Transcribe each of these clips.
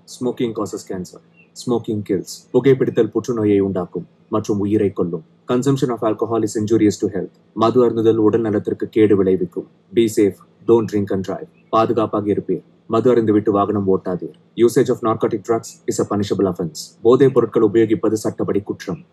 Smoking causes cancer. Smoking kills. புகைப்பிடித்தல் புற்றுநோயை உண்டாக்கும் மற்றும் உயிரை கொல்லும். Consumption of alcohol is injurious to health. மது அருந்துதல் உடல் நலத்திற்கு கேடு விளைவிக்கும். Be safe. Don't drink and drive. பாதுகாப்பாக இருப்பீர். மது அருந்துவிட்டு வாகனம் ஓட்டாதீர். Usage of narcotic drugs is a punishable offense. போதைப் பொருட்கள் உபயோகிப்பது சட்டப்படி குற்றம்.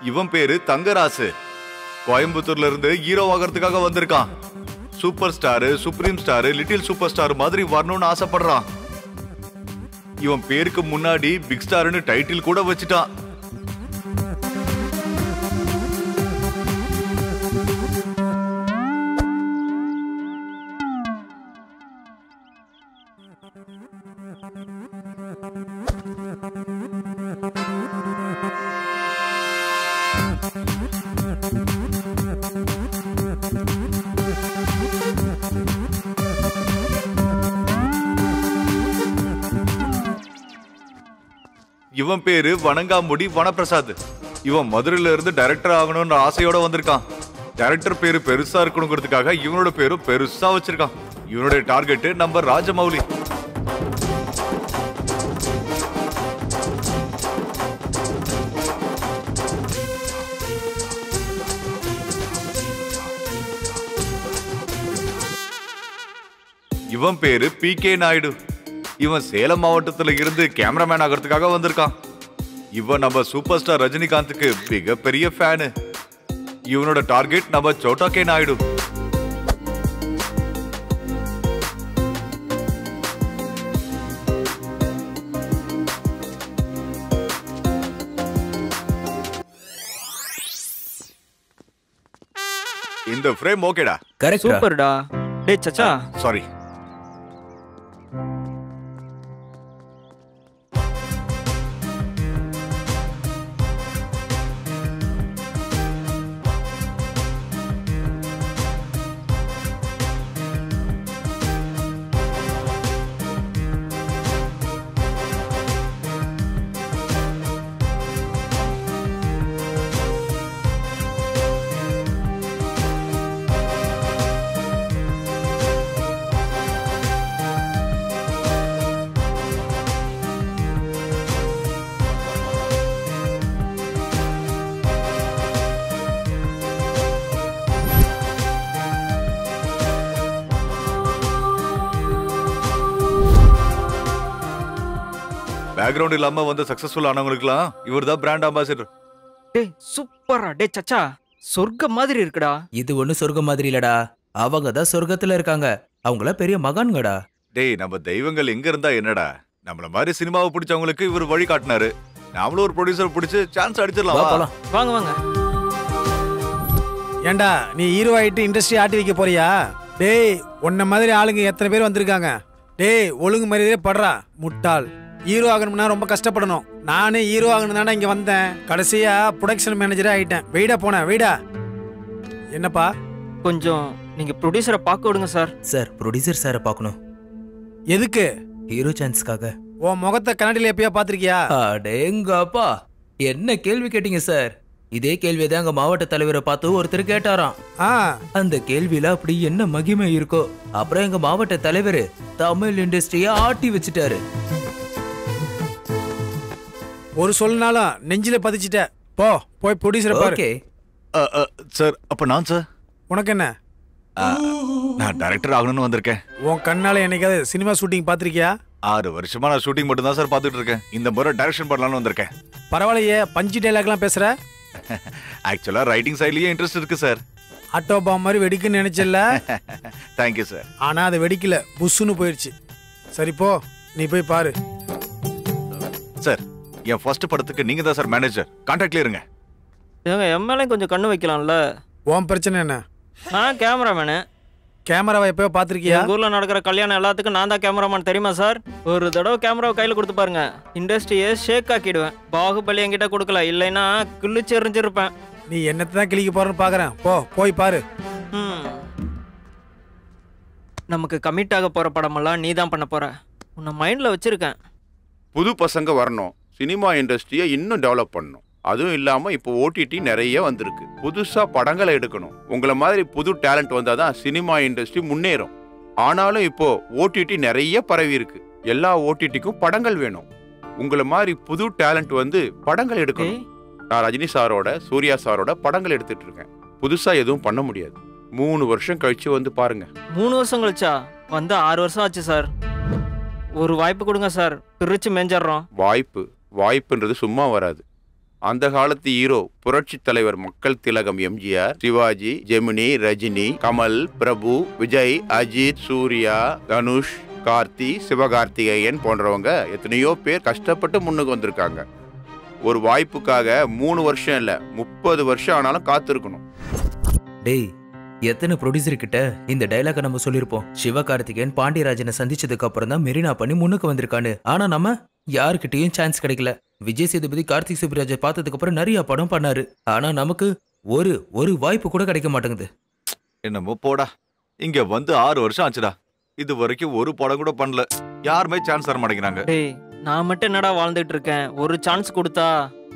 இவன் பேரு தங்கராசு. கோயம்புத்தூர்ல இருந்து ஹீரோ ஆகிறதுக்காக வந்திருக்கான். Super star, supreme star, little super star மாதிரி வரணும்னு ஆசைப்படுறான். இவன் பேருக்கு முன்னாடி பிக் ஸ்டார்னு டைட்டில் கூட வச்சுட்டான். இவன் பேரு வணங்காமுடி வனப்பிரசாத். இவன் மதுரையில இருந்து டைரக்டர் ஆகணும்னு ஆசையோட வந்திருக்கான். டைரக்டர் பேரு பெருசா இருக்கணுங்கிறதுக்காக இவனோட பேரும் பெருசா வச்சிருக்கான். இவனுடைய டார்கெட் நம்ம ராஜமௌலி. இவன் பேரு PK நாயுடு. இவன் சேலம் மாவட்டத்துல இருந்து கேமராமேன் ஆகிறதுக்காக வந்திருக்கான். இவன் நம்ம சூப்பர் ஸ்டார் ரஜினிகாந்துக்கு மிகப்பெரிய ஃபேனு. இவனோட டார்கெட் நம்ம சோட்டா கே நாயுடு. இந்த ஃப்ரேம் ஓகேடா? கரெக்ட். சூப்பர்டா. டேய் சச்சா, சாரி. பேக்ரவுண்ட் இல்லாம வந்து சக்சஸ்ஃபுல் ஆனவங்களுக்குலாம் இவர்தான் பிராண்ட் அம்பாசிடர். டேய் சூப்பரா. டேய் சச்சா, சொர்க்கம் மாதிரி இருக்குடா. இது ஒண்ணு சொர்க்கம் மாதிரி இல்லடா, அவங்க தான் சொர்க்கத்துல இருக்காங்க. அவங்கள பெரிய மகான்கடா. டேய், நம்ம தெய்வங்கள் எங்க இருந்தா என்னடா? நம்மள மாதிரி சினிமாவை பிடிச்சவங்களுக்கு இவர் வழி காட்டினாரு. நாமளும் ஒரு ப்ரொடியூசர் பிடிச்சு சான்ஸ் அடிச்சிடலாம். வாங்க வாங்க. ஏண்டா நீ ஹீரோ ஆயிட்டு இண்டஸ்ட்ரி ஆட்டி வைக்க போறியா? டேய், உன்ன மாதிரி ஆளுங்க எத்தனை பேர் வந்திருக்காங்க. டேய், ஒழுங்கு மரியாதையே படுறா முட்டாள். ஹீரோ ஆகணும்னா ரொம்ப கஷ்டப்படணும். நானே ஹீரோ ஆகணும் தானே இங்க வந்தேன். கடைசியா ப்ரொடக்ஷன் மேனேஜரே ஆயிட்டேன். வெயிடா போனேன். வெயிடா. என்னப்பா? கொஞ்சம் நீங்க ப்ரொடியூசரை பார்க்க விடுங்க சார். சார், ப்ரொடியூசர் சாரை பார்க்கணும். எதுக்கு? ஹீரோ சான்ஸ்க்காக. உன் முகத்தை கண்ணாடியில எப்பயா பாத்திருக்கியா? அடேங்கப்பா, என்ன கேள்வி கேட்டீங்க சார்? இதே கேள்விதான் எங்க மாவட்ட தலைவரை பார்த்து ஒருத்தர் கேட்டாராம். அந்த கேள்வியில அப்படி என்ன மகிமை இருக்கோ, அப்புறம் எங்க மாவட்ட தலைவர் தமிழ் இண்டஸ்ட்ரியை ஆட்டி வச்சுட்டாரு. ஒரு சொல்லுனாலும் நெஞ்சில பதிச்சிட்ட. போய் ப்ரொடியூசரை பாரு. Okay sir. அப்ப நான் சார், உனக்கு என்ன? நான் டைரக்டர் ஆகணும்னு வந்திருக்கேன். உன் கண்ணால என்னைக்காவது சினிமா ஷூட்டிங் பாத்திருக்கியா? 6 வருஷமா நான் ஷூட்டிங் மட்டும் தான் சார் பாத்துட்டு இருக்கேன். இந்த முறை டைரக்ஷன் பண்ணலாம்னு வந்திருக்கேன். பரவாயில்லையே, பஞ்சு டைலாக்லாம் பேசுற. ஆக்சுவலா ரைட்டிங் சைட்லயே இன்ட்ரெஸ்ட் இருக்கு சார். ஆட்டோ பாம் மாதிரி வெடிக்குன்னு நினைச்சல. Thank you sir. ஆனா அது வெடிக்கல, புஷ்ஷுன்னு போயிடுச்சு. சரி போ, நீ போய் பாரு. சார், என் ஃபர்ஸ்ட் படத்துக்கு நீங்க தான் சார் மேனேஜர். கான்டாக்ட்ல இருங்க. ஏங்க எம்எல்ஏ கொஞ்சம் கண்ணு வைக்கலாம்ல. உன் பிரச்சனை என்ன? நான் கேமராமேனு. கேமராவை எப்பயோ பாத்திருக்கியா? எங்க ஊர்ல நடக்கிற கல்யாணம் எல்லாத்துக்கும் நான் தான் கேமராமேன், தெரியுமா சார்? ஒரு தடவை கேமராவை கையில கொடுத்து பாருங்க, இண்டஸ்ட்ரியை ஷேக் ஆக்கிடுவேன். பாகுபலி என்கிட்ட கொடுக்கல, இல்லைன்னா கிழிச்சு எறிஞ்சிருப்பேன். நீ என்னத்தான் கிளிக்க போறன்னு பாக்குறேன். போய் பாரு. நமக்கு கமிட் ஆக போற படமெல்லாம் நீ தான் பண்ண போற. உன்னை மைண்ட்ல வச்சிருக்கேன். புது பசங்க வரணும், சினிமா இண்டஸ்ட்ரியை இன்னும் டெவலப் பண்ணணும். அதுவும் இல்லாம இப்போ OTT நிறைய வந்திருக்கு. புதுசா படங்களை எடுக்கணும். உங்களை மாதிரி புது டேலண்ட் வந்தாதான் சினிமா இண்டஸ்ட்ரி முன்னேறும். ஆனாலும் இப்போ OTT நிறைய பரவி இருக்கு. எல்லா OTTக்கும் படங்கள் வேணும். உங்களை மாதிரி புது டேலண்ட் வந்து படங்கள் எடுக்கணும். நான் ரஜினி சாரோட, சூர்யா சாரோட படங்கள் எடுத்துட்டு இருக்கேன். புதுசா எதுவும் பண்ண முடியாது. 3 வருஷம் கழிச்சு வந்து பாருங்க. 3 வருஷம் கழிச்சா? வந்து 6 வருஷம் ஆச்சு சார். ஒரு வாய்ப்பு கொடுங்க சார், பிரிச்சு மேஞ்சிடறோம். வாய்ப்புன்றது சும்மா வராது. அந்த காலத்து ஹீரோ புரட்சி தலைவர் மக்கள் திலகம் MGR, சிவாஜி, ஜெமினி, ரஜினி, கமல், பிரபு, விஜய், அஜித், சூர்யா, தனுஷ், கார்த்தி, சிவகார்த்திகேயன் போன்றவங்க எத்தனையோ பேர் கஷ்டப்பட்டு முன்னுக்கு வந்திருக்காங்க. ஒரு வாய்ப்புக்காக 3 வருஷம் இல்ல 30 வருஷம் ஆனாலும் காத்திருக்கணும். டேய், எத்தனை ப்ரொடியூசர் கிட்ட இந்த டைலாக நம்ம சொல்லிருப்போம். சிவகார்த்திகேயன் பாண்டியராஜனை சந்திச்சதுக்கு அப்புறம் தான் மெரினா பண்ணி முன்னுக்கு வந்திருக்கான்னு. ஆனா நம்ம யாருக்கிட்டையும் சான்ஸ் கிடைக்கல. விஜய் சேதுபதி, கார்த்திக் சுப்ராஜை பார்த்ததுக்கு அப்புறம் நிறைய படம் பண்ணாரு. ஆனா நமக்கு ஒரு வாய்ப்பு கூட கிடைக்க மாட்டேங்குது. என்னமோ போடா. இங்க வந்து 6 வருஷம் ஆச்சுடா. இது வரைக்கும் ஒரு படம் கூட பண்ணல. யாருமே சான்ஸ் தர மாட்டேங்கிறாங்க. டேய், நான் மட்டும் என்னடா வாழ்ந்துட்டு இருக்கேன், ஒரு சான்ஸ் கொடுத்தா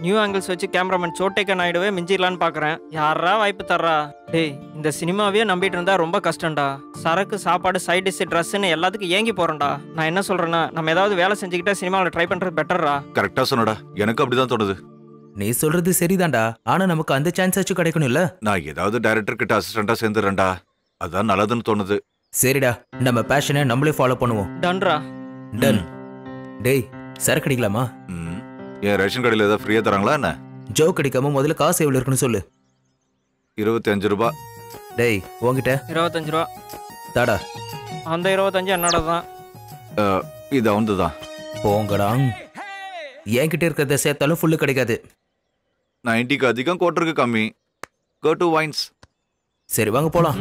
நியூ ஆங்கிள்ஸ் வச்சு கேமராமேன் சோட்டேக்கன் ஆயிடுவே மிஞ்சிடலான்னு பாக்குறேன். யாரா வாய்ப்பு தர்றா? டேய், இந்த சினிமாவே நம்பிட்டு இருந்தா ரொம்ப கஷ்டம்டா. சரக்கு, சாப்பாடு, சைட் டிஷ், ட்ரெஸ்ன்னு எல்லாத்துக்கும் ஏங்கி போறேன்டா. நான் என்ன சொல்றேன்னா, நம்ம ஏதாவது வேலை செஞ்சுக்கிட்டே சினிமாவில் ட்ரை பண்றது பெட்டர்ரா. கரெக்டா சொன்னடா, எனக்கு அப்படிதான் தோணுது. நீ சொல்றது சரிதான்டா, ஆனா நமக்கு அந்த சான்ஸ் ஆச்சும் கிடைக்கணும்ல. நான் ஏதாவது டைரக்டர் கிட்ட அசிஸ்டண்டா சேர்ந்துறேன்டா, அதான் நல்லதுன்னு தோணுது. சரிடா, நம்ம பேஷனை நம்மளே ஃபாலோ பண்ணுவோம். டன்ரா. டன். டேய், சரக்கு அடிக்கலாமா? என் ரேஷன் கடையில் ஏதாவது ஃப்ரீயா தராங்களா என்ன? ஜோக் அடிக்காம முதல்ல காசு எவ்வளவு இருக்குன்னு சொல்லு. 25 ரூபாய். டேய், உங்ககிட்ட 25 ரூபா. தாடா. அந்த 25 என்னோட தான். இது அவன்துதான். போங்கடாங். என்கிட்ட இருக்கிறத சேர்த்தாலும் ஃபுல்லு கிடைக்காது. 90க்கு அதிகம், கோட்டருக்கு கம்மி. Go to wines. சரி, வாங்க போலாம்.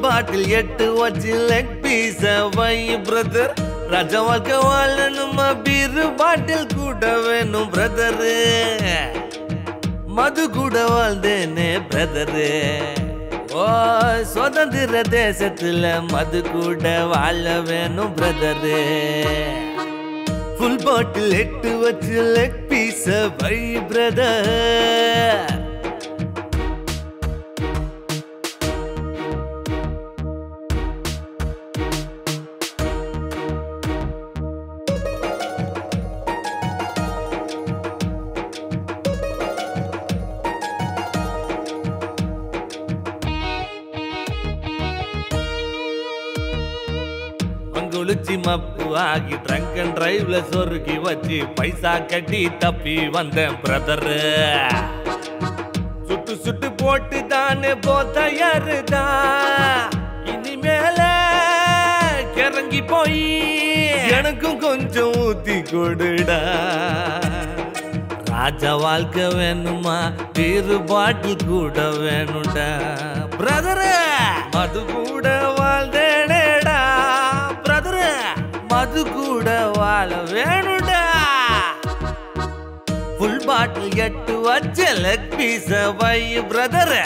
பாட்டில் 8 வச்சு லெக் பீஸ வை பிரதர். ராஜா வாழ்க்கை வாழணுமா, பீரு பாட்டில் கூட வேணும் பிரதரு. மது கூட வாழ்ந்தேனே பிரதரு. ஓ, சுதந்திர தேசத்துல மது கூட வாழ வேணும் பிரதரு. ஃபுல் பாட்டில் 8 வச்சு லெக் பீஸ வை பிரதர். குளிச்சி மப்பு ஆகி ட்ரங்க் அண்ட் டிரைவ்ல சொருகி வச்சு பைசா கட்டி தப்பி வந்தேன் பிரதரு. சுட்டு சுட்டு போட்டு தானே போத்தயாருதான். இனிமேல கிறங்கி போய் எனக்கும் கொஞ்சம் ஊத்தி கொடுடா. ராஜா வாழ்க்கை வேணுமா, பீரு பாட்டில் கூட வேணும்டா பிரதரு. மது கூட வாழ்ந்தேனேடா பிரதரு. மது கூட வாழ வேணும்டா. ஃபுல் பாட்டில் 8 வச்ச லெக் பீஸ வை பிரதரு.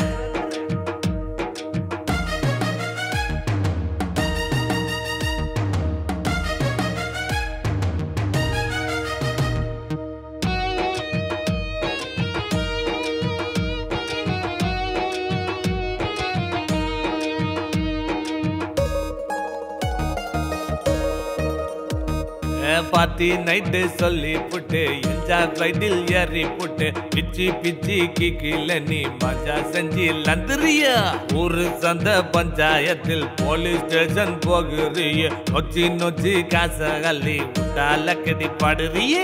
பார்ட்டி நைட்டு சொல்லி புட்டு என்ஜாய் ஃப்ளைட்டில் ஏறி புட்டு பிச்சி பிச்சி கிக்கில நீ மஜா செஞ்சு லந்துறியா. ஒரு சந்த பஞ்சாயத்தில் போலீஸ் ஸ்டேஷன் போகுறிய. நொச்சி நொச்சி காசை அள்ளி விட்டால கடி பாடுறிய.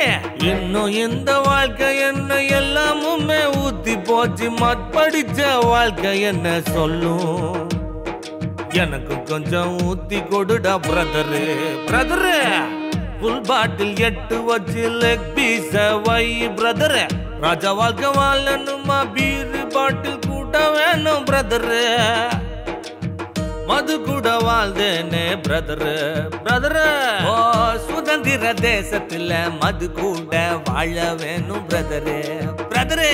இன்னும் இந்த வாழ்க்கை என்ன எல்லாமுமே ஊத்தி போச்சு. மட்படிச்ச வாழ்க்கை என்ன சொல்லும். எனக்கு கொஞ்சம் ஊத்தி கொடுடா பிரதரு. பிரதரு, ஃபுல் பாட்டில் 8 வச்சு லெக் பீஸ வை பிரதரு. ராஜா வாழ்க்கை வாழணுமா, பீரு பாட்டில் கூட வேணும் பிரதரு. மது கூட வாழ்ந்தேனே பிரதரு. பிரதரு, ஓ, சுதந்திர தேசத்துல மது கூட வாழ வேணும் பிரதரு. பிரதரு,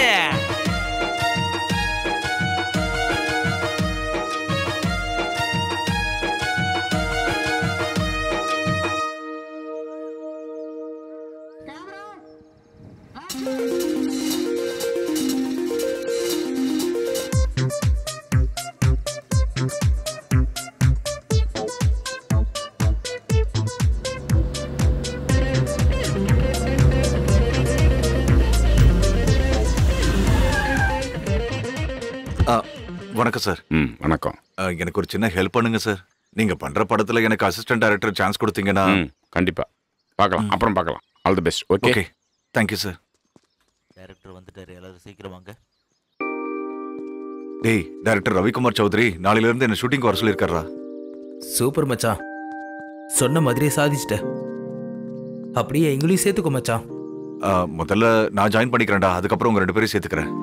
வணக்கம் சார். வணக்கம். எனக்கு ஒரு சின்ன ஹெல்ப் பண்ணுங்க சார். நீங்க பண்ற படத்துல எனக்கு அசிஸ்டன்ட் டைரக்டர் சான்ஸ் கொடுத்தீங்கன்னா. கண்டிப்பா பார்க்கலாம், அப்புறம் பார்க்கலாம். All the best. Okay, thank you sir. Director வந்துட்டாரு, எல்லாரும் சீக்கிரம் வாங்க. டேய், டைரக்டர் ரவிக்குமார் சௌத்ரி நாளையில இருந்து என்ன ஷூட்டிங் வர சொல்லிருக்காரா. சூப்பர் மச்சான். சொன்ன மாதிரியே சாதிச்சிட்ட. அப்படியே எங்களையும் சேர்த்துக்கோ மச்சான். முதல்ல நான் ஜாயின் பண்ணிக்கிறேன்டா, அதுக்கப்புறம் உங்க 2 பேரையும் சேர்த்துக்கிறேன்.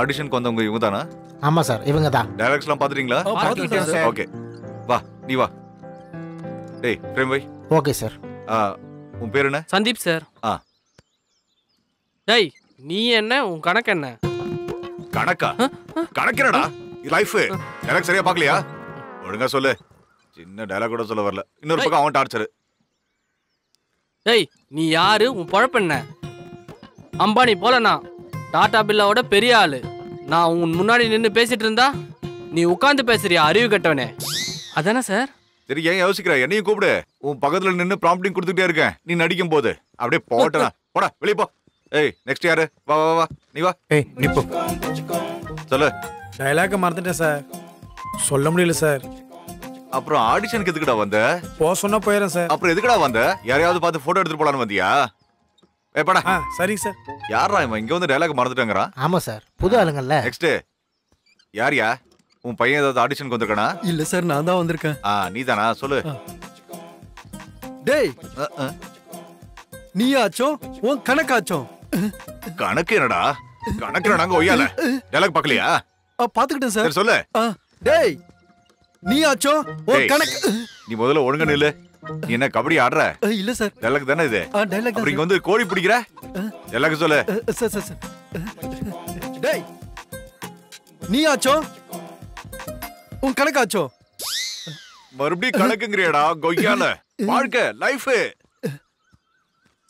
ஆடிஷனுக்கு வந்தவங்க இவங்க தானா? ஆமா சார், இவங்க தான். டைரக்ட்ஸ்லாம் பாத்துட்டீங்களா? ஓகே, வா நீ வா. டேய் பிரேம் வை. Okay sir. உன் பேர் என்ன? சந்தீப் சார். டேய் நீ என்ன, உன் கணக்கு என்ன? கணக்கா? கணக்கிறடா லைஃப். டைரக்ட் சரியா பார்க்கலையா? ஒழுங்கா சொல்லு. சின்ன டைலாக் கூட சொல்ல வரல. இன்னொரு பக்கம் அவன் டார்ச்சர். டேய் நீ யாரு, உன் பொழப்பு என்ன? அம்பானி போலனா டாடா பில்லாவோட பெரிய ஆளு. நான் உன் முன்னாடி நின்று பேசிட்டு இருந்தா நீ உட்கார்ந்து பேசுறியா அறிவு கட்டவனே? அதானே சார்? சரி ஏன் யோசிக்கிற? என்னையும் கூப்பிடு. உன் பக்கத்துல நின்று ப்ராம்ப்டிங் கொடுத்துட்டே இருக்கேன். நீ நடிக்கும் போது அப்படியே போட்டா போடா வெளியே போ. ஏய் நெக்ஸ்ட் யாரு? வா வா வா நீ வா. ஏய் நிப்போ. சொல்லு. டைலாக மறந்துட்டேன் சார், சொல்ல முடியல சார். அப்புறம் ஆடிஷனுக்கு எதுக்குடா வந்த? போ சொன்னா போயிடுறேன் சார். அப்புறம் எதுக்குடா வந்த? யாரையாவது பார்த்து போட்டோ எடுத்துட்டு போலான்னு வந்தியா? ஏப்படா. சரிங்க சார். யாரா இவன் இங்க வந்து டைலாக் மறந்துட்டாங்கறான்? ஆமா சார், புது ஆளுங்கல்ல. நெக்ஸ்ட் யாரியா? உன் பையன் ஏதாவது ஆடிஷனுக்கு வந்திருக்கானா? இல்ல சார், நான் தான் வந்திருக்கேன். நீதானா? சொல்லு. டேய் நீயாச்சோ உன் கணக்காச்சோ? கணக்கு என்னடா? கணக்கு நாங்க ஒய்யால டைலாக் பார்க்கலையா? பாத்துக்கிட்டேன் சார். சொல்லு. டேய் நீயாச்சோ உன் கணக்கு. நீ முதல்ல ஒழுங்கா நில்லு. நீ என்ன கபடி ஆடுற? இல்ல சார். டைலாக் தானே இது? டைலாக். அப்புறம் இங்க வந்து கோழி பிடிக்கிற? டைலாக் சொல்லு. Sir sir sir. டேய் நீயாச்சோ உன் கணக்காச்சோ? மறுபடியும் கணக்குங்கறியடா கொய்யால. வாழ்க்கை லைஃப்.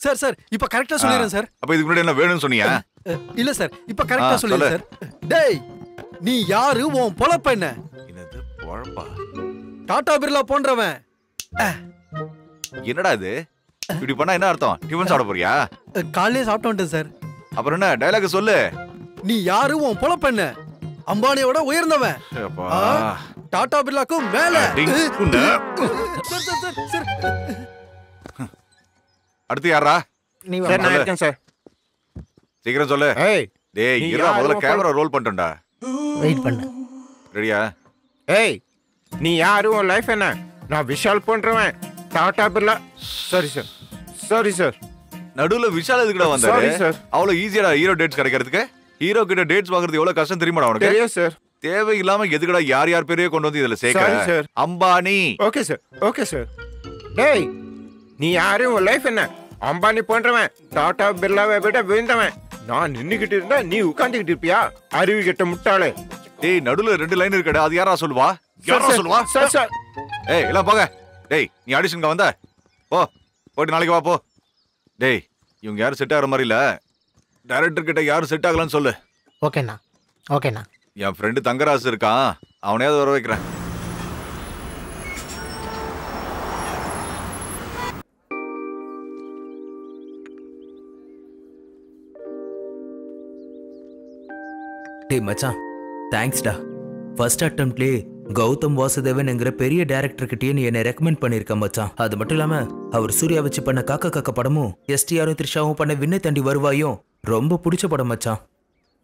சார் சார் இப்ப கரெக்ட்டா சொல்லிறேன் சார். அப்ப இதுக்கு முன்னாடி என்ன வேணும்னு சொன்னியா? இல்ல சார், இப்ப கரெக்ட்டா சொல்லிறேன் சார். டேய் நீ யாரு, உன் பொழப்பு என்ன? என்னது பொழப்பா? டாடா பிர்லா போன்றவன். என்னடா இது? இப்படி பண்ணா என்ன அர்த்தம்? டிஃபன் சாப்பிட போறியா? காலையே சாப்பிட்டு வந்துட்டேன் சார். அப்புறம் என்ன டைலாக் சொல்லு. நீ யாரு, உன் பொழப்பு என்ன? அம்பானியோட உயர்ந்தவன். டாடா பிர்லாக்கும் மேல. அடுத்து யாரா? சார் நான் இருக்கேன் சார். சீக்கிரம் சொல்லு. டேய் இருடா, முதல்ல கேமரா ரோல் பண்ணிட்டேன்டா. வெயிட் பண்ணு. ரெடியா? ஏய் நீ யாரு, உன் லைஃப் என்ன? நான் விஷால் பண்றவன். Tata Birla. Sorry sir, sorry sir. நடுவுல விஷால் எதுக்குடா வந்தாரு? Sorry sir. அவ்வளவு ஈஸியாடா ஹீரோ டேட்ஸ் கிடைக்கிறதுக்கு? ஹீரோ கிட்ட டேட்ஸ் வாங்குறது எவ்வளவு கஷ்டம் தெரியுமாடா உனக்கு? தெரியும் சார். தேவையில்லாம எதுக்குடா யார் யார் பேரையே கொண்டு வந்து இதுல சேர்க்க? Ambani. Okay sir, okay sir. டேய் நீ யாரு, உன் லைஃப் என்ன? அம்பானி போன்றவன். டாடா பிர்லாவை விட விழுந்தவன். நான் நின்னுகிட்டு இருந்தா நீ உட்கார்ந்துகிட்டு இருப்பியா? அறிவு கெட்ட முட்டாளே. டேய் நடுவுல 2 லைன் இருக்கடா, அது யாரா சொல்லுவா? யாரா சொல்லுவா? Sir sir. ஏய் எல்லாம் போங்க. டேய் நீ ஆடிஷனுக்கு வந்த? போ, போயிட்டு நாளைக்கு வா போ. டேய் இவங்க யாரும் செட் ஆகிற மாதிரி இல்ல. டைரக்டர் கிட்ட யாரும் செட் ஆகலன்னு சொல்லு. ஓகேண்ணா, ஓகேண்ணா. என் ஃப்ரெண்டு தங்கராசு இருக்கான், அவனையாவது வர வைக்கிறேன். டேய் மச்சான், தேங்க்ஸ்டா. ஃபர்ஸ்ட் அட்டெம்ப்ட்லயே கௌதம் வாசுதேவன் என்கிற பெரிய டைரக்டர் கிட்டயே நீ என்னை ரெக்கமெண்ட் பண்ணிருக்க மச்சான். அது மட்டும் இல்லாம அவர் சூர்யா வச்சு பண்ண காக்கா காக்கா படமும் எஸ்டிஆரும் த்ரிஷாவும் பண்ண விண்ணை தாண்டி வருவாயும் ரொம்ப பிடிச்ச படம் மச்சான்.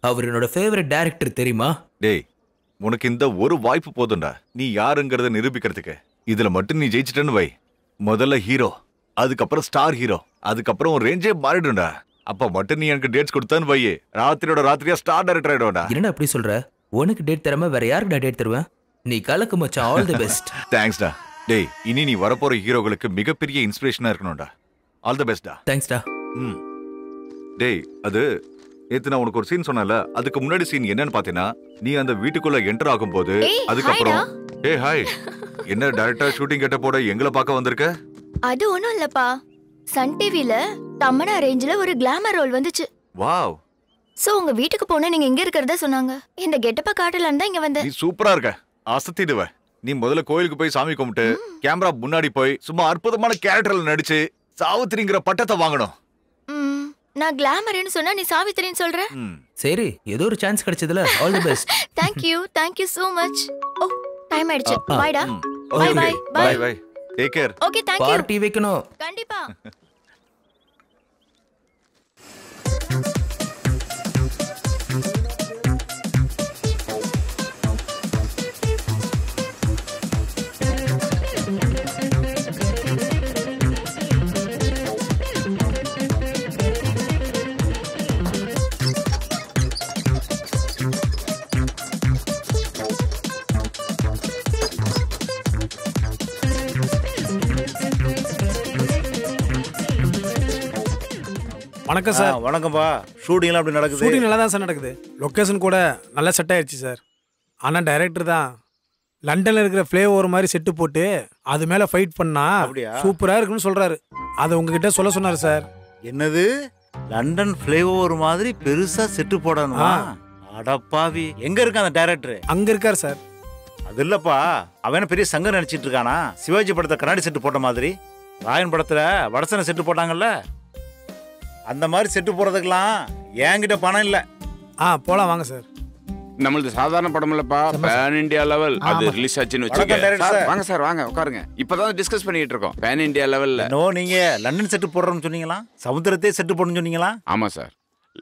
அவர் என்னோட ஃபேவரட் டைரக்டர் தெரியுமா? டேய் உனக்கு இந்த ஒரு வாய்ப்பு போதும்டா நீ யாருங்கிறத நிரூபிக்கிறதுக்கு. இதுல மட்டும் நீ ஜெயிச்சிட்டேன்னு வை, முதல்ல ஹீரோ, அதுக்கப்புறம் ஸ்டார் ஹீரோ, அதுக்கப்புறம் ரேஞ்சே மாறிடும்டா. அப்ப மட்டும் நீ எனக்கு டேட்ஸ் கொடுத்தான்னு வை, ராத்திரியோட ராத்திரியா ஸ்டார் டைரக்டர் ஆயிடும்டா. என்னடா அப்படி சொல்ற? உனக்கு டேட் தராம வேற யாருக்கு டேட் தருவேன்? நீ கலக்கு மச்சான். All the best. தேங்க்ஸ்டா. டேய் இனி நீ வரப்போற ஹீரோகளுக்கு மிகப்பெரிய இன்ஸ்பிரேஷனா இருக்கணும்டா. ஆல் தி பெஸ்ட்டா. தேங்க்ஸ்டா. டேய் அது நேத்து நான் உனக்கு ஒரு சீன் சொன்னல, அதுக்கு முன்னாடி சீன் என்னன்னு பாத்தீங்கன்னா, நீ அந்த வீட்டுக்குள்ள என்டர் ஆகும்போது அதுக்கப்புறம் ஏய் ஹாய், என்ன டைரக்டர் ஷூட்டிங் கெட்ட போட எங்களை பார்க்க வந்திருக்க? அது ஒண்ணும் இல்லப்பா, சன் டிவில தமனா ரேஞ்சில ஒரு கிளாமர் ரோல் வந்துச்சு. வாவ், சோ உங்க வீட்டுக்கு போனா நீங்க எங்க இருக்கிறதா சொன்னாங்க. இந்த கெட்டப்ப காட்டலான்னு தான் இங்க வந்தேன். நீ சூப்பரா இருக்க, அசத்திடுவ. நீ முதல்ல கோயிலுக்கு போய் சாமி கும்பிட்டு கேமரா முன்னாடி போய் சும்மா அற்புதமான கேரக்டர்ல நடிச்சு சாவித்திரிங்கிற பட்டத்தை வாங்கணும். நான் கிளாமர்னு சொன்னா நீ சாவித்திரின்னு சொல்ற? சரி, ஏதோ ஒரு சான்ஸ் கிடைச்சதுல. All the best. Thank you so much. ஓ டைம் ஆயிடுச்சு. பை டா. Bye. Take care. Okay thank you. Party வைக்கணும். கண்டிப்பா. வணக்கம் சார். வணக்கம்பா. ஷூட்டிங்லாம் அப்படி நடக்குது? ஷூட்டிங் நல்லா தான் சார் நடக்குது. லொக்கேஷன் கூட நல்லா செட் ஆயிடுச்சு சார். ஆனால் டைரக்டர் தான் லண்டனில் இருக்கிற ஃப்ளேஓவர் மாதிரி செட்டு போட்டு அது மேலே ஃபைட் பண்ணா சூப்பராக இருக்குன்னு சொல்கிறாரு. அதை உங்ககிட்ட சொல்ல சொன்னார் சார். என்னது, லண்டன் ஃப்ளேஓவர் மாதிரி பெருசாக செட்டு போடணுமா? அடப்பாவி, எங்கே இருக்க அந்த டைரக்டர்? அங்கே இருக்கார் சார். அது இல்லைப்பா, அவன் பெரிய சங்கம் நினச்சிட்டு இருக்கானா? சிவாஜி படத்தை கண்ணாடி செட்டு போட்ட மாதிரி, ராயன் படத்தில் வடசனை செட்டு போட்டாங்கல்ல, அந்த மாதிரி செட்டு போறதுக்கெல்லாம் என்கிட்ட பணம் இல்ல. போலாம் வாங்க சார். நம்மளது சாதாரண படம் இல்லப்பா, பேன் இந்தியா லெவல். அது ரிலீஸ் ஆச்சுன்னு வச்சுக்கோங்க. வாங்க சார், வாங்க உட்காருங்க. இப்பதான் டிஸ்கஸ் பண்ணிட்டு இருக்கோம் பேன் இந்தியா லெவல்ல. நோ, நீங்க லண்டன் செட்டு போடுறோம்னு சொன்னீங்களா? சமுத்திரத்தை செட்டு போடணும்னு சொன்னீங்களா? ஆமா சார்,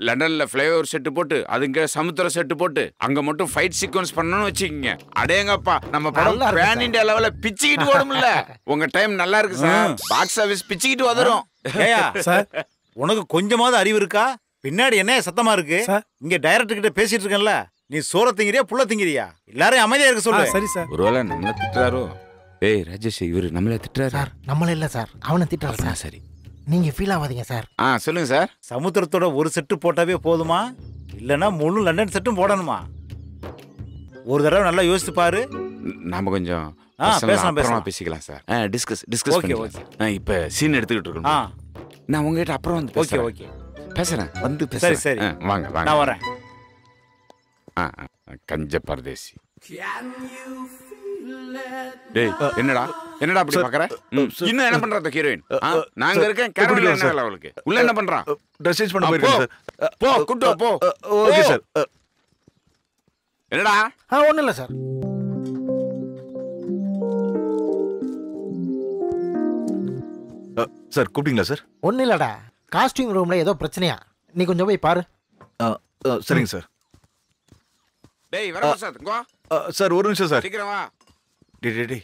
லண்டன்ல ஃப்ளைஓவர் செட்டு போட்டு அதுங்க சமுத்திர செட்டு போட்டு அங்க மட்டும் ஃபைட் சீக்வன்ஸ் பண்ணணும்னு வச்சுக்கோங்க. அடேங்கப்பா, நம்ம படம் பேன் இந்தியா லெவல்ல பிச்சுக்கிட்டு ஓடும்ல. உங்க டைம் நல்லா இருக்கு சார். பாக்ஸ் ஆபீஸ் பிச்சுக்கிட்டு வதரும். சார், உனக்கு கொஞ்சமாவது அறிவு இருக்கா? பின்னாடி என்ன சத்தமா இருக்கு? இங்க டைரக்டர் கிட்ட பேசிட்டு இருக்கேன்ல, நீ சோற திங்கிறியா புள்ள திங்கிறியா? எல்லாரும் அமைதியா இருக்க சொல்லு. சரி சார். ஒருவேளை நம்மள திட்டுறாரோ? ஏய் ராஜேஷ், இவரு நம்மள திட்டுறாரு சார். நம்மள இல்ல சார், அவனை திட்டுறாரு சார். சரி, நீங்க ஃபீல் ஆகாதீங்க சார். சொல்லுங்க சார். சமுத்திரத்தோட ஒரு செட்டு போட்டாவே போதுமா, இல்லனா முழு லண்டன் செட்டும் போடணுமா? ஒரு தடவை நல்லா யோசிச்சு பாரு. நாம கொஞ்சம் பேசிக்கலாம் சார். டிஸ்கஸ் பண்ணிக்கலாம். இப்ப சீன் எடுத்துக்கிட்டு இருக்கோம். நான் உங்ககிட்ட அப்புறம் வந்து பேசுறேன். ஓகே பேசுறேன், வந்து பேசுறேன். சரி, வாங்க வாங்க, நான் வரேன். கஞ்ச பரதேசி. டேய், என்னடா அப்படி பாக்குற? இன்னும் என்ன பண்ற அந்த ஹீரோயின்? நாங்க இருக்கேன், கேரளா என்ன வேலை அவளுக்கு? உள்ள என்ன பண்றான்? ட்ரெஸ் சேஞ்ச் பண்ண போயிருக்கேன் சார். போ, கூட்டு போ. Okay sir. என்னடா? ஒண்ணும் இல்ல சார். சார் கூப்பிட்டீங்களா சார்? ஒன்றும் இல்லடா, காஸ்டியூம் ரூம்ல ஏதோ பிரச்சனையா, நீ கொஞ்சம் போய் பாரு. சரிங்க சார். டேய் வரவா சார். சார் ஒரு நிமிஷம் சார். சீக்கிரம் வா. டேய்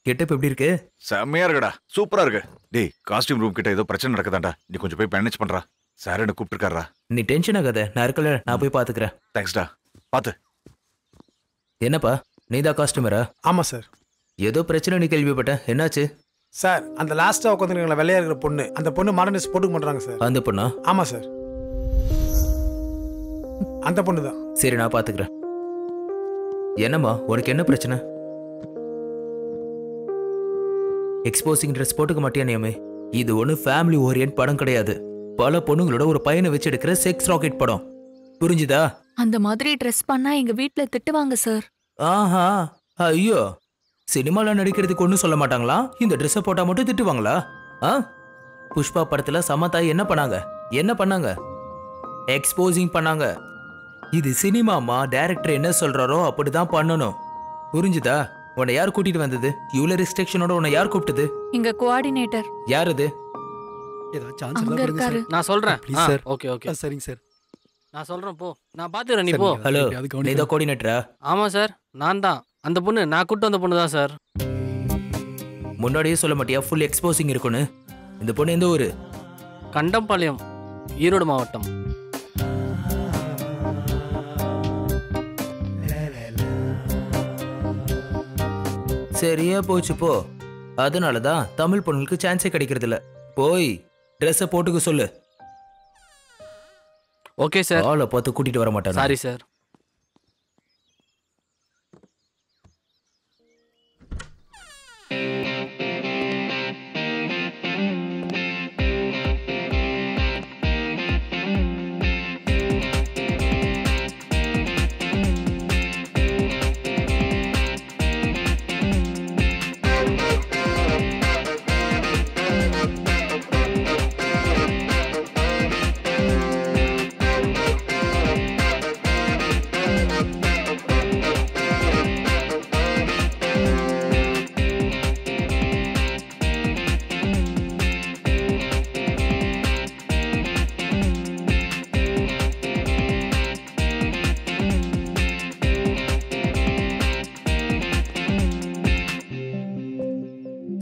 கெட்டப் எப்படி இருக்கு? செம்மையா இருக்குடா, சூப்பரா இருக்கு. டேய், காஸ்டியூம் ரூம் கிட்ட ஏதோ பிரச்சனை நடக்குதாண்டா, நீ கொஞ்சம் போய் மேனேஜ் பண்றா. சார் என்ன கூப்பிட்டுருக்காரா? நீ டென்ஷன் ஆகாத, நான் இருக்கல, நான் போய் பாத்துக்கிறேன். தேங்க்ஸ்டா, பாத்து. என்னப்பா, நீதான் காஸ்டியூமரா? ஆமா சார். ஏதோ பிரச்சனை நீ கேள்விப்பட்டேன், என்னாச்சு? சார், அந்த லாஸ்டா உட்காந்துருக்கீங்களா வெள்ளையா இருக்கிற பொண்ணு, அந்த பொண்ணு மாடர்ன் ட்ரெஸ் போட்டுக்க மாட்டாங்க சார். அந்த பொண்ணா? ஆமா சார், அந்த பொண்ணு தான். சரி, நான் பாத்துக்கிறேன். என்னம்மா, உனக்கு என்ன பிரச்சனை? எக்ஸ்போசிங் ட்ரெஸ் போட்டுக்க மாட்டியா நியமே? இது ஒண்ணு ஃபேமிலி ஓரியன்ட் படம் கிடையாது. பல பொண்ணுங்களோட ஒரு பையனை வச்சு எடுக்கிற செக்ஸ் ராக்கெட் படம். புரிஞ்சுதா? அந்த மாதிரி ட்ரெஸ் பண்ணா எங்க வீட்ல திட்டுவாங்க சார். ஆஹா, ஐயோ, சினிமால நடிக்கிறதுக்கு ஒன்றும் சொல்ல மாட்டாங்களா? இந்த ட்ரெஸ்ஸை போட்டா மட்டும் திட்டுவாங்களா? புஷ்பா படத்துல சமதாய் என்ன பண்ணாங்க? எக்ஸ்போசிங் பண்ணாங்க. இது சினிமாமா, டைரக்டர் என்ன சொல்றாரோ அப்படிதான் பண்ணணும். புரிஞ்சுதா? உன்னை யார் கூட்டிட்டு வந்தது? இவ்வளவு ரெஸ்ட்ரிக்ஷனோட உன்னை யார் கூப்பிட்டது? எங்க கோஆர்டினேட்டர். யார் அது? அங்க இருக்காரு. நான் சொல்றேன். Please sir. ஓகே சரிங்க சார். நான் சொல்றேன், போ. நான் பாத்துறேன், நீ போ. ஹலோ, நீ தான் கோஆர்டினேட்டரா? ஆமா சார், நான் தான். அந்த பொண்ணு நான் கூட்டு வந்த பொண்ணு தான் சார். முன்னாடியே சொல்ல மாட்டியா ஃபுல் எக்ஸ்போசிங் இருக்குன்னு? இந்த பொண்ணு எந்த ஊரு? கண்டம்பாளையம், ஈரோடு மாவட்டம். சரியா போச்சு போ. அதனாலதான் தமிழ் பொண்ணுக்கு சான்ஸே கிடைக்கிறது இல்ல. போய் ட்ரெஸ்ஸை போட்டுக்க சொல்லு. Okay sir. ஆளை பார்த்து கூட்டிட்டு வர மாட்டேன். Sorry sir.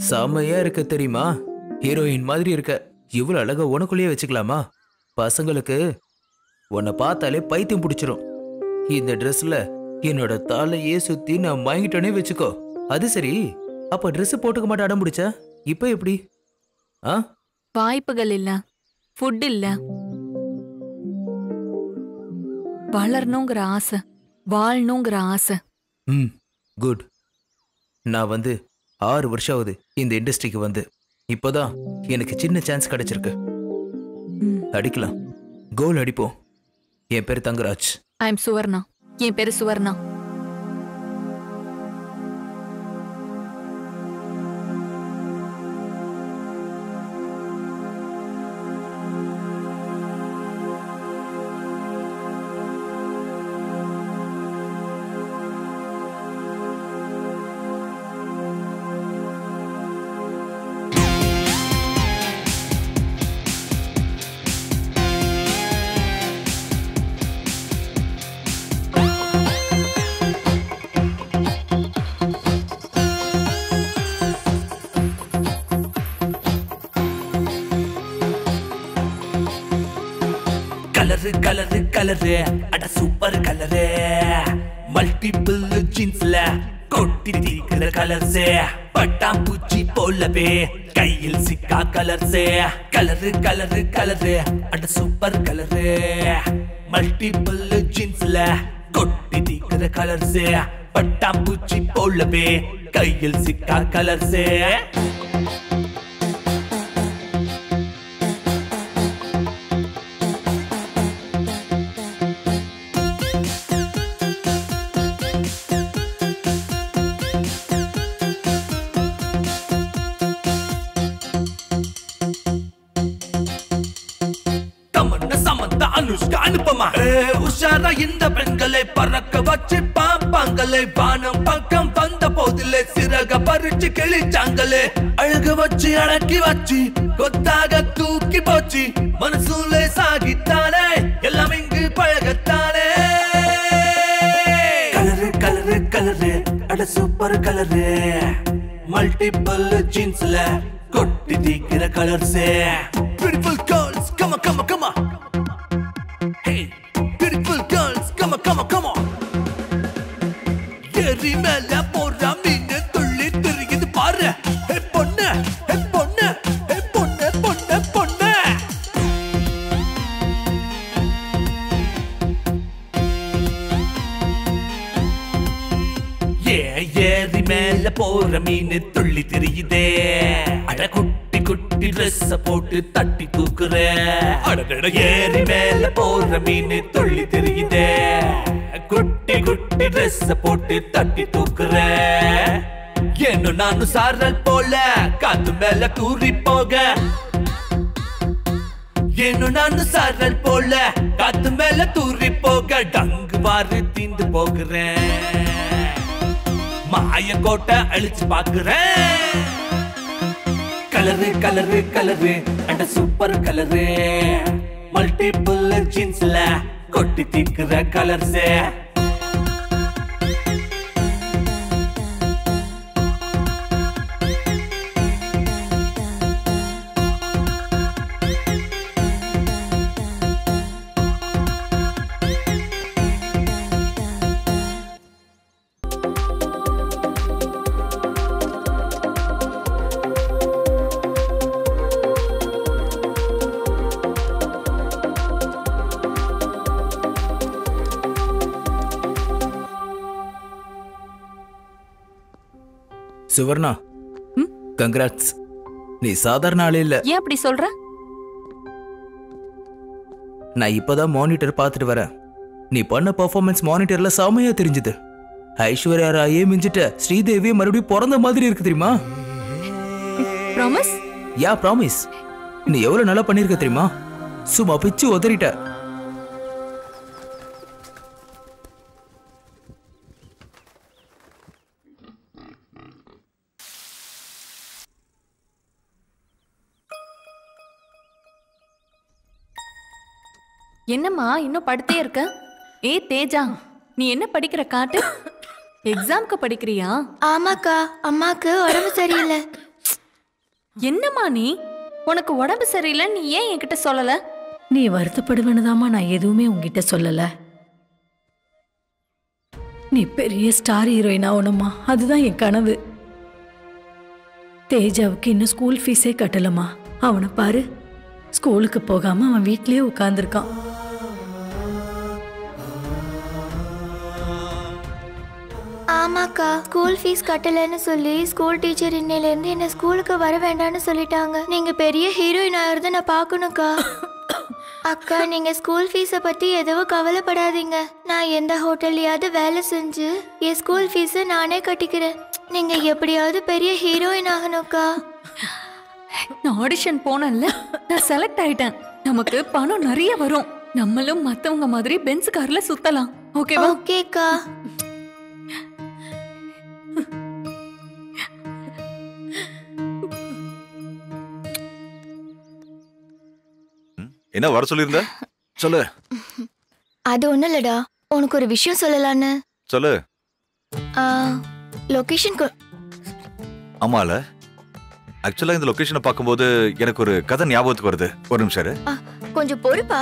செமையா இருக்க தெரியுமா? ஹீரோயின் மாதிரி இருக்க. இவ்வளவு அழகா உனக்குள்ளேயே வச்சுக்கலாமா? பசங்களுக்கு உன்னை பார்த்தாலே பைத்தியம் பிடிச்சிரும். இந்த ட்ரெஸ்ல என்னோட தலையே சுத்தி நான் மயங்கிட்டோனே வச்சுக்கோ. அது சரி, அப்ப ட்ரெஸ் போட்டுக்க மாட்டே அடம் பிடிச்ச, இப்ப எப்படி? வாய்ப்புகள் இல்ல, ஃபுட் இல்ல, வளரணுங்கிற ஆசை, வாழணுங்கிற ஆசை. குட். நான் 6 வருஷம் ஆகுது இந்த இண்டஸ்ட்ரிக்கு வந்து. இப்போதான் எனக்கு சின்ன சான்ஸ் கிடைச்சிருக்கு. அடிக்கலாம், கோல் அடிப்போம். என் பேரு தங்கராஜ். I am Suvarna. என் பேரு சுவர்ணா. கலரு அட சூப்பர் கலரு, மல்டிபிள் ஜீன்ஸ்ல கொட்டி தீக்கிற கலர்ஸே, பட்டாம்பூச்சி போலவே கையில் சிக்கா கலர்ஸே. கலரு கலரு கலரு அட சூப்பர் கலரு, மல்டிபிள் ஜீன்ஸ்ல கொட்டி தீக்கிற கலர்ஸே, பட்டாம்பூச்சி போலவே கையில் சிக்கா கலர்ஸே. உஷாரா இந்த பெண்களை பறக்க வச்சு பாப்பாங்களே, வானம் பக்கம் வந்த போதிலே சிறக பறிச்சு கிழிச்சாங்களே, அழகு வச்சு அடக்கி வச்சு கொத்தாக தூக்கி போச்சு, மனசுலே சாகித்தானே எல்லாம் இங்கு பழகத்தானே. கலரு கலரு கலரு அட சூப்பர் கலரு, மல்டிபிள் ஜீன்ஸ்ல கொட்டி தீக்கிற கலர்ஸே. Beautiful girls come on come on come on. Hey beautiful girls come on come on come on. ஏரி மேல போற மீன் துள்ளி திரியுது பாரு. ஹே பொண்ணு ஹே பொண்ணு ஹே பொண்ணு பொண்ணு பொண்ணு. ஏரி மேல போற மீன் துள்ளி திரியுதே, அட குட்டி குட்டி ட்ரெஸ் போட்டு தட்டி தூக்குற. ஏரி மேல போற மீன் துள்ளி தெரியுதே, குட்டி குட்டி ட்ரெஸ் போட்டு தட்டி தூக்குற. ஏன்னு நானும் சாரல் போல காத்து மேல தூரி போக, ஏன்னு நானும் சாரல் போல காத்து மேல தூரி போக, டங்கு வாரு தீந்து போகிறேன், மாய கோட்டை அழிச்சு பாக்குறேன். கலரு கலரு கலரு அட சூப்பர் கலரு, மல்டிபிள் ஜீன்ஸ்ல கொட்டி தீக்கிற கலர்ஸே. சுவர்ணா, கங்க்ராட்ஸ். நீ சாதாரண ஆளே இல்ல. ஏன் அப்படி சொல்ற? நான் இப்பதான் மானிட்டர் பார்த்துட்டு வரேன். நீ பண்ண பெர்ஃபார்மன்ஸ் மானிட்டர்ல செமையா தெரிஞ்சது. ஐஸ்வர்யா ராயே மிஞ்சிட்ட ஸ்ரீதேவியே மறுபடியும் பிறந்த மாதிரி இருக்கு தெரியுமா? ப்ராமிஸ்? யா ப்ராமிஸ். நீ எவ்வளவு நல்லா பண்ணிருக்க தெரியுமா? சும்மா பிச்சு உதறிட்ட. என்னம்மா இன்னும் படுத்தே இருக்க? ஏ தேஜா, நீ என்ன படிக்கிற காட்டு? எக்ஸாம்க்கு படிக்கிறியா? ஆமாக்கா, அம்மாக்கு உடம்பு சரியில்லை. என்னம்மா நீ? உனக்கு உடம்பு சரியில்லை, நீ ஏன் என்கிட்ட சொல்லல? நீ வருத்தப்படுவேன்னுதாம்மா நான் எதுவுமே உங்ககிட்ட சொல்லல. நீ பெரிய ஸ்டார் ஹீரோயின் ஆகணுமா, அதுதான் என் கனவு. தேஜாவுக்கு இன்னும் ஸ்கூல் ஃபீஸே கட்டலமா. அவனை பாரு, ஸ்கூலுக்கு போகாம அவன் வீட்லயே உட்கார்ந்துருக்கான். ஆமாக்கா, ஸ்கூல் ஃபீஸ் கட்டலன்னு சொல்லி ஸ்கூல் டீச்சர் இன்னையிலேருந்து என்ன ஸ்கூலுக்கு வர வேண்டாம்னு சொல்லிட்டாங்க. நீங்க பெரிய ஹீரோயின் ஆகிறத நான் பார்க்கணும்க்கா. அக்கா, நீங்க ஸ்கூல் ஃபீஸை பத்தி எதுவும் கவலைப்படாதீங்க. நான் எந்த ஹோட்டல்லையாவது வேலை செஞ்சு என் ஸ்கூல் ஃபீஸை நானே கட்டிக்கிறேன். நீங்க எப்படியாவது பெரிய ஹீரோயின் ஆகணும்க்கா. நான் ஆடிஷன் போனேன்ல, நான் செலக்ட் ஆயிட்டேன். நமக்கு பணம் நிறைய வரும். நம்மளும் மத்தவங்க மாதிரி பென்ஸ் கார்ல சுத்தலாம். ஓகேவா? ஓகேக்கா. என்ன வர சொல்லிருந்த? சொல்லு. அது ஒண்ணும் இல்லடா, உனக்கு ஒரு விஷயம் சொல்லலான்னு. சொல்லு. லொகேஷன். ஆமால, ஆக்சுவலா இந்த லொகேஷனை பார்க்கும்போது எனக்கு ஒரு கதை ஞாபகத்துக்கு வருது. ஒரு நிமிஷம் இரு. கொஞ்சம் பொறுப்பா.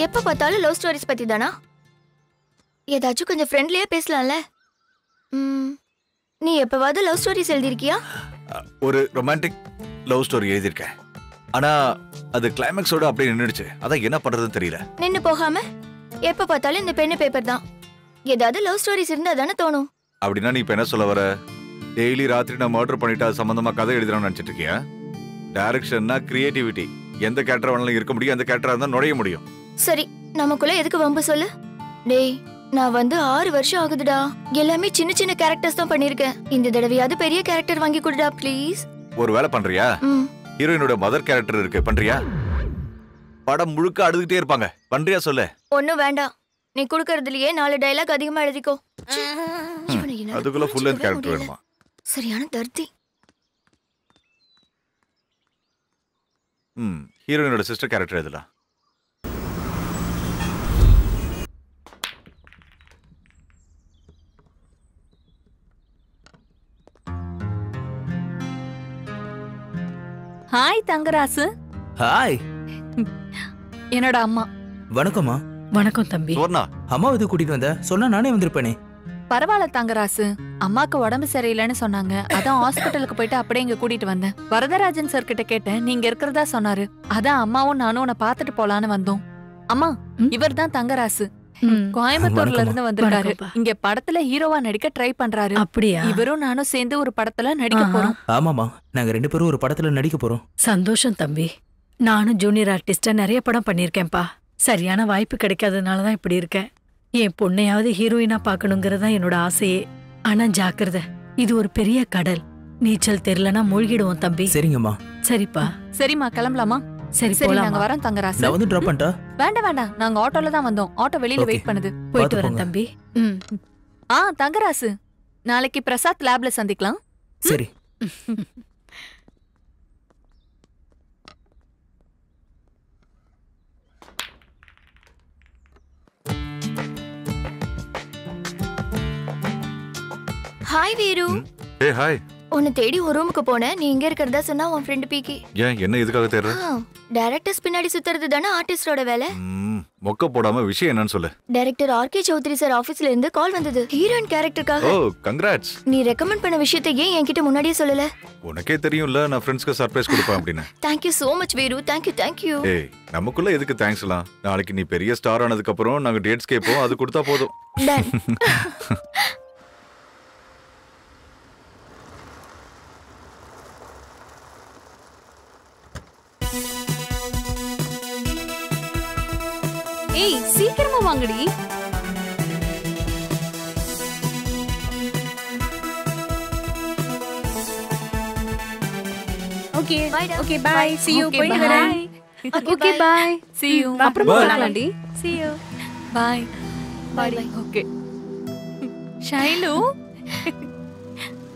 எப்ப பார்த்தாலும் லவ் ஸ்டோரிஸ் பத்தி தானா? ஏதாச்சும் கொஞ்சம் ஃப்ரெண்ட்லியா பேசலாம்ல. நீ எப்பவாவது லவ் ஸ்டோரிஸ் எழுதிருக்கியா? ஒரு ரொமான்டிக் லவ் ஸ்டோரி எழுதியிருக்கேன். ஆனா அது கிளைமேக்ஸோட அப்படியே நின்னுடுச்சு. அதான் என்ன பண்றதுன்னு தெரியல. நின்னு போகாம எப்ப பார்த்தாலும் இந்த பென்னு பேப்பர் தான். ஏதாவது லவ் ஸ்டோரிஸ் இருந்தா தானே தோணும். அப்படின்னா நீ இப்ப என்ன சொல்ல வர? டெய்லி ராத்திரி நான் மர்டர் பண்ணிட்டு அது சம்பந்தமா கதை எழுதணும்னு நினைச்சிட்டு இருக்கியா? டைரக்ஷன்னா கிரியேட்டிவிட்டி. எந்த கேரக்டர் வேணாலும் இருக்க முடியும், எந்த கேரக்டரா இருந்தா நுழைய முடியும். சரி, நமக்குள்ள எதுக்கு வம்பு சொல்லு? டேய், நான் 6 வருஷம் ஆகுதுடா. எல்லாமே சின்ன சின்ன கேரக்டர்ஸ் தான் பண்ணிருக்கேன். இந்த தடவையாவது பெரிய கேரக்டர் வாங்கி கொடுடா ப்ளீஸ். ஒரு வேலை பண்றியா? ஹீரோயினோட மதர் கேரக்டர் இருக்கு, பண்றியா? படம் முழுக்க அழுதுகிட்டே இருப்பாங்க, பண்றியா சொல்லு. ஒண்ணும் வேண்டாம், நீ குடுக்கறதுலயே 4 டயலாக் அதிகமா எழுதிக்கோ. அதுக்குள்ள ஃபுல் லென்த் கேரக்டர் வேணுமா? சரியான தர்த்தி. ஹீரோயினோட சிஸ்டர் கேரக்டர் எதுல? ஹாய் தங்கராசு. ஹாய். என்னோட அம்மா. வணக்கம்மா. வணக்கம் தம்பி. சோர்ணா, அம்மா எது கூட்டிட்டு வந்த? சொன்னா நானே வந்திருப்பேனே. பரவாயில்ல தங்கராசு, அம்மாக்கு உடம்பு சரியில்லைன்னு சொன்னாங்க. அதான் ஹாஸ்பிட்டலுக்கு போயிட்டு அப்படியே இங்க கூட்டிட்டு வந்தேன். வரதராஜன் சார் கிட்ட கேட்டேன், நீங்க இருக்கிறதா சொன்னாரு. அதான் அம்மாவும் நானும் உன்னை பாத்துட்டு போலான்னு வந்தோம். அம்மா, இவர் தான் தங்கராசு. கோயம்புத்தூர்ல இருந்து வந்திருக்காரு. இங்க படத்துல ஹீரோவா நடிக்க ட்ரை பண்றாரு. அப்படியா? இவரும் நானும் சேர்ந்து ஒரு படத்துல நடிக்க போறோம். ஆமாமா, நாங்க 2 பேரும் ஒரு படத்துல நடிக்க போறோம். சந்தோஷம் தம்பி. நானும் ஜூனியர் ஆர்டிஸ்டா நிறைய படம் பண்ணிருக்கேன்ப்பா. சரியான வாய்ப்பு கிடைக்காததுனாலதான் இப்படி இருக்கேன். என் பொண்ணையாவது ஹீரோயினா பாக்கணுங்கிறதா என்னோட ஆசையே. ஆனா ஜாக்கிரதை, இது ஒரு பெரிய கடல். நீச்சல் தெரியலனா மூழ்கிடுவோம் தம்பி. சரிங்கம்மா. சரிப்பா. சரிம்மா, கிளம்பலாமா? சரி, சரி, நாங்க வரோம் தங்கராசு. நான் வந்து டிராப் பண்ணிட்டா? வேண்டாம், நாங்க ஆட்டோல தான் வந்தோம். ஆட்டோ வெளியில வெயிட் பண்ணுது. போயிட்டு வரேன் தம்பி. தங்கராசு, நாளைக்கு பிரசாத் லேப்ல சந்திக்கலாம். சரி. ஹாய் வீரு. ஏய் ஹாய். உன்னை தேடி ஒரு ரூமுக்கு போனேன். நீ இங்க இருக்கிறதா சொன்னா உன் ஃப்ரெண்ட் பிகி. ஏன் என்ன இதுக்காக தேடுற? டைரக்டர்ஸ் பின்னாடி சுத்துறது தானே ஆர்டிஸ்டோட வேலை. மொக்க போடாம விஷயம் என்னன்னு சொல்லு. டைரக்டர் ஆர்கே சௌத்ரி சார் ஆபீஸ்ல இருந்து கால் வந்தது ஹீரோயின் கேரக்டருக்காக. ஓ, கங்க்ராட்ஸ். நீ ரெக்கமெண்ட் பண்ண விஷயத்தை ஏன் என்கிட்ட முன்னாடியே சொல்லல? உனக்கே தெரியும்ல, நான் ஃப்ரெண்ட்ஸ்க்கு சர்ப்ரைஸ் கொடுப்பேன் அப்படின்னு. Thank you so much Veeru. Thank you. ஏய், நமக்குள்ள எதுக்கு தேங்க்ஸ்லாம்? நாளைக்கு நீ பெரிய ஸ்டார் ஆனதுக்கு அப்புறம் நாங்க டேட்ஸ் கேப்போம், அது கொடுத்தா போதும். Done. ஏய், சீக்கிரமா வாங்கடி. Okay bye. see you. போய் வரேன். Okay bye. see you. அப்புறம் பார்க்கலாம்டி. see you. bye. Okay. Shailu,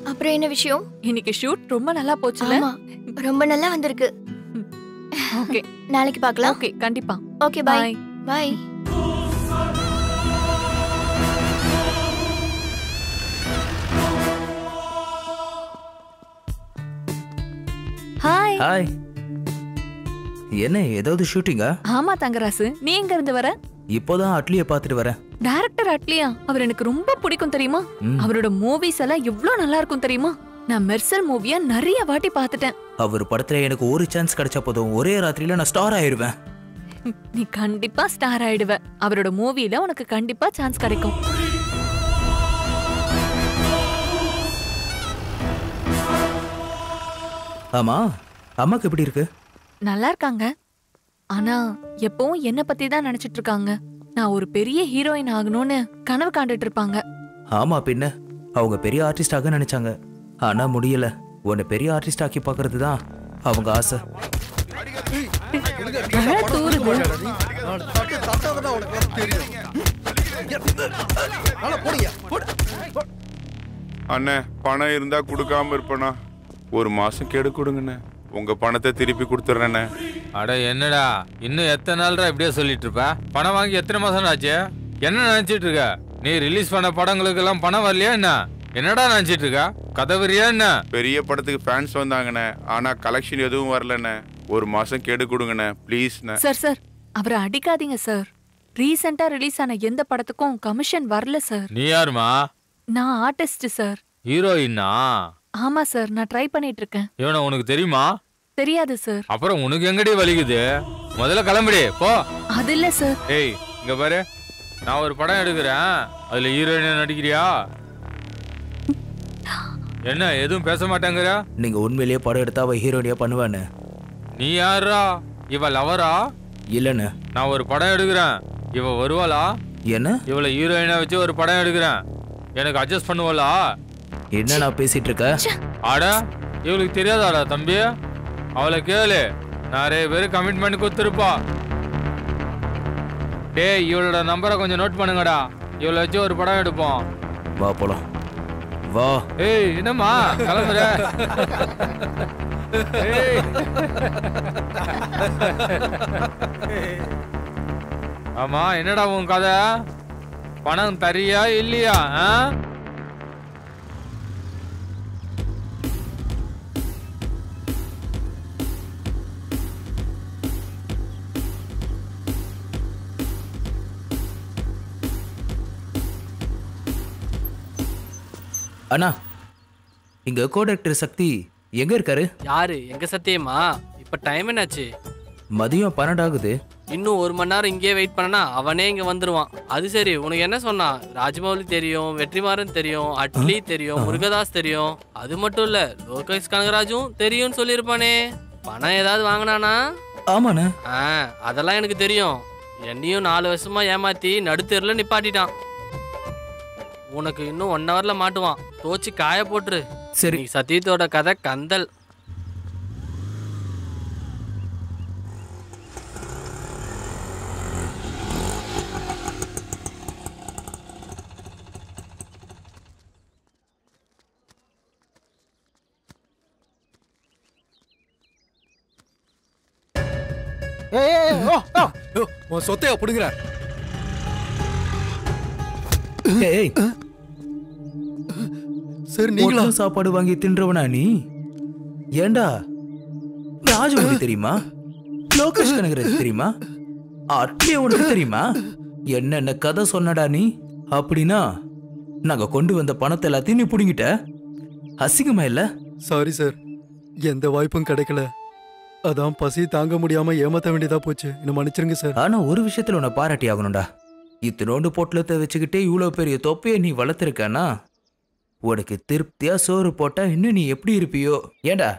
அப்புறம் என்ன விஷயம்? இன்னைக்கு ஷூட் ரொம்ப நல்லா போச்சுல? ஆமா, ரொம்ப நல்லா வந்திருக்கு. ஓகே, நாளைக்கு பார்க்கலாம். ஓகே, கண்டிப்பா. Okay, bye. Bye. Hi. Hi. என்ன ஏதாவது ஷூட்டிங்கா? ஆமா தங்கராசு, நீ எங்க இருந்து வர? இப்போதான் அட்லியை பார்த்துட்டு வரேன். டைரக்டர் அட்லியா? அவர் எனக்கு ரொம்ப பிடிக்கும் தெரியுமா? அவரோட மூவிஸ் எல்லாம் எவ்வளவு நல்லா இருக்கும் தெரியுமா? நான் மெர்சல் மூவிய நிறைய வாட்டி பார்த்துட்டேன். அவர் படத்துல எனக்கு ஒரு சான்ஸ் கிடைச்சா போதும், ஒரே ராத்திரியில நான் ஸ்டார் ஆயிருவேன். நீ கண்டிப்பா ஸ்டார் ஆயிடுவ. அவரோட மூவில உனக்கு கண்டிப்பா சான்ஸ் கிடைக்கும். ஆமா, அம்மாக்கு எப்படி இருக்கு? நல்லா இருக்காங்க. ஆனா எப்பவும் என்ன பத்தி தான் நினைச்சிட்டு இருக்காங்க. நான் ஒரு பெரிய ஹீரோயின் ஆகணும்னு கனவு காண்டுட்டு இருப்பாங்க. ஆமா, பின்ன அவங்க பெரிய ஆர்டிஸ்ட் ஆக நினைச்சாங்க. ஆனா முடியல. உன்னை பெரிய ஆர்டிஸ்ட் ஆக்கி பாக்குறது தான் அவங்க ஆசை. அண்ணே, பணம் இருந்தா கொடுக்காம இருப்பேனா? ஒரு மாசம் கெடு கொடுங்கண்ணே, உங்க பணத்தை திருப்பி கொடுத்துறேண்ணே. அட என்னடா, இன்னும் எத்தனை நாள்ரா இப்படியே சொல்லிட்டு இருப்ப? பணம் வாங்கி எத்தனை மாசம் ஆச்சு? என்ன நினைச்சிட்டு இருக்க? நீ ரிலீஸ் பண்ண படங்களுக்கு எல்லாம் பணம் வரலையா என்ன? என்னடா நினைச்சிட்டு இருக்க? கதவரியா என்ன? பெரிய படத்துக்கு ஃபேன்ஸ் வந்தாங்கண்ணே, ஆனா கலெக்ஷன் எதுவும் வரலண்ணே. ஒரு மாசம் கெடு கொடுங்கண்ணே ப்ளீஸ். சார் அவரை அடிக்காதீங்க சார். ரீசெண்டா ரிலீஸ் ஆன எந்த படத்துக்கும் கமிஷன் வரல சார். நீ யாருமா? நான் ஆர்டிஸ்ட் சார். ஹீரோயினா? ஆமா சார், நான் ட்ரை பண்ணிட்டு இருக்கேன். இவனை உனக்கு தெரியுமா? தெரியாது சார். அப்புறம் உனக்கு எங்கடி வலிக்குது? முதல்ல கிளம்புடி போ. அது இல்ல சார். ஏய் இங்க பாரு, நான் ஒரு படம் எடுக்கிறேன், அதுல ஹீரோயினா நடிக்கிறியா? என்ன எதுவும் பேச மாட்டேங்கிற? நீங்க உண்மையிலேயே படம் எடுத்தா அவ ஹீரோயினியா பண்ணுவானே. நீ யாரா? இவ லவரா? இல்லன்னு. நான் ஒரு படம் எடுக்கிறேன், இவ வருவாளா? என்ன? இவளை ஹீரோயினா வச்சு ஒரு படம் எடுக்கிறேன், எனக்கு அட்ஜஸ்ட் பண்ணுவாளா? என்ன நான் பேசிட்டு இருக்க? ஆடா, இவளுக்கு தெரியாதாடா தம்பி? அவளை கேளு, நிறைய பேர் கமிட்மெண்ட் கொடுத்துருப்பா. டேய், இவளோட நம்பரை கொஞ்சம் நோட் பண்ணுங்கடா, இவளை வச்சு ஒரு படம் எடுப்போம். வா போலாம். வா. ஏய் என்னம்மா கிளம்புற? ஆமா, என்னடா உன் கதை? பணம் தரியா இல்லையா? அண்ணா, இங்க கோடைரக்டர் சக்தி எங்க இருக்காரு? யாரு? எங்க சத்தியமா? இப்ப டைம் என்னாச்சு? மதியம் 12 ஆகுது. இன்னும் 1 மணி நேரம் இங்கேயே வெயிட் பண்ணனா அவனே இங்க வந்துருவான். அது சரி, உனக்கு என்ன சொன்னா? ராஜமௌலி தெரியும், வெற்றிமாறன் தெரியும், அட்லி தெரியும், முருகதாஸ் தெரியும். அது மட்டும் இல்ல, லோகேஷ் கனகராஜும் தெரியும்னு சொல்லியிருப்பானே. பணம் ஏதாவது வாங்கினானா? ஆமாண்ணே. அதெல்லாம் எனக்கு தெரியும். என்னையும் 4 வருஷமா ஏமாத்தி நடுத்தெருல நிப்பாட்டிட்டான். உனக்கு இன்னும் 1 ஹவர்ல மாட்டுவான். தோச்சு காய போட்டுரு. சரி. சத்தியத்தோட கதை கந்தல். சொத்தையா புடுங்குற? சரி, நீங்களா சாப்பாடு வாங்கி தின்றவனா நீ? ஏண்டா, ராஜமௌலி தெரியுமா? லோகேஷ் கனகராஜ் தெரியுமா? அட்லி உனக்கு தெரியுமா? என்னென்ன கதை சொன்னடா நீ? அப்படின்னா நாங்க கொண்டு வந்த பணத்தை எல்லாத்தையும் நீ புடுங்கிட்ட. அசிங்கமா இல்ல? சாரி சார், எந்த வாய்ப்பும் கிடைக்கல. அதான் பசி தாங்க முடியாம ஏமாத்த வேண்டியதா போச்சு. என்ன மன்னிச்சிருங்க சார். ஆனா ஒரு விஷயத்துல உன்னை பாராட்டி ஆகணும்டா. இத்தனோண்டு பொட்டலத்தை வச்சுக்கிட்டே இவ்வளவு பெரிய தொப்பையை நீ வளர்த்திருக்கானா? உனக்கு திருப்தியா சோறு போட்டா இன்னும் நீ எப்படி இருப்பியோ? ஏண்டா,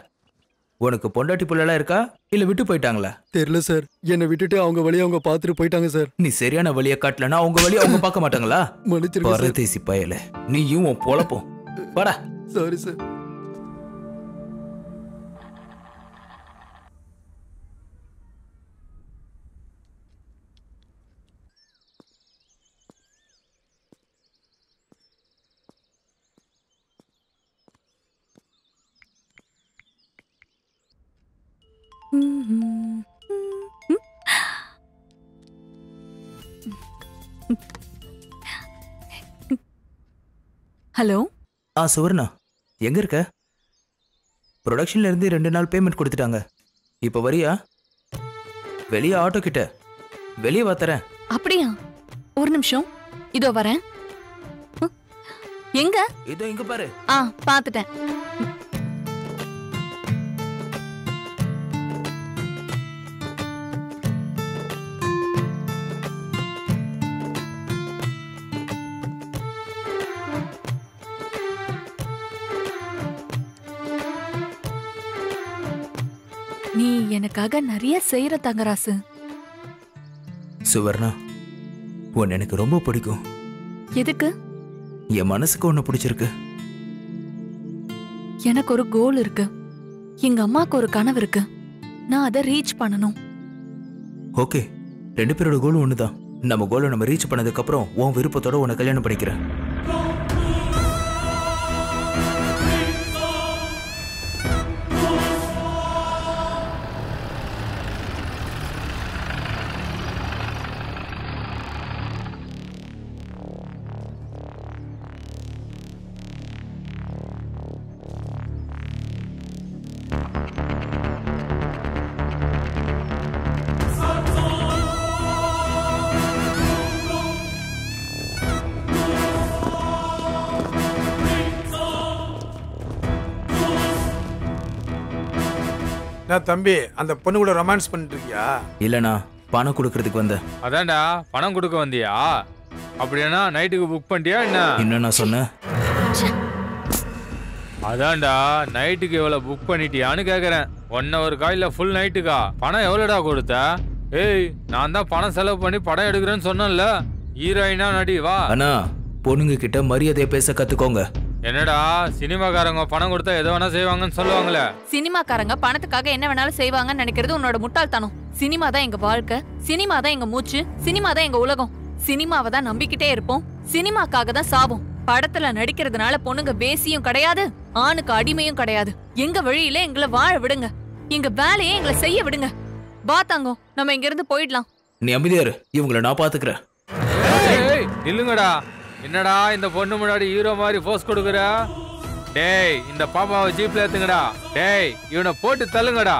உனக்கு பொண்டாட்டி புள்ளலாம் இருக்கா இல்ல விட்டு போயிட்டாங்களா? தெரியல சார், என்னை விட்டுட்டு அவங்க வழியை அவங்க பார்த்துட்டு போயிட்டாங்க சார். நீ சரியான வழியை காட்டலனா அவங்க வழியை அவங்க பார்க்க மாட்டாங்களா? மன்னிச்சிருங்க சார். பரதேசி பயல, நீயும் உன் பொழப்போம். வாடா. Sorry sir. ஹலோ. சுவர்ணா, எங்க இருக்க? ப்ரொடக்ஷன்ல இருந்து 2 நாள் பேமெண்ட் கொடுத்துட்டாங்க. இப்போ வரியா? வெளியே ஆட்டோ கிட்ட. வெளியே வா தரேன். அப்படியா? ஒரு நிமிஷம், இதோ வரேன். எங்க? இதோ இங்க பாரு. பாத்துட்டேன். நீ எனக்காக நிறைய செய்யற தங்கராசு. சுவர்ணா, உன்னை எனக்கு ரொம்ப பிடிக்கும். எதுக்கு? என் மனசுக்கு ஒண்ணு பிடிச்சிருக்கு. எனக்கு ஒரு கோல் இருக்கு. எங்க அம்மாக்கு ஒரு கனவு இருக்கு. நான் அதை ரீச் பண்ணணும். ஓகே, 2 பேரோட கோல் ஒண்ணுதான். நம்ம கோலை நம்ம ரீச் பண்ணதுக்கு அப்புறம் உன் விருப்பத்தோட உன்னை கல்யாணம் பண்ணிக்கிறேன். தம்பி, அந்த பொண்ணு கூட ரொமான்ஸ் பண்ணிட்டு இருக்கியா? இல்லண்ணா, பணம் கொடுக்கறதுக்கு வந்தேன். அதான்டா, பணம் கொடுக்க வந்தியா? அப்படின்னா நைட்டுக்கு புக் பண்ணிட்டியா என்ன? என்னண்ணா சொன்ன? அதான்டா, நைட்டுக்கு எவ்வளவு புக் பண்ணிட்டியான்னு கேக்குறேன். 1 hour காயில ஃபுல் நைட்டுக்கா? பணம் எவ்வளோடா கொடுத்த? ஏய், நான் தான் பணம் செலவு பண்ணி படம் எடுக்கிறேன்னு சொன்னேன்ல. ஹீரோயினா நடி வா. அண்ணா, பொண்ணுங்க கிட்ட மரியாதையை பேச கத்துக்கோங்க. என்னடா, சினிமாக்காரங்க பணம் கொடுத்தா எதை வேணா செய்வாங்கன்னு சொல்லுவாங்களே. சினிமாக்காரங்க பணத்துக்காக என்ன வேணாலும் செய்வாங்கன்னு நினைக்கிறது உன்னோட முட்டாள்தனம். சினிமா தான் எங்க வாழ்க்கை, சினிமா தான் எங்க மூச்சு, சினிமா தான் எங்க உலகம். சினிமாவை தான் நம்பிக்கிட்டே இருப்போம், சினிமாக்காக தான் சாவோம். படத்துல நடிக்கிறதுனால பொண்ணுங்க பேசியும் கிடையாது, ஆணுக்கு அடிமையும் கிடையாது. எங்க வழியில எங்களை வாழ விடுங்க, எங்க வேலையை எங்களை செய்ய விடுங்க. பாத்தாங்கோ, நம்ம இங்க இருந்து போயிடலாம். நீ அமைதியாரு, இவங்களை நான் பாத்துக்கிறேன். இல்லங்கடா, என்னடா இந்த பொண்ணு முன்னாடி ஹீரோ மாதிரி போஸ் கொடுக்குற? டேய், இந்த பாப்பாவை ஜீப்ல ஏத்துங்கடா. டேய், இவனை போட்டு தள்ளுங்கடா.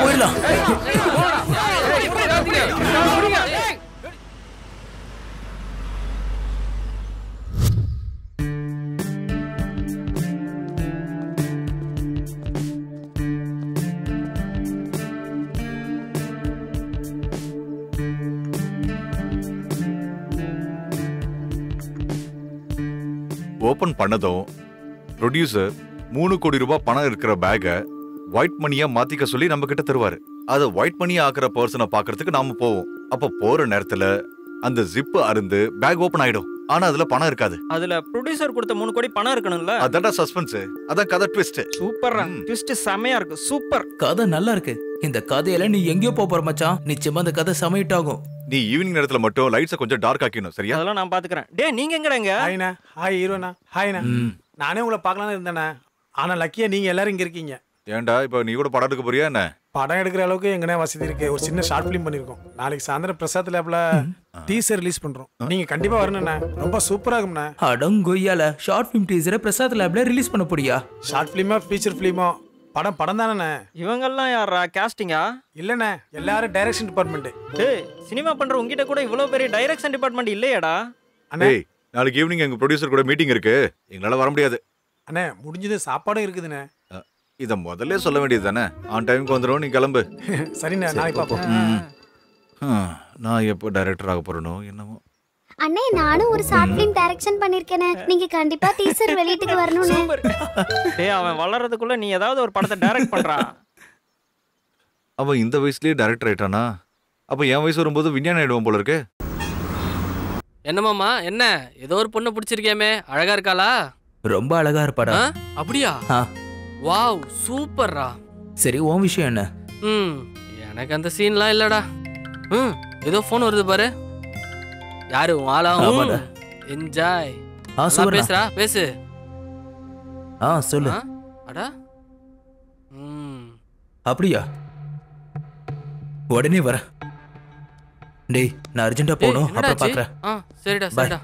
போயிடலாம். ஓபன் பண்ணதும் ப்ரொடியூசர் 3 கோடி ரூபாய் பணம் இருக்கிற பேக்கை ஒயிட் மணியா மாத்திக்க சொல்லி நம்ம கிட்ட தருவாரு. அதை ஒயிட் மணியா ஆக்குற பர்சனை பாக்குறதுக்கு நாம போவோம். அப்ப போற நேரத்துல அந்த ஜிப் அருந்து பேக் ஓபன் ஆயிடும். ஆனா அதுல பணம் இருக்காது. அதுல ப்ரொடியூசர் கொடுத்த 3 கோடி பணம் இருக்கணும்ல. அதான்டா சஸ்பென்ஸ். அதான் கதை ட்விஸ்ட். சூப்பர்ரா, ட்விஸ்ட் செமையா இருக்கு. சூப்பர் கதை நல்லா இருக்கு. இந்த கதையில நீ எங்கேயோ போற மச்சான். நிச்சயமா இந்த கதை செமைட் ஆகும். நீ ஈவினிங் நேரத்துல மட்டும் லைட்ஸை கொஞ்சம் டார்க் ஆக்கிடணும், சரியா? அதெல்லாம் நான் பாத்துக்கிறேன். டேய், நீங்க எங்கடங்க? ஹாய்ண்ணா. ஹாய் ஹீரோண்ணா. ஹாய்ண்ணா. நானே உங்களை பார்க்கலான்னு இருந்தேண்ணா. ஆனா லக்கியா நீங்க எல்லாரும் இங்க இருக்கீங்க. ஏன்டா, இப்ப நீ கூட படம் எடுக்க போறியா என்ன? படம் எடுக்கிற அளவுக்கு எங்கனே வசதி இருக்கு. ஒரு சின்ன ஷார்ட் பிலிம் பண்ணிருக்கோம். நாளைக்கு சாயந்தரம் பிரசாத் லேப்ல டீசர் ரிலீஸ் பண்றோம். நீங்க கண்டிப்பா வரணும்ண்ணா. ரொம்ப சூப்பரா இருக்கும்ண்ணா. அடங்கொய்யால ஷார்ட் பிலிம் டீசரை பிரசாத் லேப்ல ரிலீஸ் பண்ண போறியா? ஷார்ட் பிலிமா ஃபீச்சர் பிலிமோ? படம் தானே. இவங்கெல்லாம் யாரா? காஸ்டிங்கா? இல்லண்ணே, எல்லாரும் டைரக்ஷன் டிபார்ட்மெண்ட். டேய், சினிமா பண்ற உங்ககிட்ட கூட இவ்வளவு பெரிய டைரக்ஷன் டிபார்ட்மெண்ட் இல்லையாடா? அண்ணே, நாளைக்கு ஈவினிங் எங்க ப்ரொடியூசர் கூட மீட்டிங் இருக்கு. எங்களால வர முடியாது. அண்ணே, முடிஞ்சது சாப்பாடும் இருக்குதுண்ணே. இத முதல்ல சொல்ல வேண்டியது தானே. ஆன் டைமுக்கு வந்துடும், நீ கிளம்பு. சரிண்ணே, நாளைக்கு பாப்போம். நான் எப்போ டைரக்டர் ஆக போறேனோ என்னமோ. அண்ணே, நானும் ஒரு ஷார்ட் ஃபிலிம் டைரக்ஷன் பண்ணிருக்கேனே. நீங்க கண்டிப்பா டீசர் வெளியிட்டுக்கு வரணும்னே. டேய், அவன் வளர்றதுக்குள்ள நீ ஏதாவது ஒரு படத்தை டைரக்ட் பண்றா. அவன் இந்த வயசுலயே டைரக்டர் ஆயிட்டானா? அப்ப என் வயசு வரும்போது விஞ்ஞானம் ஆயிடுவோம் போல இருக்கு. என்னமாமா, என்ன ஏதோ ஒரு பொண்ணு பிடிச்சிருக்கேமே, அழகா இருக்காளா? ரொம்ப அழகா இருப்பாடா. அப்படியா? வாவ், சூப்பர்ரா. சரி, உன் விஷயம் என்ன? எனக்கு அந்த சீன்லாம் இல்லடா. ஏதோ போன் வருது பாரு. யாரு உன் ஆளா? என்ஜாய். பேசுறா, பேசு. சொல்லு. அடா, அப்படியா? உடனே வர. டேய், நான் அர்ஜென்ட்டா போகணும். அப்புறம் பார்க்கறேன். சரிடா, சரிடா.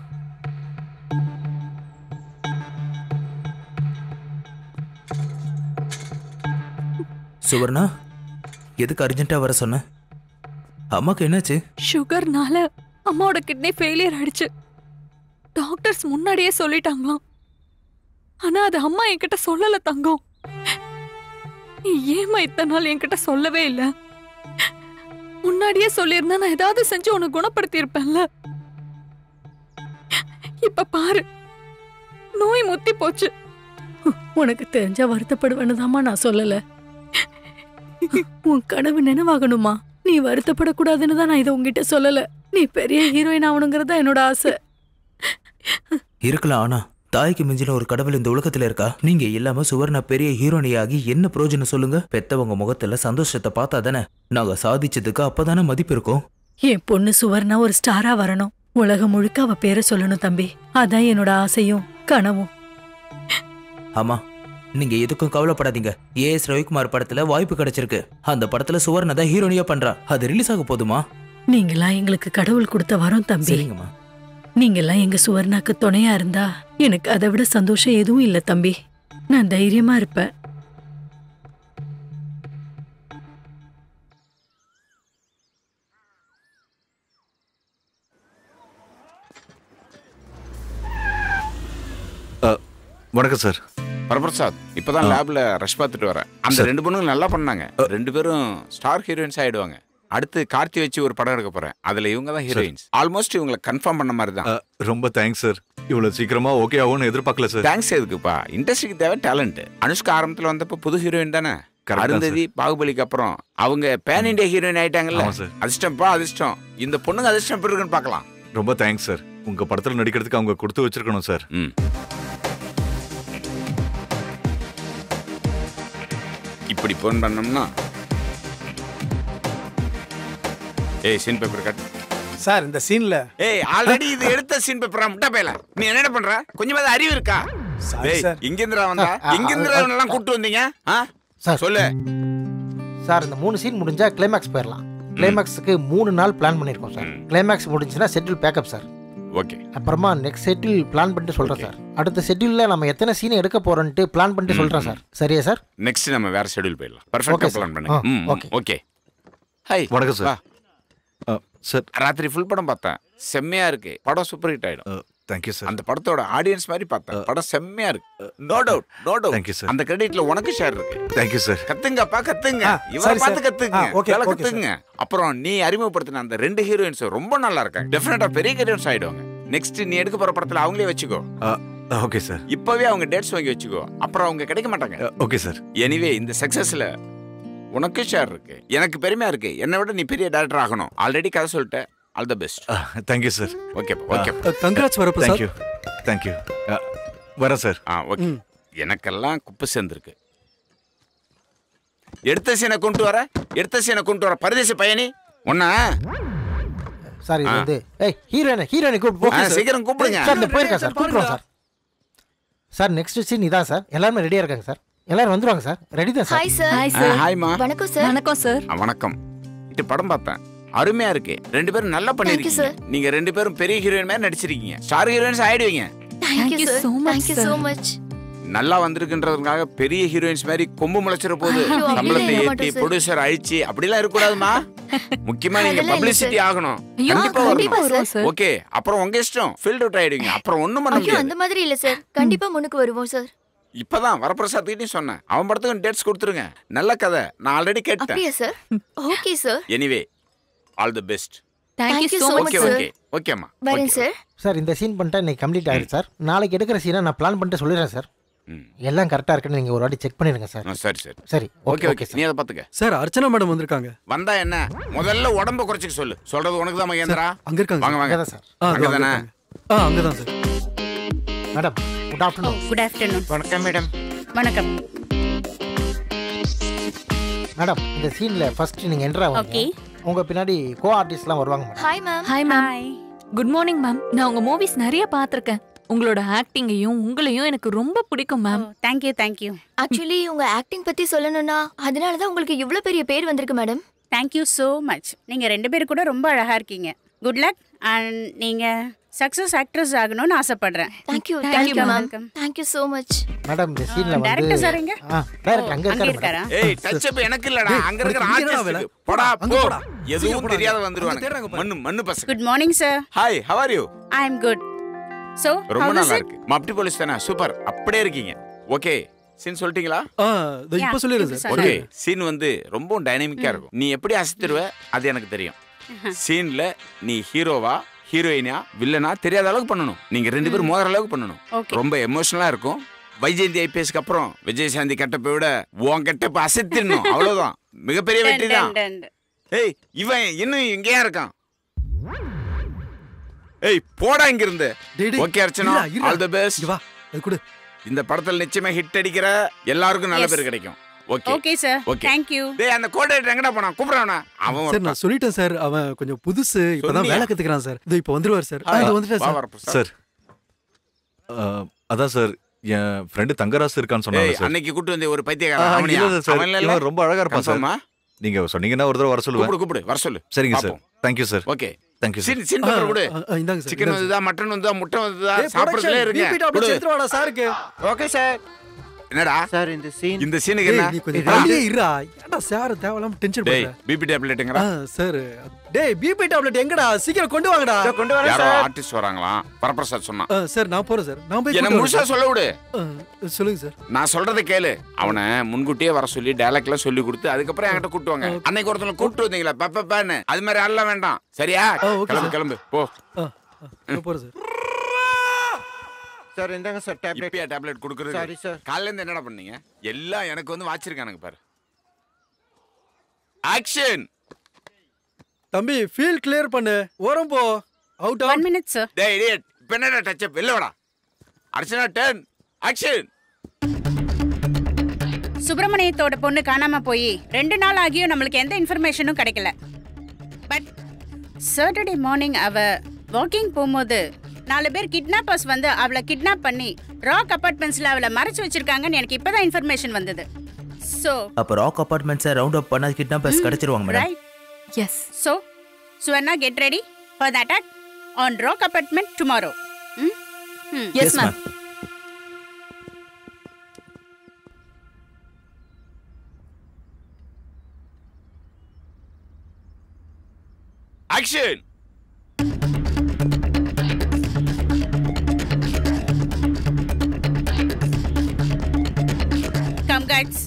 சுவர்ணா, எதுக்கு அர்ஜென்ட்டா வர சொன்ன? அம்மாக்கு என்னாச்சு? சுகர்னால அம்மாவோட கிட்னி ஃபெயிலியர் ஆயிடுச்சு. டாக்டர்ஸ் முன்னாடியே சொல்லிட்டாங்களாம். ஆனா அது அம்மா என்கிட்ட சொல்லல தங்கம். நீ ஏமா இத்தனை நாள் என்கிட்ட சொல்லவே இல்ல? முன்னாடியே சொல்லியிருந்தா நான் ஏதாவது செஞ்சு உனக்கு குணப்படுத்தி இருப்பேன்ல. இப்ப பாரு, நோய் முத்தி போச்சு. உனக்கு தெரிஞ்சா வருத்தப்படுவேன்னு நான் சொல்லல. உன் கனவு நினைவாகணுமா? நீ வருத்தப்படக்கூடாதுன்னு தான் நான் இதை உங்ககிட்ட சொல்லல. நீ பெரிய ஹீரோயின் ஆகணுங்கிறதா என்னோட ஆசை. இருக்கலாம், ஆனா தாய்க்கு மிஞ்சின ஒரு கடவுள் இந்த உலகத்துல இருக்கா? நீங்க இல்லாம சுவர்ணா பெரிய ஹீரோனியாகி என்ன பிரயோஜனம் சொல்லுங்க? பெத்தவங்க முகத்துல சந்தோஷத்தை பார்த்தா தானே நாங்க சாதிச்சதுக்கு அப்பதானே மதிப்பு இருக்கும். என் பொண்ணு சுவர்ணா ஒரு ஸ்டாரா வரணும். உலகம் முழுக்க அவ பேரை சொல்லணும் தம்பி. அதான் என்னோட ஆசையும் கனவும். ஆமா, நீங்க எதுக்கும் கவலைப்படாதீங்க. ஏஎஸ் ரவிக்குமார் படத்துல வாய்ப்பு கிடைச்சிருக்கு. அந்த படத்துல சுவர்ணா தான் ஹீரோனியா பண்றா. அது ரிலீஸ் ஆக போதுமா? நீங்களாம் எங்களுக்கு கடவுள் கொடுத்த வரோம் தம்பி. சரிங்கம்மா. நீங்கெல்லாம் எங்க சுவர்ணாக்கு துணையா இருந்தா எனக்கு அதை விட சந்தோஷம் எதுவும் இல்ல தம்பி. நான் தைரியமா இருப்பேன். வணக்கம் சார். வரபிரசாத், இப்பதான் லேப்ல ரஷ் பார்த்துட்டு வரேன். அந்த 2 பொண்ணுங்க நல்லா பண்ணாங்க. 2 பேரும் ஸ்டார் ஹீரோயின்ஸ் ஆயிடுவாங்க. அடுத்து கார்த்தி வச்சு ஒரு படம் எடுக்க போறேன். அதுல இவங்க தான் ஹீரோயின்ஸ். ஆல்மோஸ்ட் இவங்களை கன்ஃபார்ம் பண்ண மாதிரி தான். ரொம்ப தேங்க்ஸ் சார். இவ்வளவு சீக்கிரமா ஓகே ஆகும்னு எதிர்பார்க்கல சார். தேங்க்ஸ் எதுக்குப்பா? இண்டஸ்ட்ரிக்கு தேவை டேலண்ட். அனுஷ்கா ஆரம்பத்துல வந்தப்ப புது ஹீரோயின் தானே. அருந்ததி பாகுபலிக்கு அப்புறம் அவங்க பேன் இண்டியா ஹீரோயின் ஆயிட்டாங்கல்ல. அதிர்ஷ்டம்ப்பா அதிர்ஷ்டம். இந்த பொண்ணுங்க அதிர்ஷ்டம் எப்படி இருக்குன்னு பார்க்கலாம். ரொம்ப தேங்க்ஸ் சார். உங்க படத்துல நடிக்கிறதுக்கு அவங்க கொடுத்து வச்சிருக்கணும் சார். இப்படி போன் பண்ணோம்னா ஏய் சீன் பேப்பர் கட். சார் இந்த சீன்ல ஆல்ரெடி இது எடுத்த சீன் பேப்பரா முட்டை பேல. நீ என்ன பண்ற? கொஞ்சமாவது அறிவு இருக்கா? இங்க இந்திரா வந்தா இங்க இந்திரா எல்லாம் கூட்டி வந்தீங்க? சார் சொல்லு சார். இந்த 3 சீன் முடிஞ்சா கிளைமேக்ஸ் போயிடலாம். கிளைமேக்ஸுக்கு 3 நாள் பிளான் பண்ணியிருக்கோம் சார். கிளைமேக்ஸ் முடிஞ்சுன்னா ஷெட்யூல் பேக்கப் சார். ஓகே. அப்புறமா நெக்ஸ்ட் ஷெட்யூல் பிளான் பண்ணிட்டு சொல்றேன் சார். அடுத்த ஷெட்யூல்ல நம்ம எத்தனை சீன் எடுக்க போறோம்னு பிளான் பண்ணிட்டு சொல்றேன் சார். சரியா சார்? நெக்ஸ்ட் நம்ம வேற ஷெட்யூல் போயிடலாம். பெர்ஃபெக்ட்டா பிளான் பண்ணுங்க. Okay okay. ஹை வணக்கம் சார். சார் ராத்திரி ஃபுல் படம் பார்த்தேன். செம்மையா இருக்கு. படம் சூப்பர் ஹிட் ஆயிடும். Thank you sir. அந்த படத்தோட ஆடியன்ஸ் மாதிரி பார்த்தேன். படம் செம்மையா இருக்கு. No doubt no doubt. Thank you sir. அந்த கிரெடிட்ல உனக்கு ஷேர் இருக்கு. Thank you sir. கத்துங்கப்பா கத்துங்க. இவரை பார்த்து கத்துங்க. வேலை கத்துங்க. அப்புறம் நீ அறிமுகப்படுத்தின அந்த 2 ஹீரோயின்ஸ் ரொம்ப நல்லா இருக்காங்க. டெஃபினட்டா பெரிய ஹீரோயின்ஸ் ஆயிடுவாங்க. நெக்ஸ்ட் நீ எடுக்க போற படத்துல அவங்களே வச்சுக்கோ. Okay sir. இப்பவே அவங்க டேட்ஸ் வாங்கி வச்சுக்கோ. அப்புறம் அவங்க கிடைக்க மாட்டாங்க. Okay sir. எனிவே இந்த சக்சஸ்ல உனக்கு ஷேர் இருக்கு. எனக்கு பெருமையா இருக்கு. என்னை விட நீ பெரிய டைரக்டர் ஆகணும். ஆல்ரெடி கதை சொல்லிட்ட. All the best. Thank you sir. Okay okay. Congrats Varaprasad. Thank you. வரேன் சார். ஓகே. எனக்கெல்லாம் குப்பை சேர்ந்துருக்கு. எடுத்த சீனை கொண்டு வர பரதேசி பையனி ஒன்னா சார். இது வந்து ஹீரோயினை கூப்பிட்டு சீக்கிரம் கூப்பிடுங்க சார். இந்த போயிருக்கேன் சார். கூப்பிடுறோம் சார். சார் நெக்ஸ்ட் சீன் இதான் சார். எல்லாரும் ரெடியா இருக்காங்க சார். எல்லாரும் வந்துருவாங்க சார். ரெடி தான் சார். Hi sir. ஹாய்மா. வணக்கம் சார். வணக்கம் சார். வணக்கம். இது படம் பார்த்தேன். அருமையா இருக்கு. 2 பேரும் நல்லா பண்ணிருக்கீங்க. நீங்க 2 பேரும் பெரிய ஹீரோயின் மாதிரி நடிச்சிருக்கீங்க. ஸ்டார் ஹீரோயின்ஸ் ஆயிடுவீங்க. Thank you so much. Thank you so much. நல்லா வந்திருக்குன்றதுக்காக பெரிய ஹீரோயின்ஸ் மாதிரி கொம்பு முளைச்சிர போது சம்பளத்தை ஏத்தி ப்ரொடியூசர் அழிச்சு அப்படிலாம் இருக்க கூடாதுமா. முக்கியமா நீங்க பப்ளிசிட்டி ஆகணும். கண்டிப்பா வரணும். ஓகே. அப்புறம் உங்க இஷ்டம். ஃபீல்ட் அவுட் ஆயிடுவீங்க. அப்புறம் ஒண்ணும் பண்ண முடியாது. அந்த மாதிரி இல்ல சார். கண்டிப்பா முன்னுக்கு வருவோம் சார். இப்பதான் வரபிரசாத் கிட்டயும் சொன்னேன். அவன் படத்துக்கு டேட்ஸ் கொடுத்துருங்க. நல்ல கதை. நான் ஆல்ரெடி கேட்டேன். அப்படியே sir. Okay sir. Anyway all the best. Thank you so much sir. ஓகேமா. வரேன் சார். சார் இந்த சீன் பண்ணிட்டா இன்னைக்கு கம்ப்ளீட் ஆயிடுச்சு சார். நாளைக்கு எடுக்கிற சீனை நான் பிளான் பண்ணிட்டு சொல்லிடுறேன் சார். எல்லாம் கரெக்டா இருக்குன்னு நீங்க ஒரு வாட்டி செக் பண்ணிடுங்க சார். சரி சரி சரி. Okay okay. நீ அதை பாத்துக்க சார். அர்ச்சனா மேடம் வந்திருக்காங்க. வந்தா என்ன? முதல்ல உடம்ப குறைச்சிக்க சொல்லு. சொல்றது உனக்கு தான் மகேந்திரா. அங்க இருக்காங்க. வாங்க வாங்க சார். அங்கதானே? அங்கதான் sir. Madam good afternoon. Good afternoon. வணக்கம் மேடம். வணக்கம் மேடம். இந்த சீன்ல ஃபர்ஸ்ட் நீங்க என்டர் ஆகுங்க. ஓகே. உங்க பின்னாடி கோ ஆர்டிஸ்ட்லாம் வருவாங்க madam. Hi ma'am. Hi ma'am. Good morning ma'am. நான் உங்க மூவிஸ் நிறைய பார்த்திருக்கேன். உங்களோட ஆக்டிங்கையும் உங்களையும் எனக்கு ரொம்ப பிடிக்கும் மேம். Thank you. ஆக்சுவலி உங்க ஆக்டிங் பத்தி சொல்லணும்னா அதனால தான் உங்களுக்கு இவ்ளோ பெரிய பேர் வந்திருக்கு madam. Thank you so much. நீங்க 2 பேரும் கூட ரொம்ப அழகா இருக்கீங்க. Good luck. அண்ட் நீங்க சக்சஸ் ஆக்ட்ரஸ் ஆகணும்னு ஆசைப்படுறேன். Thank you ma'am. Thank you so much. Madam இந்த சீன்ல வந்து டைரக்டர் சார் எங்க? டைரக்டர் அங்க இருக்காரா? ஏய் டச் அப் எனக்கு இல்லடா, அங்க இருக்கிற ஆர்டிஸ்ட். போடா போ. எதுவும் தெரியாத வந்துருவாங்க. மண்ணு பசங்க. Good morning sir. Hi, how are you? I am good. So, ரொம்ப நல்லா இருக்கு. மப்டி போலீஸ் தானே? சூப்பர். அப்படியே இருக்கீங்க. ஓகே. சீன் சொல்லிட்டீங்களா? இப்ப சொல்லிருங்க சார். ஓகே. சீன் வந்து ரொம்ப டைனமிக்கா இருக்கும். நீ எப்படி அசத்துருவ அது எனக்கு தெரியும். சீன்ல நீ ஹீரோவா ஹீரோயினா வில்லனா தெரியாத அளவுக்கு பண்ணணும். நீங்க ரெண்டு பேரும் மோதுற அளவுக்கு பண்ணணும். ரொம்ப எமோஷனலா இருக்கும். வைஜெயந்தி ஐபிஎஸ்க்கு அப்புறம் விஜயசாந்தி கட்டப்பை விட உன் கட்டப்பை அசத்திடணும். அவ்வளவுதான், மிகப்பெரிய வெற்றி தான். ஏய் இவன் இன்னும் இங்கேயா இருக்கான்? ஏய் போடா இங்க இருந்து. Okay Archana, all the best. வா அது குடு. இந்த படத்துல நிச்சயமா ஹிட் அடிக்கிற எல்லாருக்கும் நல்ல பேர் கிடைக்கும். Okay okay sir. Thank you. டேய் அந்த கோஆர்டினேட்டர் எங்கடா போனா? கூப்பிடுறானா? அவன் சார் நான் சொல்லிட்டேன் சார், அவன் கொஞ்சம் புதுசு, இப்பதான் வேலை கத்துக்கறான் சார். இதோ இப்போ வந்துருவார் சார். இது வந்துட்டேன் சார். சார் அதான் சார் என் ஃப்ரெண்ட் தங்கராசு இருக்கான்னு சொன்னாங்க சார். அன்னைக்கு கூட்டி வந்தே ஒரு பைத்தியக்காரன் அவனியா? அவன் ரொம்ப அழகா இருப்பான் சார். நீங்க சொன்னீங்கன்னா ஒரு தடவை வர சொல்லுவேன். கூப்பிடு வர சொல்லு. சரிங்க sir. Thank you sir. Okay thank you sir. Scene paper கொடு. இந்தாங்க சார். சிக்கன் வந்ததா, மட்டன் வந்ததா, முட்டை வந்ததா, சாப்பிடுறதுல இருங்க. பிபி டாப்லெட் எடுத்து வாடா சாருக்கு. Okay sir. என்னடா சார் இந்த சீனுக்கு என்ன? நீ கொஞ்சம் அப்படியே இருடா. ஏன்டா சார் தேவலாம் டென்ஷன் பண்ற? டேய் பிபி டாப்லெட்ங்கடா. சார் டேய் பிபி டாப்லெட் எங்கடா? சீக்கிரம் கொண்டு வாங்கடா. கொண்டு வரேன் யாரோ சார். ஆர்டிஸ்ட் வராங்களா? பரபிரசாத் சொன்னா. சார் நான் போறேன் சார். நான் போய் என்ன முழுசா சொல்ல விடு. சொல்லுங்க சார். நான் சொல்றதை கேளு. அவனை முன்கூட்டியே வர சொல்லி டயலாக்லாம் சொல்லி கொடுத்து அதுக்கப்புறம் என்கிட்ட கூட்டுவாங்க. அன்னைக்கு ஒருத்தனை கூட்டு வந்தீங்களா பப்பப்பான்னு, அது மாதிரி ஆளலாம் வேண்டாம். சரியா? கிளம்பு போ. போறேன் சார். சார் இந்தாங்க சார் டேப்லெட். இப்பயா டேப்லெட் கொடுக்குறது? Sorry sir. காலையில இருந்து என்னடா பண்ணீங்க? எல்லாம் எனக்கு வந்து வாச்சிருக்கானுங்க பாரு. ஆக்ஷன். தம்பி ஃபீல் கிளியர் பண்ணு. ஓரம் போ. Out 1 minute sir. டேய் இடியட், இப்போ என்னடா டச் அப்? இல்ல வாடா. அர்ச்சனா டர்ன். ஆக்ஷன். சுப்பிரமணியத்தோட பொண்ணு காணாம போய் 2 நாள் ஆகியும் நம்மளுக்கு எந்த இன்ஃபர்மேஷனும் கிடைக்கல. பட் சாட்டர்டே மார்னிங் அவ வாக்கிங் போகும்போது 4 பேர் கிட்னாப்பர்ஸ் வந்து அவளை கிட்னாப் பண்ணி ராக் அபார்ட்மெண்ட்ஸ்ல அவளை மறைச்சு வச்சிருக்காங்கன்னு எனக்கு இப்பதான் இன்ஃபர்மேஷன் வந்தது. சோ அப்ப ராக் அபார்ட்மெண்ட்ஸை ரவுண்ட் அப் பண்ணா கிட்னாப்பர்ஸ் கிடைச்சிருவாங்க madam. Right. Yes. So Suvarna, get ready for the attack on Rock Apartment tomorrow. Yes, ma'am. Action. Come guys.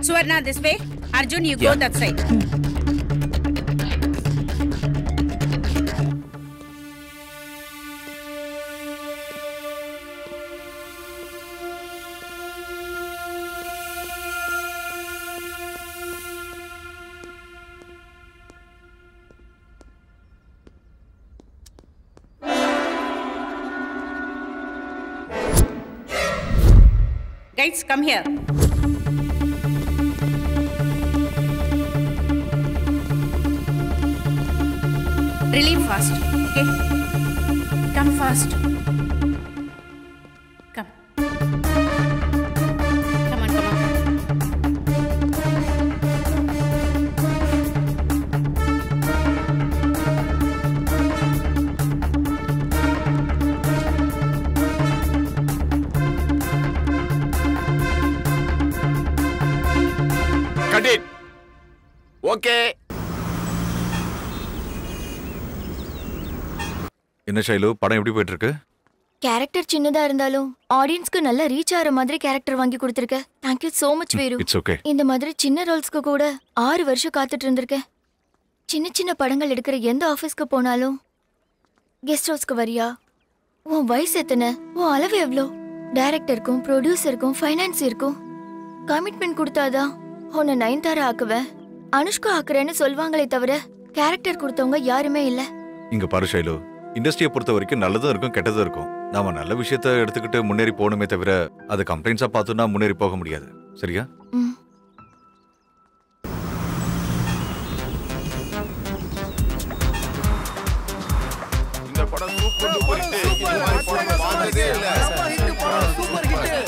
Suvarna, this way. Arjun, you go that side. Guys, come here. Relieve fast, okay? Come fast. Come. Come on, come on. Cut it. Okay. என்ன ஷைலு, படம் எப்படி போயிட்டு இருக்கு? Character சின்னதா இருந்தாலும் ஆடியன்ஸ்க்கு நல்ல reach ஆகிற மாதிரி கேரக்டர் வாங்கி கொடுத்துருக்க. Thank you so much Veeru. It's okay. இந்த மாதிரி சின்ன ரோல்ஸ்க்கு கூட 6 வருஷம் காத்துட்டு இருந்திருக்கேன். சின்ன சின்ன படங்கள் எடுக்கிற எந்த ஆஃபீஸ்க்கு போனாலும் கெஸ்ட் ஹவுஸ்க்கு வரியா, உன் வயசு எத்தனை, உன் அளவு எவ்வளோ, டைரக்டருக்கும் ப்ரொடியூசருக்கும் ஃபைனான்சியருக்கும் கமிட்மெண்ட் கொடுத்தாதான் உன்னை நயன்தாரா ஆக்குவேன், அனுஷ்கா ஆக்குறேன்னு சொல்வாங்களே தவிர கேரக்டர் கொடுத்தவங்க யாருமே இல்லை. இங்க பாரு ஷைலு, இண்டஸ்ட்ரியை பொறுத்த வரைக்கும் நல்லதும் இருக்கும் கெட்டதும் இருக்கும். நாம நல்ல விஷயத்த எடுத்துக்கிட்டு முன்னேறி போகணுமே தவிர அது கம்ப்ளைண்ட்ஸா பார்த்தோம்னா முன்னேறி போக முடியாது. சரியா? இந்த படம் சூப்பர் டூப்பர் ஹிட். இந்த மாதிரி படம் பார்த்ததே இல்ல. Super hit.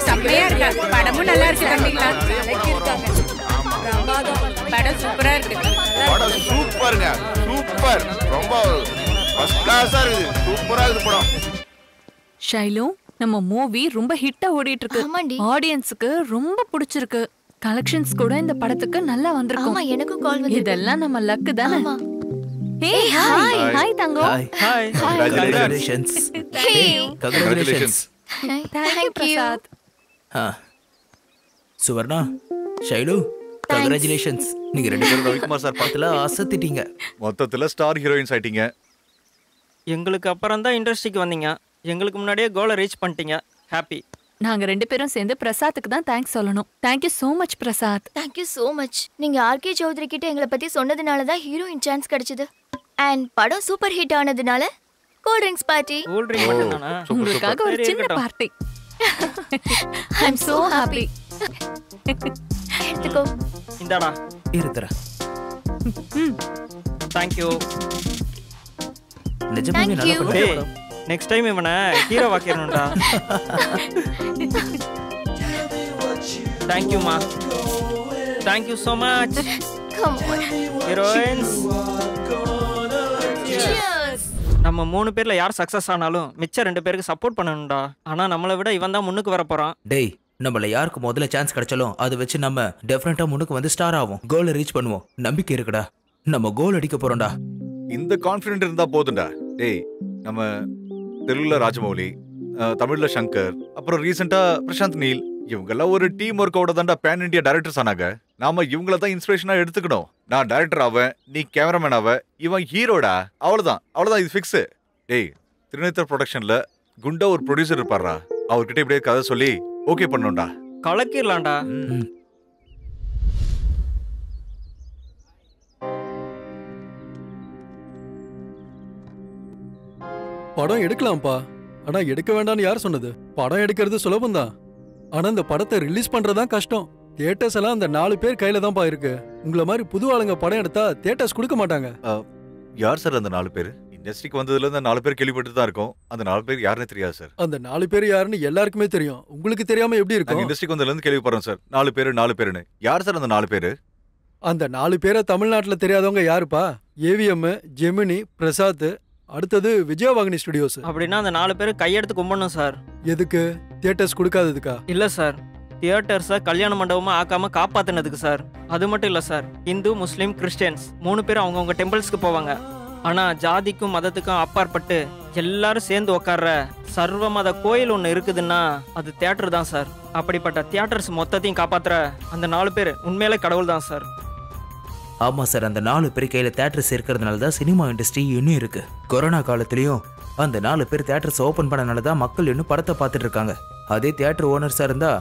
செம்மையா இருக்கு. படமும் நல்லா இருக்கு தம்பிங்களா. படம் சூப்பரா இருக்கு. படம் சூப்பருங்க, சூப்பர். ரொம்ப ஃபர்ஸ்ட் கிளாஸா இருக்கு. சூப்பரா இருக்கு படம். ஷைலு, நம்ம மூவி ரொம்ப ஹிட்டா ஓடிட்டு இருக்கு. ஆடியன்ஸ்க்கு ரொம்ப பிடிச்சிருக்கு. கலெக்ஷன்ஸ் கூட இந்த படத்துக்கு நல்லா வந்திருக்கு. ஆமா, எனக்கும் கால் வந்து. இதெல்லாம் நம்ம லக் தானே. ஏய் hi hi Thangam. Hi. Congratulations. Congratulations. Thank you. Swarna, Shailu, congratulations. நீங்க ரெண்டு பேரும் ரவிக்குமார் சார் படத்துல அசத்திட்டீங்க. மொத்தத்துல ஸ்டார் ஹீரோயின்ஸ் ஆயிட்டீங்க. எங்களுக்கு அப்புறம் தான் இண்டஸ்ட்ரிக்கு வந்தீங்க. எங்களுக்கு முன்னாடியே கோலை ரீச் பண்ணிட்டீங்க. ஹாப்பி. நாங்க ரெண்டு பேரும் சேர்ந்து பிரசாத்துக்கு தான் தேங்க்ஸ் சொல்லணும். Thank you so much Prasad. Thank you so much. நீங்க ஆர்கே சௌத்ரி கிட்ட எங்களை பத்தி சொன்னதுனால தான் ஹீரோயின் சான்ஸ் கிடைச்சது. அண்ட் படம் சூப்பர் ஹிட் ஆனதுனால cool drinks party. Cool drink மட்டும் தானா? உங்களுக்காக ஒரு சின்ன party. I am so happy. எடுத்துக்கோ. இந்தாடா. இருத்தற. Thank you. நிஜமாவே நல்லா பண்ணீங்க. நெக்ஸ்ட் டைம் இவனை hero வாக்கிரணும்டா. Thank you ma. Thank you so much. Come on. Heroines. Cheers. நம்ம 3 பேர்ல யார் சக்சஸ் ஆனாலும் மிச்ச 2 பேருக்கு சப்போர்ட் பண்ணணும்டா. ஆனா நம்மளை விட இவன் தான் முன்னுக்கு வர போறான். டேய், நம்மள யாருக்கு முதல்ல சான்ஸ் கிடைச்சாலும் அதை வச்சு நம்ம டெஃபினட்டா முன்னுக்கு வந்து ஸ்டார் ஆவோம். கோலை ரீச் பண்ணுவோம். நம்பிக்கை இருக்குடா. நம்ம கோல் அடிக்க போறோம்டா. இந்த கான்ஃபிடென்ட் இருந்தா போதும்டா. டேய், நம்ம தெலுங்குல ராஜமௌலி, தமிழ்ல சங்கர், அப்புறம் ரீசெண்டா பிரசாந்த் நீல், இவங்கெல்லாம் ஒரு டீம் ஒர்க்கோட தான்டா பேன் இண்டியா டைரக்டர்ஸ் ஆனாங்க. நாம இவங்கள தான் இன்ஸ்பிரேஷனா எடுத்துக்கணும். நான் டைரக்டர் ஆவேன், நீ கேமராமேன் ஆவ, இவன் ஹீரோடா. அவ்வளவுதான் இது ஃபிக்ஸ். டேய், திருநேத்தர் ப்ரொடக்ஷன்ல குண்டா ஒரு ப்ரொடியூசர் இருப்பாரா, அவர்கிட்ட இப்படியே கதை சொல்லி ஓகே பண்ணணும்டா. கலக்கிடலாம்டா. படம் எடுக்கலாம்ப்பா. ஆனா எடுக்க வேண்டாம்னு யார் சொன்னது? படம் எடுக்கிறது சுலபம் தான். ஆனா இந்த படத்தை ரிலீஸ் பண்றதுதான் கஷ்டம். தியேட்டர்ஸ் எல்லாம் அந்த 4 பேர் கையில தான்ப்பா இருக்கு. உங்களை மாதிரி புது ஆளுங்க படம் எடுத்தா தியேட்டர்ஸ் கொடுக்க மாட்டாங்க. யார் சார் அந்த 4 பேர்? இண்டஸ்ட்ரிக்கு வந்ததுல இருந்து 4 பேர் கேள்விப்பட்டு தான் இருக்கோம். அந்த 4 பேர் யாருன்னு தெரியாது சார். அந்த 4 பேர் யாருன்னு எல்லாருக்குமே தெரியும். உங்களுக்கு தெரியாம எப்படி இருக்கும்? இண்டஸ்ட்ரிக்கு வந்ததுல இருந்து கேள்விப்படுறோம் சார். 4 பேருன்னு. யார் சார் அந்த 4 பேரு? அந்த 4 பேரை தமிழ்நாட்டுல தெரியாதவங்க யாருப்பா? ஏவிஎம், ஜெமினி, பிரசாத், அடுத்தது விஜயவாகினி ஸ்டுடியோஸ். அப்படின்னா அந்த 4 பேர் கையெடுத்து கும்பிடணும் சார். எதுக்கு? தியேட்டர்ஸ் கொடுக்காததுக்கா? இல்ல சார், தியேட்டர்ஸை கல்யாண மண்டபமா ஆக்காம காப்பாத்தினதுக்கு சார். அது மட்டும் இல்ல சார், இந்து, முஸ்லீம், கிறிஸ்டியன்ஸ் 3 பேரும் அவங்கவுங்க டெம்பிள்ஸ்க்கு போவாங்க. ஆனா ஜாதிக்கும் மதத்துக்கும் அப்பாற்பட்டு எல்லாரும் சேர்ந்து உட்கார்ற சர்வ மத கோயில் ஒன்று இருக்குதுன்னா அது தியேட்டர் தான் சார். அப்படிப்பட்ட தியேட்டர்ஸ் மொத்தத்தையும் காப்பாத்துற அந்த 4 பேர் உண்மையிலே கடவுள் தான் சார். ஆமா சார், அந்த 4 பேர் கையில தியேட்டர்ஸ் இருக்கிறதுனால தான் சினிமா இண்டஸ்ட்ரி இன்னும் இருக்கு. கொரோனா காலத்திலயும் அந்த 4 பேர் தியேட்டர்ஸ் ஓபன் பண்ணனால தான் மக்கள் இன்னும் படத்தை பார்த்துட்டு இருக்காங்க. அதே தியேட்டர் ஓனர்ஸா இருந்தா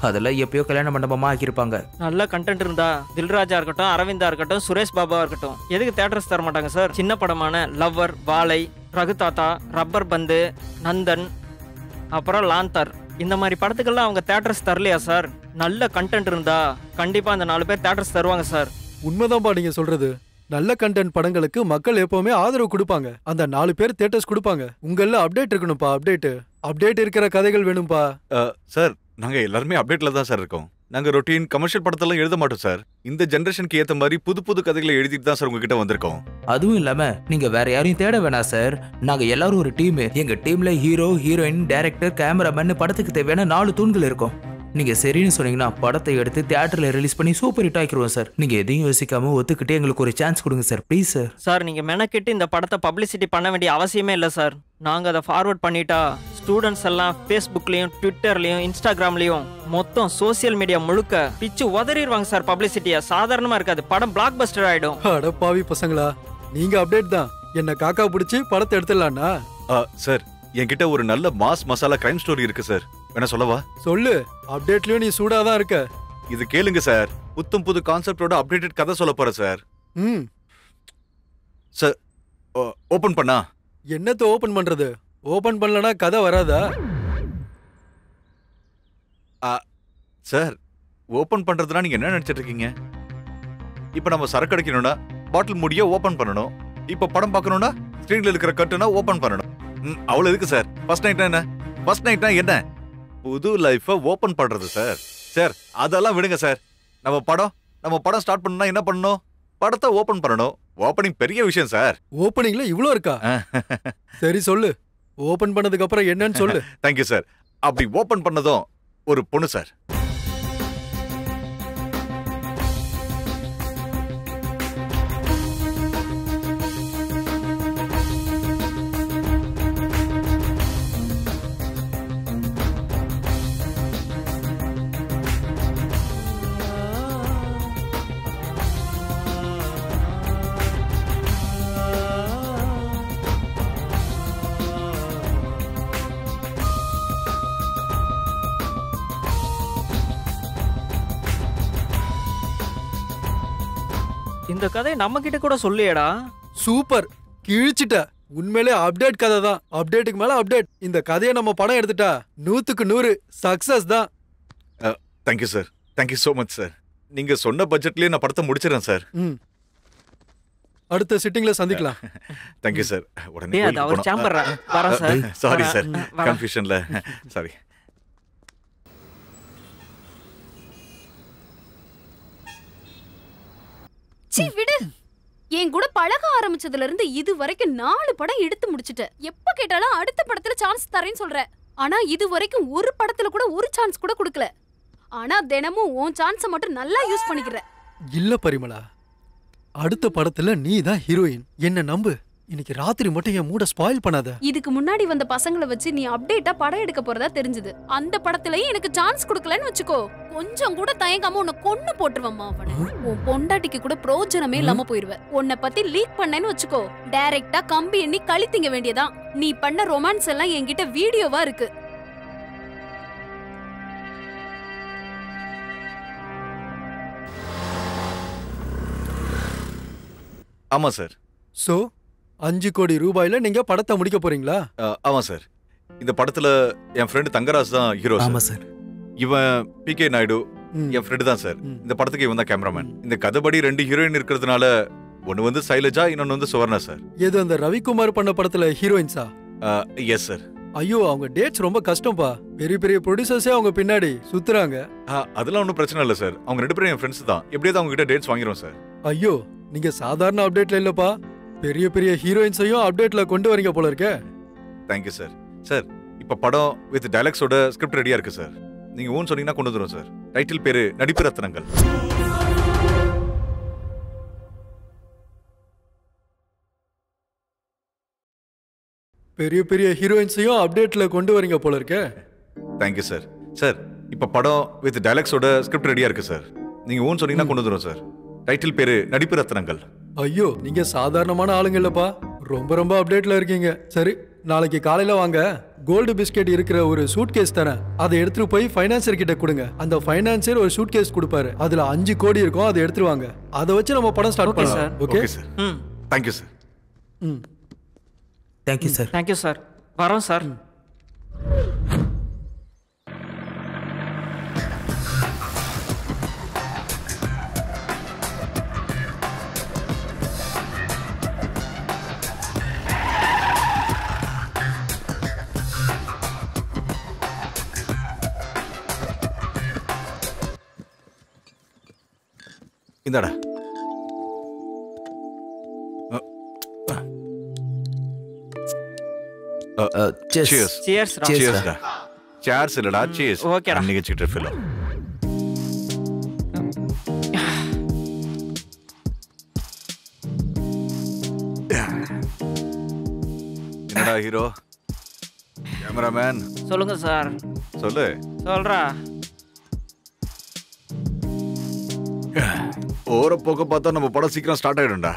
அதெல்லாம் எப்பயோ கல்யாண மண்டபமா ஆக்கியிருப்பாங்க. நல்ல கண்டென்ட் இருந்தா தில்ராஜா இருக்கட்டும், அரவிந்தா இருக்கட்டும், சுரேஷ் பாபா இருக்கட்டும், எதுக்கு தியேட்டர்ஸ் தர மாட்டாங்க சார்? சின்ன படமான லவ்வர், வாழை, ரகுதாத்தா, ரப்பர் பந்து, நந்தன், அப்புறம் லாந்தர், இந்த மாதிரி படத்துக்கெல்லாம் அவங்க தியேட்டர்ஸ் தரலையா சார்? நல்ல கண்டென்ட் இருந்தா கண்டிப்பா அந்த 4 பேர் தியேட்டர்ஸ் தருவாங்க சார். உண்மைதான்ப்பா நீங்க சொல்றது. நல்ல கண்டென்ட் படங்களுக்கு மக்கள் எப்பவுமே ஆதரவு கொடுப்பாங்க. அந்த 4 பேர் தியேட்டர்ஸ் கொடுப்பாங்க. உங்கள அப்டேட் இருக்கணும்ப்பா. அப்டேட் இருக்கிற கதைகள் வேணும்பா. சார், நாங்க எல்லாருமே அப்டேட்ல தான் சார் இருக்கோம். நாங்க ரொட்டீன் கமர்ஷியல் படத்தெல்லாம் எழுத மாட்டோம் சார். இந்த ஜெனரேஷனுக்கு ஏத்த மாதிரி புது புது கதைகளை எழுதிட்டு தான் சார் உங்ககிட்ட வந்திருக்கோம். அதுவும் இல்லாம நீங்க வேற யாரையும் தேட வேணாம் சார். நாங்க எல்லாரும் ஒரு டீம். எங்க டீம்ல ஹீரோ, ஹீரோயின், டைரக்டர், கேமராமேன், படத்துக்கு தேவையான 4 தூண்கள் இருக்கும். நீங்க சரின்னு சொன்னீங்கன்னா படத்தை எடுத்து தியேட்டர்ல ரிலீஸ் பண்ணி சூப்பர் ஹிட் ஆக்கிடுவோம் சார். நீங்க எதையும் யோசிக்காம ஒத்துக்கிட்டு எங்களுக்கு ஒரு சான்ஸ் கொடுங்க சார், ப்ளீஸ் சார். சார், நீங்க மெனக்கிட்டு இந்த படத்தை பப்ளிசிட்டி பண்ண வேண்டிய அவசியமே இல்லை சார். நாங்க அதை ஃபார்வர்ட் பண்ணிட்டா ஸ்டூடெண்ட்ஸ் எல்லாம் ஃபேஸ்புக்லயும், ட்விட்டர்லயும், இன்ஸ்டாகிராம்லயும், மொத்தம் சோசியல் மீடியா முழுக்க பிச்சு உதறிடுவாங்க சார். பப்ளிசிட்டியா சாதாரணமா இருக்காது. படம் பிளாக் பஸ்டர் ஆயிடும். அட பாவி பசங்களா, நீங்க அப்டேட் தான் என்ன காக்கா பிடிச்சி படத்தை எடுத்துடலாம்னா? சார், என்கிட்ட ஒரு நல்ல மாஸ் மசாலா கிரைம் ஸ்டோரி இருக்கு சார். வேணா சொல்லவா? சொல்லு. அப்டேட்லயும் நீ சூடாதான் இருக்க. இது கேளுங்க சார். புத்தம் புது கான்செப்டோட அப்டேட்டட் கதை சொல்ல போறேன் சார். சார், ஓபன் பண்ணா? என்னத்தை ஓபன் பண்றது? ஓபன் பண்ணலனா கதை வராதா? சார், ஓபன் பண்றதுனா நீங்க என்ன நினைச்சிட்டு இருக்கீங்க? இப்ப நம்ம சரக்கு அடிக்கணும்னா பாட்டில் மூடிய ஓபன் பண்ணணும். இப்ப படம் பார்க்கணும்னா ஸ்கிரீன்ல இருக்கிற கட்டனை ஓபன் பண்ணணும். அவ்வளவு இருக்கு சார். ஃபர்ஸ்ட் நைட்னா என்ன? ஃபர்ஸ்ட் நைட்னா என்ன? புது லைஃபை ஓபன் பண்றது சார். சார் அதெல்லாம் விடுங்க சார். நம்ம படம் ஸ்டார்ட் பண்ணா என்ன பண்ணணும்? படத்தை ஓபன் பண்ணணும். ஓபனிங் பெரிய விஷயம் சார். ஓப்பனிங்ல இவ்ளோ இருக்கா? சரி சொல்லு, ஓபன் பண்ணதுக்கு அப்புறம் என்னன்னு சொல்லு. Thank you sir. அப்படி ஓபன் பண்ணதும் ஒரு பொண்ணு சார். இந்த கதை நம்ம கிட்ட கூட சொல்லியடா. சூப்பர், கிழிச்சிட்ட. உண்மையிலே அப்டேட் கதை தான். அப்டேட்டுக்கு மேல அப்டேட். இந்த கதையை நம்ம படம் எடுத்துட்டா 100க்கு 100 சக்சஸ் தான். Thank you sir. Thank you so much sir. நீங்க சொன்ன பட்ஜெட்லயே நான் படத்தை முடிச்சிடறேன் சார். அடுத்த சிட்டிங்ல சந்திக்கலாம். Thank you sir. டேய், அது அவர் சாம்பர்ரா. வரேன் சார். சாரி சார், கன்ஃபியூஷன்ல. சாரி. சீ விடு. என் கூட பழக ஆரம்பிச்சதுல இருந்து இது வரைக்கும் 4 படம் எடுத்து முடிச்சிட்ட. எப்ப கேட்டாலும் அடுத்த படத்துல சான்ஸ் தரேன்னு சொல்ற. ஆனா இது வரைக்கும் ஒரு படத்துல கூட ஒரு சான்ஸ் கூட கொடுக்கல. ஆனா தினமும் உன் சான்ஸை மட்டும் நல்லா யூஸ் பண்ணிக்கிற. இல்ல பரிமளா, அடுத்த படத்துல நீ தான் ஹீரோயின். என்ன நம்பு. இன்னைக்கு ராத்திரி மட்டும் என் மூட ஸ்பாயில் பண்ணாத. இதுக்கு முன்னாடி வந்த பசங்களை வச்சு நீ அப்டேட்டா படம் எடுக்க போறதா தெரிஞ்சது. அந்த படத்துலயும் எனக்கு சான்ஸ் கொடுக்கலன்னு வச்சுக்கோ, கொஞ்சம் கூட தயங்காம உன்னை கொன்னு போட்டுருவம்மா. அவனை உன் பொண்டாட்டிக்கு கூட பிரயோஜனமே இல்லாம போயிருவ. உன்னை பத்தி லீக் பண்ணேன்னு வச்சுக்கோ, டைரக்டா கம்பி எண்ணி கழித்திங்க வேண்டியதான். நீ பண்ண ரொமான்ஸ் எல்லாம் என்கிட்ட வீடியோவா இருக்கு. ஆமா சார். சோ 5 கோடி ரூபாயில நீங்க படத்தை முடிக்க போறீங்களா? ஆமா சார். இந்த படத்துல என் ஃப்ரெண்ட் தங்கராஜ் தான் ஹீரோ. ஆமா சார். இவன் பிகே நாயுடு என் ஃப்ரெண்ட் தான் சார். இந்த படத்துக்கு இவன் தான் கேமராமேன். இந்த கதைப்படி 2 ஹீரோயின் இருக்கிறதுனால ஒன்னு வந்து சைலஜா, இன்னொன்னு வந்து சுவர்ணா சார். எது அந்த ரவிக்குமார் பண்ண படத்துல ஹீரோயின்ஸா? Yes sir. ஐயோ, அவங்க டேட்ஸ் ரொம்ப கஷ்டம்பா. பெரிய பெரிய ப்ரொடியூசர்ஸே அவங்க பின்னாடி சுத்துறாங்க. அதெல்லாம் ஒன்றும் பிரச்சனை இல்லை சார். அவங்க 2 பேரும் என் ஃப்ரெண்ட்ஸ் தான். எப்படியாவது அவங்க கிட்ட டேட்ஸ் வாங்கிடுவோம் சார். ஐயோ, நீங்க சாதாரண அப்டேட்ல இல்லப்பா, பெரிய பெரிய ஹீரோயின்ஸையும் அப்டேட்ல கொண்டு வரீங்க போல இருக்கே. Thank you sir. சார் இப்போ படம் வித் டைலாக்ஸோட ஸ்கிரிப்ட் ரெடியா இருக்கு சார். நீங்க ஓன் சொன்னீங்கன்னா கொண்டு வந்துடும் சார். டைட்டில் பேரு நடிப்பு ரத்னங்கள். பெரிய பெரிய ஹீரோயின்ஸையும் அப்டேட்ல கொண்டு வரீங்க போல இருக்கே. Thank you sir. சார் இப்போ படம் வித் டைலாக்ஸோட ஸ்கிரிப்ட் ரெடியா இருக்கு சார். நீங்க ஓன் சொன்னீங்கன்னா கொண்டு வந்துடும் சார். டைட்டில் பேரு நடிப்பு ரத்னங்கள். ஐயோ, நீங்க சாதாரணமான ஆளுங்க இல்லப்பா, ரொம்ப ரொம்ப அப்டேட்ல இருக்கீங்க. சரி, நாளைக்கு காலையில வாங்க. கோல்டு பிஸ்கெட் இருக்கிற ஒரு சூட்கேஸ் தரேன். அதை எடுத்துட்டு போய் ஃபைனான்சர் கிட்ட கொடுங்க. அந்த ஃபைனான்சர் ஒரு சூட்கேஸ் கொடுப்பாரு. அதுல 5 கோடி இருக்கும். அதை எடுத்துட்டு வாங்க. அதை வச்சு நம்ம படம் ஸ்டார்ட் பண்ணலாம். Okay sir. Thank you sir. Thank you sir. Thank you sir. வரோம் சார். இந்தாடா. Cheers. Cheers டா. Cheers டா. Cheers இல்லடா, cheers. ஓகேடா. நிகழ்ச்சிட்டு ஃபில். என்னடா ஹீரோ? கேமராமேன். சொல்லுங்க சார். சொல்லு. சொல்றா. ஓர போக்க பார்த்தா நம்ம படம் சீக்கிரம் ஸ்டார்ட் ஆயிடும்டா.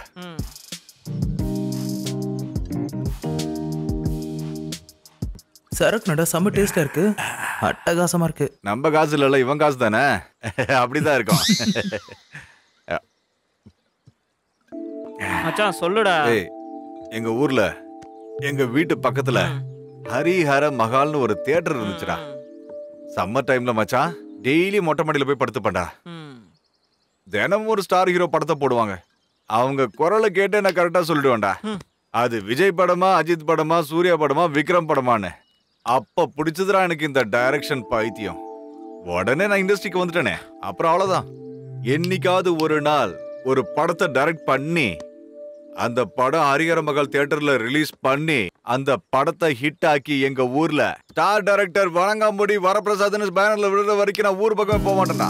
சரக்கு நட செம்ம டேஸ்டா இருக்கு. அட்டகாசமா இருக்கு. நம்ம காசு இல்ல, இவன் காசு தானே. அப்படிதான் இருக்கும். மச்சான் சொல்லுடா. ஏய், எங்க ஊர்ல எங்க வீட்டு பக்கத்துல ஹரிஹர மகால்னு ஒரு தியேட்டர் இருந்துச்சுடா. சம்மர் டைம்ல மச்சான் டெய்லி மொட்டை மாடியில போய் படுத்துப்பேன்டா. தினமும் ஒரு ஸ்டார் ஹீரோ படத்தை போடுவாங்க. அவங்க குரலை கேட்டு நான் கரெக்டா சொல்லிடுவேன்டா. அது விஜய் படமா, அஜித் படமா, சூர்யா படமா, விக்ரம் படமான்னு. அப்ப பிடிச்சதுடா எனக்கு இந்த டைரக்ஷன் பைத்தியம். உடனே நான் இண்டஸ்ட்ரிக்கு வந்துட்டேனே. அப்புறம் அவ்வளவுதான். என்னைக்காவது ஒரு நாள் ஒரு படத்தை டைரக்ட் பண்ணி அந்த படம் ஹரிஹர மகள் தியேட்டர்ல ரிலீஸ் பண்ணி அந்த படத்தை ஹிட் ஆக்கி எங்க ஊர்ல ஸ்டார் டைரக்டர் வணங்காமுடி வரப்பிரசாத்னு பேனர்ல விடுற வரைக்கும் நான் ஊர் பக்கமே போக மாட்டேன்டா.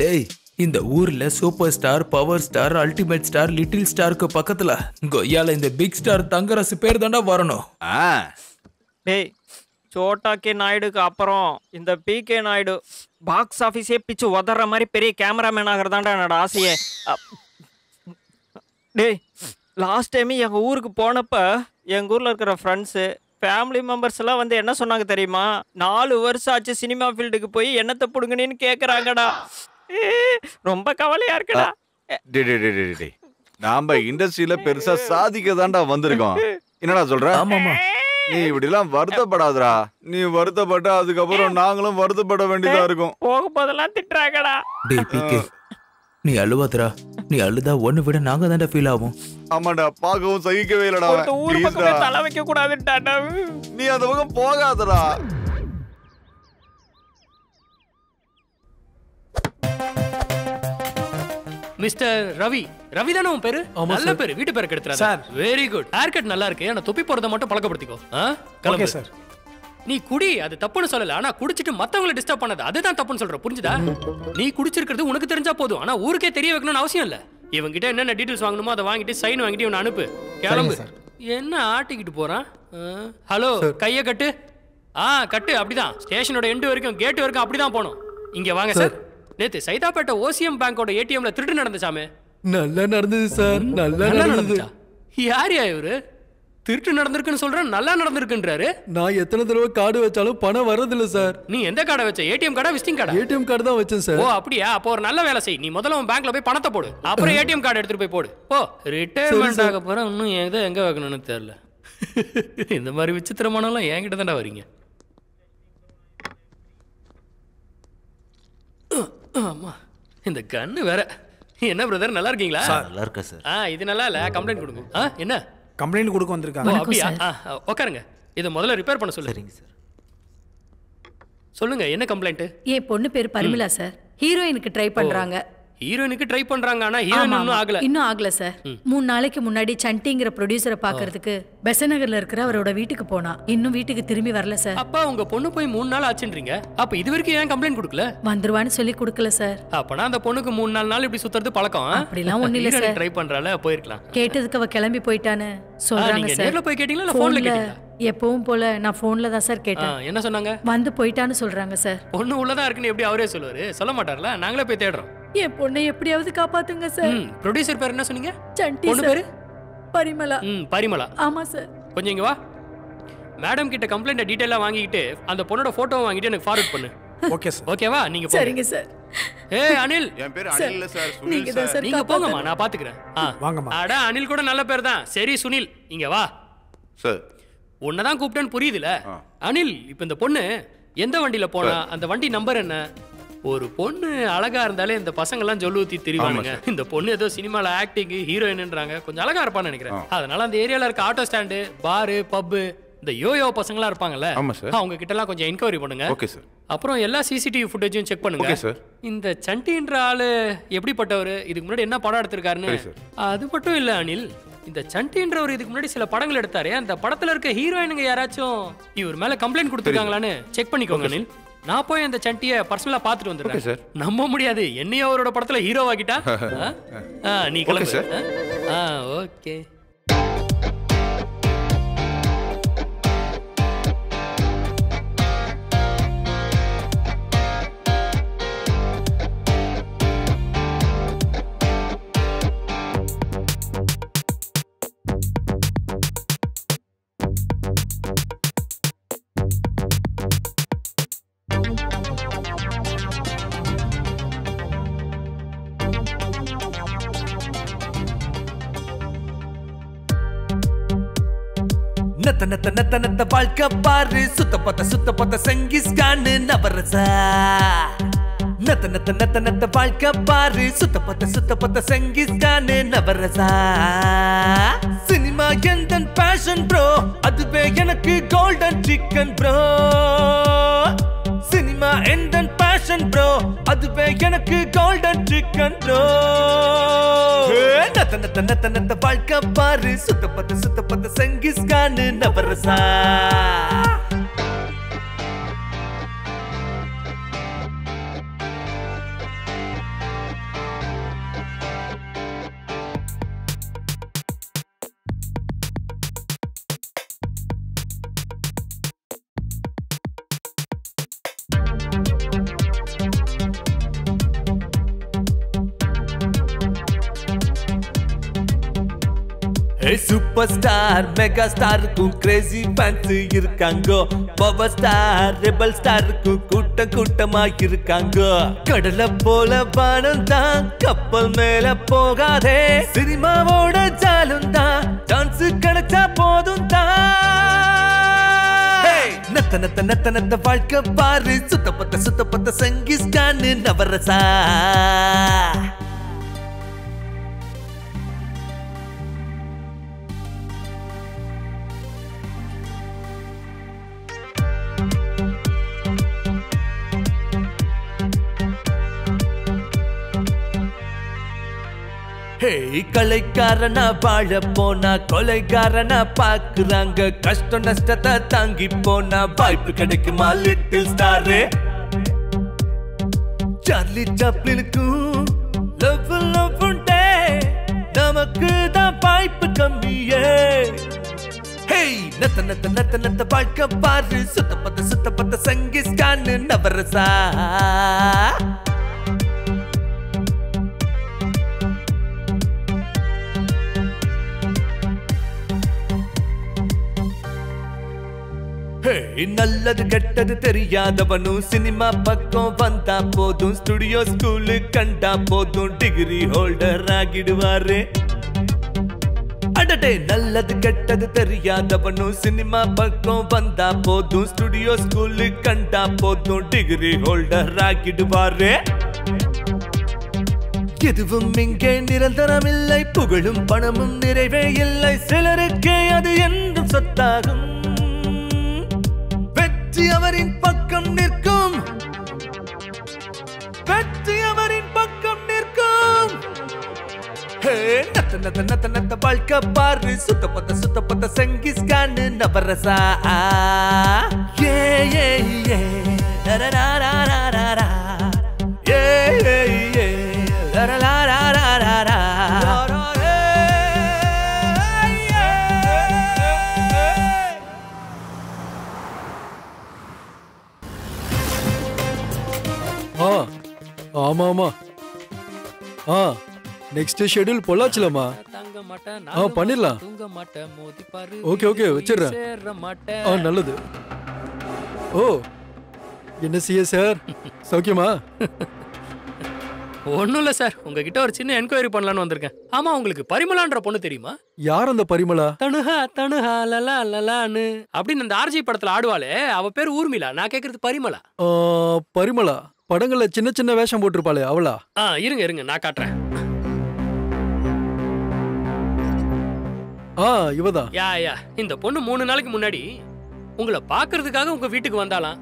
டேய், இந்த ஊர்ல super star, power star, ultimate star, little ஸ்டாருக்கு பக்கத்துல கொய்யால இந்த பிக் ஸ்டார் தங்கராசு பேர் தாண்டா வரணும். டேய், சோட்டா கே நாயுடுக்கு அப்புறம் இந்த பிகே நாயுடு பாக்ஸ் ஆஃபீஸே பிச்சு உதற மாதிரி பெரிய கேமராமேன் ஆகிறதாண்டா என்னோட ஆசையே. டேய், லாஸ்ட் டைம் எங்கள் ஊருக்கு போனப்ப எங்கள் ஊரில் இருக்கிற ஃப்ரெண்ட்ஸு ஃபேமிலி மெம்பர்ஸ் எல்லாம் வந்து என்ன சொன்னாங்க தெரியுமா? 4 வருஷம் ஆச்சு சினிமா ஃபீல்டுக்கு போய் என்னத்தை பிடுங்கன்னு கேட்குறாங்கடா. ரொம்ப கவலையா இருக்குடா. நாம இண்டஸ்ட்ரியில பெருசா சாதிக்க தாண்டா வந்திருக்கோம். என்னடா சொல்ற? ஆமாமா. நீ இப்படி எல்லாம் வருத்தப்படாதடா. நீ வருத்தப்பட்ட அதுக்கப்புறம் நாங்களும் வருத்தப்பட வேண்டியதா இருக்கும். போக போதெல்லாம் திட்டுறாங்கடா. டேய் பிகே, நீ அழுவாதடா. நீ அழுதா ஒன்னு விட நாங்க தாண்டா ஃபீல் ஆகும். ஆமாடா, பார்க்கவும் சகிக்கவே இல்லடா. ஊர் பக்கமே தலை வைக்க கூடாதுட்டாடா. நீ அந்த பக்கம் போகாதடா. மிஸ்டர் ரவி, ரவி தானே உன் பேரு? நல்ல பேரு, வீட்டு பேரு கெடுத்துறாத sir. Very good. Hair cut நல்லா இருக்கு. ஆனா தொப்பி போறத மட்டும் பழக்கப்படுத்திக்கோ. Okay sir. நீ குடி, அது தப்புன்னு சொல்லல. ஆனா குடிச்சிட்டு மத்தவங்களை டிஸ்டர்ப் பண்ணாத, அதுதான் தப்புன்னு சொல்ற. புரிஞ்சுதா? நீ குடிச்சிருக்கிறது உனக்கு தெரிஞ்சா போதும். ஆனா ஊருக்கே தெரிய வைக்கணும்னு அவசியம் இல்ல. இவங்கிட்ட என்னென்ன டீடைல்ஸ் வாங்கணுமோ அதை வாங்கிட்டு சைன் வாங்கிட்டு இவனை அனுப்பு. கிளம்பு. என்ன ஆட்டிக்கிட்டு போறான்? ஹலோ, கைய கட்டு. கட்டு. அப்படிதான். ஸ்டேஷனோட எண்டு வரைக்கும், கேட் வரைக்கும் அப்படிதான் போகணும். இங்க வாங்க சார். நேத்து சைதாப்பேட்டை ஓசிஎம் பேங்கோட ஏடிஎம்ல திருட்டு நடந்துச்சாமே? நல்லா நடந்தது சார். நல்லா நடந்தது. யார் இவரு? திருட்டு நடந்திருக்குன்னு சொல்றேன், நல்லா நடந்திருக்குன்றாரு. நான் எத்தனை தடவை கார்டு வச்சாலும் பணம் வரதில்ல சார். நீ எந்த கார்டை வச்ச? ஏடிஎம் கார்டா, விசிட்டிங் கார்டா? ஏடிஎம் கார்டு தான் வச்சேன் சார். ஓ அப்படியா? அப்போ ஒரு நல்ல வேலை செய். நீ முதல்ல உன் பேங்க்ல போய் பணத்தை போடு, அப்புறம் ஏடிஎம் கார்டு எடுத்துட்டு போய் போடு. ஓ, ரிட்டையர்மெண்ட் ஆக போற, இன்னும் எங்க வைக்கணும்னு தெரியல. இந்த மாதிரி விசித்திரமானலாம் என்கிட்ட தான்டா வரீங்க. ஆமா, இந்த கன்னு வேற. என்ன பிரதர், நல்லா இருக்கீங்களா? நல்லா இருக்கேன் சார். இது நல்லா இல்ல, கம்ப்ளைண்ட் கொடுங்க. என்ன கம்ப்ளைண்ட் கொடுக்க வந்திருக்காங்க? அப்படியா? உட்காருங்க. இதை முதல்ல ரிப்பேர் பண்ண சொல்லுங்க. சரிங்க சார். சொல்லுங்க, என்ன கம்ப்ளைண்ட்? என் பொண்ணு பேர் பரிமளா சார். ஹீரோயினுக்கு ட்ரை பண்றாங்க. ஹீரோயினுக்கு ட்ரை பண்றாங்க, ஆனா ஹீரோயின் இன்னும் ஆகல. இன்னும் ஆகல சார். 3 நாளைக்கு முன்னாடி சண்டிங்கிற ப்ரொடியூசரை பாக்குறதுக்கு பெசநகர்ல இருக்கிற அவரோட வீட்டுக்கு போனா. இன்னும் வீட்டுக்கு திரும்பி வரல சார். அப்பா, உங்க பொண்ணு போய் 3 நாள் ஆச்சுன்றீங்க. அப்ப இது வரைக்கும் ஏன் கம்ப்ளைண்ட் கொடுக்கல? வந்துருவான்னு சொல்லி கொடுக்கல சார். அப்பனா அந்த பொண்ணுக்கு 3-4 நாள் இப்படி சுத்துறது பழக்கம். அப்படிலாம் ஒண்ணு இல்ல சார். ட்ரை பண்றால, போயிருக்கலாம். கேட்டதுக்கு அவ கிளம்பி போயிட்டான்னு சொல்றாங்க நீங்க சார். நேர்ல போய் கேட்டீங்களா இல்ல போன்ல கேட்டீங்களா? எப்பவும் போல நான் போன்ல தான் சார் கேட்டேன். என்ன சொன்னாங்க? வந்து போயிட்டான்னு சொல்றாங்க சார். பொண்ணு உள்ளதா இருக்குன்னு எப்படி அவரே சொல்லுவாரு? சொல்ல மாட்டார்ல, நாங்களே போய் தேடுறோம். என் பொண்ணை எப்படியாவது காப்பாத்துங்க சார். ப்ரொடியூசர் பேர் என்ன சொன்னீங்க? சண்டி. பொண்ணு பேரு பரிமளா. பரிமளா. ஆமா சார். கொஞ்சம் இங்க வா. மேடம் கிட்ட கம்ப்ளைண்ட் டீடைலா வாங்கிட்டு அந்த பொண்ணோட போட்டோவை வாங்கிட்டு எனக்கு ஃபார்வர்ட் பண்ணு. Okay sir. ஓகேவா? நீங்க போங்க. சரிங்க சார். அனில். என் பேர் அனில் இல்ல சார், சுனில் சார். நீங்க போங்கம்மா, நான் பாத்துக்கிறேன். வாங்கம்மா. அட, அனில் கூட நல்ல பேர் தான். சரி சுனில், இங்க வா சார். உன்னதான் கூப்பிட்டேன்னு புரியுதுல? அனில், இப்ப இந்த பொண்ணு எந்த வண்டியில போனா, அந்த வண்டி நம்பர் என்ன? ஒரு பொண்ணு அழகா இருந்தாலே இந்த பசங்க எல்லாம் ஜொல்லு ஊத்தி திரிவானுங்க. இந்த பொண்ணு ஏதோ சினிமால ஆக்டிங் ஹீரோயின்ன்றாங்க, கொஞ்சம் அழகா இருப்பான்னு நினைக்கிறேன். அதனால அந்த ஏரியால இருக்க ஆட்டோ ஸ்டாண்டு, பாரு, பப்பு, இந்த யோயோ பசங்களா இருப்பாங்கல்ல, அவங்க கிட்ட எல்லாம் கொஞ்சம் என்கொயரி பண்ணுங்க. Okay sir. அப்புறம் எல்லா சிசிடிவி ஃபுட்டேஜும் செக் பண்ணுங்க. Okay sir. இந்த சண்டின்ற ஆளு எப்படிப்பட்டவர், இதுக்கு முன்னாடி என்ன படம் எடுத்திருக்காருன்னு. அது மட்டும் இல்ல அனில், இந்த சண்டின்றவர் இதுக்கு முன்னாடி சில படங்கள் எடுத்தாரு. அந்த படத்துல இருக்க ஹீரோயினுங்க யாராச்சும் இவர் மேல கம்ப்ளைண்ட் கொடுத்துருக்காங்களான்னு செக் பண்ணிக்கோங்க அனில். நான் போய் அந்த சண்டியை பர்சனலா பாத்துட்டு வந்துடுறேன். நம்ப முடியாது, என்னையும் அவரோட படத்துல ஹீரோ ஆகிட்டா. நீ கிளம்பு. ஓகே. நத்த வாழ்க்கை பாரு, சுத்த பத்த சங்கிஸ்கான்னு நவரசா. நத்த நத்த நத்த நத்த வாழ்க்கை பாரு சுத்த பத்த சங்கிஸ்தானு நவரசா சினிமா எந்தன் பேஷன் ப்ரோ அதுவே எனக்கு கோல்டன் சிக்கன் ப்ரோ சினிமா எந்தன் பேஷன் ப்ரோ அதுவே எனக்கு கோல்டன் சிக்கன் ப்ரோ நத்த நத்த நத்த நத்த வாழ்க்கை பாரு சுத்த பத்த சங்கிஸ்தானு நவரசா சூப்பர் ஸ்டார் மெகா ஸ்டாருக்கும் கிரேசி ஃபேன்ஸ் இருக்காங்க பவர் ஸ்டார் ரெபல் ஸ்டாருக்கும் கூட்டமா இருக்காங்க கடலை போல வானம் தான் கப்பல் மேல போகாதே சினிமாவோட ஜாலும் தான் சான்ஸ் கிடைச்சா போதும் தான் நத்த நத்த நத்த நத்த வாழ்க்கை பாரு சுத்த பத்த சங்கிஸ்தானு நவரசா கலைக்காரனா வாழ போனா கொலைக்காரனா பாக்குறாங்க கஷ்டம் நஷ்டத்தை தாங்கி போனா வாய்ப்பு கிடைக்குமா லிட்டில் ஸ்டாரு சார்லி சாப்ளினுக்கும் லவ் உண்டே நமக்கு தான் வாய்ப்பு கம்மியே நத்த நத்த நத்த நத்த வாழ்க்கை பாரு சுத்த பத்த சங்கிஸ்தானு நவரசா நல்லது கெட்டது தெரியாதவனும் சினிமா பக்கம் வந்தா போதும் ஸ்டுடியோ ஸ்கூலு கண்டா போதும் டிகிரி ஹோல்டர் ஆகிடுவாரு அடடே நல்லது கெட்டது தெரியாதவனும் சினிமா பக்கம் வந்தா போதும் ஸ்டுடியோ ஸ்கூலு கண்டா போதும் டிகிரி ஹோல்டர் ஆகிடுவாரு எதுவும் இங்கே நிரந்தரம் இல்லை புகழும் பணமும் நிறைவே இல்லை சிலருக்கே அது என்றும் சொத்தாகும் வெற்றி அவரின் பக்கம் நிற்கும் வெற்றி அவரின் பக்கம் நிற்கும் நத்த நத்த நத்த நத்த வாழ்க்கை பாரு சுத்த பத்த சங்கிஸ்தானு நவரசா ஏ ஏ ஏ ரரரரரரரா ஏ ஏ ஏ ரரரரரரரா ஆமா ஆமா நெக்ஸ்ட் ஷெட்யூல் பொள்ளாச்சிலமா பண்ணிடலாம் ஓகே ஓகே வச்சிடுறேன் நல்லது ஓ என்ன சிஏ சார் சௌக்கியமா ஒன்றும் இல்லை சார் உங்ககிட்ட ஒரு சின்ன என்கொயரி பண்ணலான்னு வந்திருக்கேன் ஆமா உங்களுக்கு பரிமளான்ற பொண்ணு தெரியுமா யார் அந்த பரிமளா தனுஹா லலா லலான்னு அப்படின்னு அந்த ஆர்ஜி படத்துல ஆடுவாளே அவ பேர் ஊர்மிளா நான் கேக்குறது பரிமளா பரிமளா படங்கள்ல சின்ன சின்ன வேஷம் போட்டிருப்பாளே அவளா இருங்க நான் காட்டுறேன் இவதான் யா இந்த பொண்ணு 3 நாளைக்கு முன்னாடி உங்களை பாக்குறதுக்காக உங்க வீட்டுக்கு வந்தாலாம்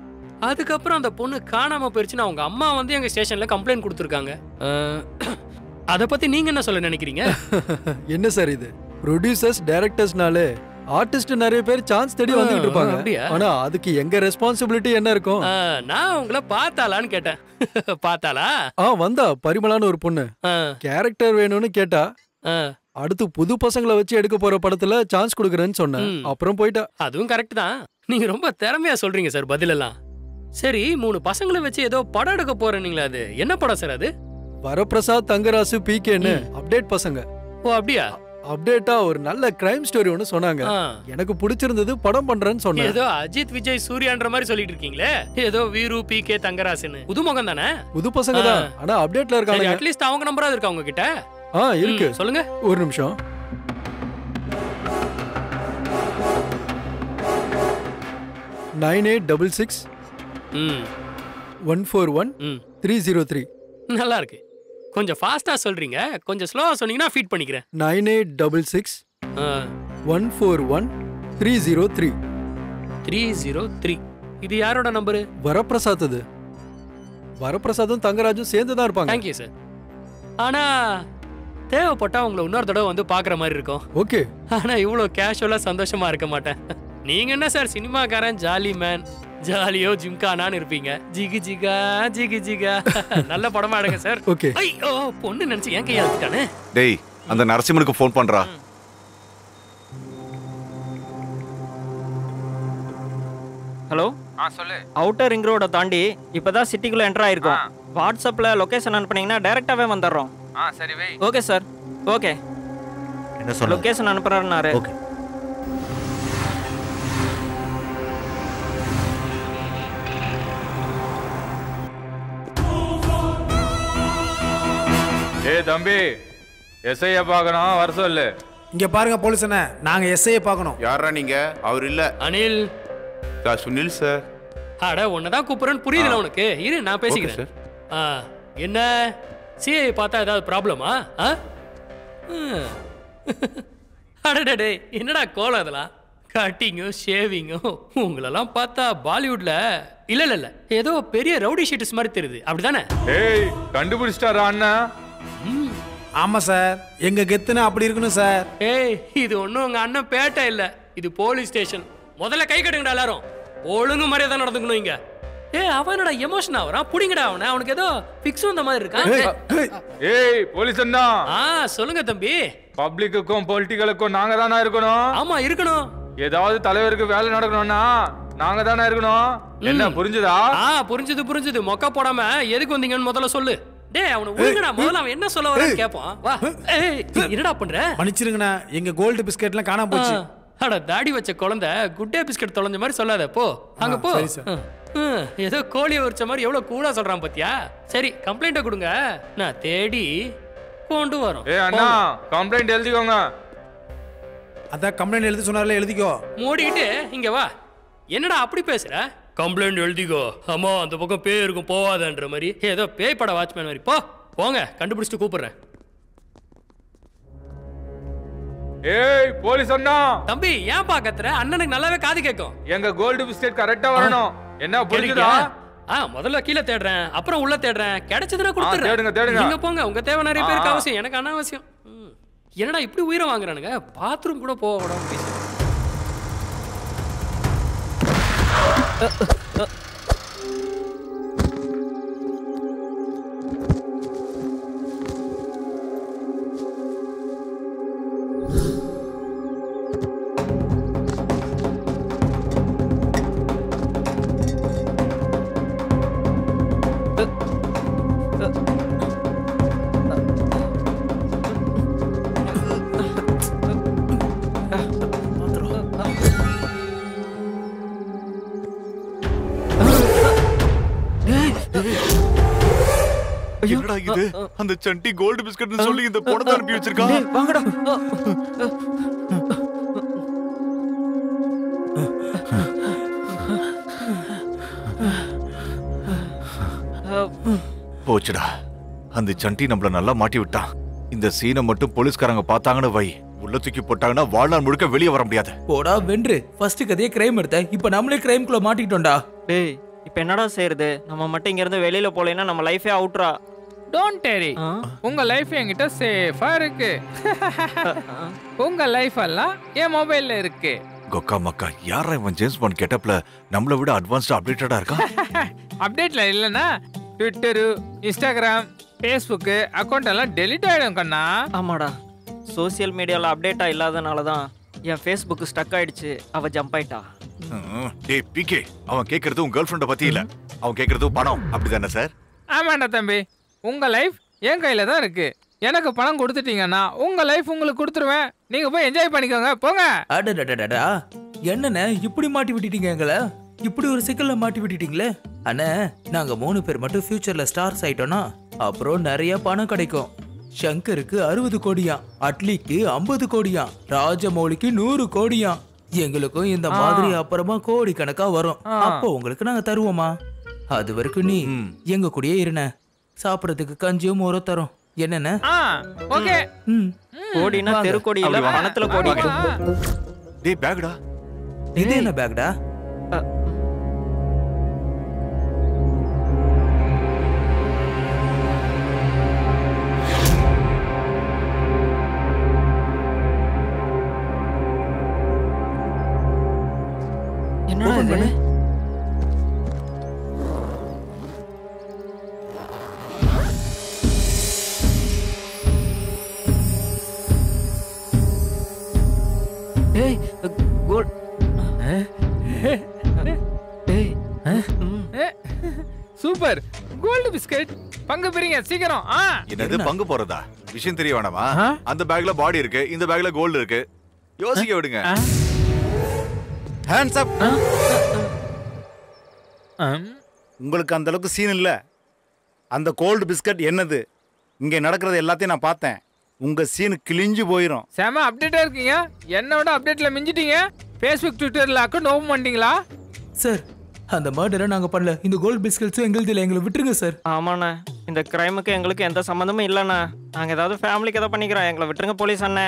அதுக்கப்புறம் அந்த பொண்ணு காணாம போயிருச்சுன்னு அவங்க அம்மா வந்து எங்க ஸ்டேஷன்ல கம்ப்ளைண்ட் கொடுத்துருக்காங்க அத பத்தி நீங்க என்ன சொல்ல நினைக்கிறீங்க என்ன சார் இது ப்ரொடியூசர்ஸ் டைரக்டர்ஸ்னாலே ஆர்டிஸ்ட் நிறைய பேர் சான்ஸ் தேடி வந்துட்டு இருப்பாங்க ஆனா அதுக்கு எங்க ரெஸ்பான்சிபிலிட்டி என்ன இருக்கும் நான் உங்களை பார்த்தாலான்னு கேட்டேன் பார்த்தாளா வந்தா பரிமளான்னு ஒரு பொண்ணு கேரக்டர் வேணும்னு கேட்டா அடுத்து புது பசங்களை வச்சு எடுக்க போற படத்துல சான்ஸ் கொடுக்குறேன்னு சொன்னேன் அப்புறம் போயிட்டா அதுவும் கரெக்ட் தான் நீங்க ரொம்ப திறமையா சொல்றீங்க சார் பதிலெல்லாம் சரி 3 பசங்களை வச்சு ஏதோ படம் எடுக்க போறீங்களா அது என்ன படம் சார் அது வரப்பிரசாத் தங்கராசு பிகேன்னு அப்டேட் பசங்க ஓ அப்படியா அப்டேட்டா ஒரு நல்ல கிரைம் ஸ்டோரி ஒன்னு சொன்னாங்க எனக்கு பிடிச்சிருந்தது படம் பண்றேன்னு சொன்னேன் ஏதோ அஜித் விஜய் சூர்யான்ற மாதிரி சொல்லிட்டு இருக்கீங்களே ஏதோ வீரு பிகே தங்கராசுன்னு புது முகம் தானே புது பசங்க தான் ஆனா அப்டேட்ல இருக்காங்க அட்லீஸ்ட் அவங்க நம்பராது இருக்கா உங்க கிட்ட இருக்கு சொல்லுங்க ஒரு நிமிஷம் 9866 141 303. நல்லா இருக்கு. கொஞ்சம் ஃபாஸ்டா சொல்றீங்க, கொஞ்சம் ஸ்லோவா சொன்னீங்கன்னா ஃபீட் பண்ணிக்கிறேன். 9866 141 303. 303. இது யாரோட நம்பரு? வரப்பிரசாத். அது வரப்பிரசாதும் தங்கராஜும் சேர்ந்து தான் இருப்பாங்க. Thank you sir. ஆனா தேவைப்பட்டா உங்களை இன்னொரு தடவை வந்து பாக்குற மாதிரி இருக்கும். ஓகே. ஆனா இவ்வளவு கேஷுவலா சந்தோஷமா இருக்க மாட்டேன். நீங்க என்ன சார் சினிமாக்காரன், ஜாலி மேன், ஜாலியோ ஜிம்கானான்னு இருப்பீங்க. ஜிகி ஜிகா ஜிகி ஜிகா. நல்ல படமா எடுங்க சார். ஓகே. ஐயோ பொண்ணு நினைச்சு ஏன் கையை அழுத்திட்டானே. டேய் அந்த நரசிம்மனுக்கு ஃபோன் பண்றா. ஹலோ சொல்லு. அவுட்டர் ரிங் ரோட தாண்டி இப்பதான் சிட்டிக்குள்ள என்டர் ஆயிருக்கோம். வாட்ஸ்அப்ல லொகேஷன் அனுப்புனீங்கன்னா டைரக்டாவே வந்துடுறோம். சரி வை. Okay sir. ஓகே. என்ன சொல்ல? லொகேஷன் அனுப்புறாருனாரு. ஓகே. ஏய் தம்பி, எஸ்ஐய பார்க்கணும், வர சொல்லு. இங்க பாருங்க போலீஸ் அண்ணா, நாங்க எஸ்ஐய பார்க்கணும். யாரா நீங்க? அவர் இல்ல. அனில். சுனில் சார். அட உன்னதான் கூப்பிடுறேன்னு புரியுதுல உனக்கு. இரு நான் பேசிக்கிறேன். என்ன சிஐ பார்த்தா ஏதாவது ப்ராப்ளமா? அடடே என்னடா கோலம் அதெல்லாம்? கட்டிங்கும் ஷேவிங்கும் உங்களெல்லாம் பார்த்தா பாலிவுட்ல இல்ல இல்ல இல்ல ஏதோ பெரிய ரவுடி ஷீட்ஸ் மாதிரி தெரியுது, அப்படிதானே? ஏய் கண்டுபிடிச்சிட்டாரா அண்ணா? ஆமா சார், எங்க கெத்துனா அப்படி இருக்கணும் சார். ஏய் இது ஒண்ணும் உங்க அண்ணன் பேட்டை இல்ல, இது போலீஸ் ஸ்டேஷன். முதல்ல கை கட்டுங்கடா எல்லாரும். ஒழுங்கு மரியாதை நடந்துக்கணும் இங்க. ஏய் அவனோட எமோஷன் ஆவறான், புடிங்கடா அவனை. அவனுக்கு ஏதோ ஃபிக்ஸ் வந்த மாதிரி இருக்கான். ஏய் போலீஸ் அண்ணா. சொல்லுங்க தம்பி. பப்ளிக்குக்கும் பொலிட்டிக்கலுக்கும் நாங்க தானா இருக்கணும்? ஆமா இருக்கணும். ஏதாவது தலைவருக்கு வேலை நடக்கணும்னா நாங்க தானே இருக்கணும். என்ன புரிஞ்சுதா? புரிஞ்சுது புரிஞ்சுது. மொக்க போடாம எதுக்கு வந்தீங்கன்னு முதல்ல சொல்லு. டேய் அவனை ஒழுங்கடா, முதல்ல அவன் என்ன சொல்ல வரான்னு கேட்பான். வா. ஏய் என்னடா பண்ற? மன்னிச்சிருங்கண்ணா, எங்க கோல்டு பிஸ்கட்லாம் காணாம போச்சு. அட தாடி வச்ச குழந்தை குட் டே பிஸ்கட் தொலைஞ்ச மாதிரி சொல்லாத. போ அங்க போ. சரி சார். ஏதோ கோழியை உரிச்ச மாதிரி எவ்வளவு கூலா சொல்றான் பாத்தியா? சரி கம்ப்ளைண்ட கொடுங்க, நான் தேடி கொண்டு வரோம். ஏய் அண்ணா கம்ப்ளைண்ட் எழுதிக்கோங்க. அதான் கம்ப்ளைண்ட் எழுதி சொன்னார்ல, எழுதிக்கோ. மூடிக்கிட்டு இங்க வா. என்னடா அப்படி பேசுற? கம்ப்ளைண்ட் எழுதிக்கோ. ஆமா அந்த பக்கம் பேய் இருக்கும் போவாதன்ற மாதிரி, ஏதோ பேய் பட வாட்ச்மேன் மாதிரி. போங்க கண்டுபிடிச்சிட்டு கூப்பிடுறேன். ஏய் போலீஸ் அண்ணா. தம்பி ஏன் பாக்கற? அண்ணனுக்கு நல்லாவே காது கேட்கும். எங்க கோல்டு பிஸ்கட் கரெக்ட்டா வரணும். என்ன புரியுதா? முதல்ல கீழே தேடுறேன், அப்புறம் உள்ள தேடுறேன். கிடைச்சதுன்னா கொடுத்துறேன். தேடுங்க தேடுங்க. நீங்க போங்க, உங்க தேவை நிறைய பேருக்கு அவசியம், எனக்கு அனாவசியம். என்னடா இப்படி உயிரை வாங்குறானுங்க? பாத்ரூம் கூட போக விடாம பேசு. என்னடா இது? அந்த சண்டி கோல்டு பிஸ்கட்னு சொல்லி இந்த பணத்தை அனுப்பி வச்சிருக்கான். வாங்கடா. போச்சுடா, அந்த சண்டி நம்மள நல்லா மாட்டி விட்டான். இந்த சீனை மட்டும் போலீஸ்காரங்க பார்த்தாங்கன்னு வை, உள்ள தூக்கி போட்டாங்கன்னா வாழ்நாள் முழுக்க வெளியே வர முடியாது. போடா வென்று. ஃபர்ஸ்ட் கதையே கிரைம் எடுத்த, இப்ப நம்மளே கிரைம்குள்ள மாட்டிட்டோம்டா. டேய் இப்போ என்னடா செய்யறது? நம்ம மட்டும் இங்க இருந்து வெளியில போலேன்னா நம்ம லைஃபே அவுட்ரா. டோன்ட் டெரி, உங்க லைஃப் என்கிட்ட சேஃபா இருக்கு. உங்க லைஃப் எல்லாம் என் மொபைல்ல இருக்கு. கொக்கா மக்கா, யாரா இவன் ஜேம்ஸ் பாண்ட் கெட்டப்ல நம்மள விட அட்வான்ஸ்டா அப்டேட்டடா இருக்கான். அப்டேட்ல இல்லனா ட்விட்டர், இன்ஸ்டாகிராம், ஃபேஸ்புக் அக்கவுண்ட் எல்லாம் டெலீட் ஆயிடும் கண்ணா. ஆமாடா, சோசியல் மீடியால அப்டேட்டா இல்லாதனால தான் என் ஃபேஸ்புக் ஸ்டக் ஆயிடுச்சு. அவ ஜம்ப் ஆயிட்டா. டேய் பிகே, அவன் கேக்குறது உன் கேர்ள் ஃப்ரெண்ட பத்தி இல்ல, அவன் கேக்குறது பணம். அப்படிதானே சார்? ஆமாண்டா தம்பி, உங்க லைஃப் என் கையில தான் இருக்கு. எனக்கு பணம் கொடுத்துட்டீங்கன்னா உங்க லைஃப் உங்களுக்கு கொடுத்துருவேன். நீங்க போய் என்ஜாய் பண்ணிக்கோங்க, போங்க. அடடடடா, என்னண்ணே இப்படி மாட்டி விட்டுட்டீங்க எங்களை? இப்படி ஒரு சிக்கல்ல மாட்டி விட்டுட்டீங்களே அண்ணே. நாங்க 3 பேர் மட்டும் ஃபியூச்சர்ல ஸ்டார்ஸ் ஆயிட்டோம்னா அப்புறம் நிறைய பணம் கிடைக்கும். சங்கருக்கு 60 கோடியா, அட்லிக்கு 50 கோடியா, ராஜமௌலிக்கு 100 கோடியா. எங்களுக்கும் இந்த மாதிரி அப்புறமா கோடி கணக்கா வரும். அப்போ உங்களுக்கு நாங்க தருவோமா? அது வரைக்கும் நீ எங்க கூடயே இருன. சாப்பிடறதுக்கு கஞ்சியும் மோரோ தரோம். என்னென்ன? ஓகே. கோடினா தெரு கோடி இல்ல, பணத்துல கோடி. டேய் பேக்டா. இது என்ன பேக்டா? என்னடா இது? டேய் கோல்ட். டேய் சூப்பர் கோல்டு பிஸ்கட். பங்கு பிரிங்க சீக்கிரம். என்னது பங்கு போறதா? விஷயம் தெரிய வேணாமா? அந்த பேக்ல பாடி இருக்கு, இந்த பேக்ல கோல்டு இருக்கு. யோசிக்க விடுங்க. Hands up. உங்களுக்கு அந்த அளவுக்கு சீன் இல்ல. அந்த கோல்டு பிஸ்கட் என்னது? இங்க நடக்கிறது எல்லாத்தையும் நான் பார்த்தேன். உங்க சீன் கிழிஞ்சு போயிடும். செம அப்டேட்டா இருக்கீங்க. என்னோட அப்டேட்ல மிஞ்சிட்டீங்க. ஃபேஸ்புக் ட்விட்டர்ல அக்கௌண்ட் ஓபன் பண்ணிட்டீங்களா? சார் அந்த மர்டரை நாங்க பண்ணல. இந்த கோல்ட் பிஸ்கட்ஸும் எங்களுது இல்லை. எங்களை விட்டுருங்க சார். ஆமாண்ணா, இந்த கிரைமுக்கு எங்களுக்கு எந்த சம்மந்தமும் இல்லைண்ணா. நாங்கள் ஏதாவது ஃபேமிலிக்கு எதாவது பண்ணிக்கிறோம். எங்களை விட்டுருங்க போலீஸ் அண்ணே.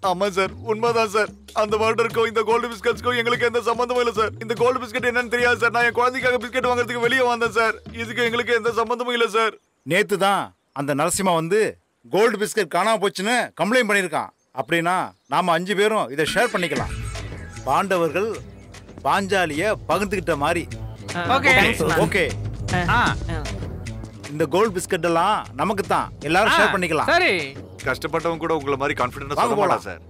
ஆமா சார், உண்மைதான் சார். அந்த மர்டருக்கும் இந்த கோல்டு பிஸ்கட்ஸ்க்கும் எங்களுக்கு எந்த சம்பந்தமும் இல்லை சார். இந்த கோல்டு பிஸ்கட் என்னன்னு தெரியாது சார். நான் என் குழந்தைக்காக பிஸ்கட் வாங்குறதுக்கு வெளியே வந்தேன் சார். இதுக்கு எங்களுக்கு எந்த சம்பந்தமும் இல்லை சார். நேத்து தான் அந்த நரசிம்மா வந்து கோல்டு பிஸ்கட் காணாம போச்சுன்னு கம்ப்ளைண்ட் பண்ணியிருக்கான். அப்படின்னா நாம 5 பேரும் இதை ஷேர் பண்ணிக்கலாம். பாண்டவர்கள் பாஞ்சாலிய பகிர்ந்துகிட்ட மாதிரி. ஓகே. இந்த கோல்டு பிஸ்கட் எல்லாம் நமக்கு தான். எல்லாரும் ஷேர் பண்ணிக்கலாம். சரி. கஷ்டப்பட்டவங்க கூட உங்களை மாதிரி கான்ஃபிடென்ட்டா சொல்ல மாட்டாங்க சார்.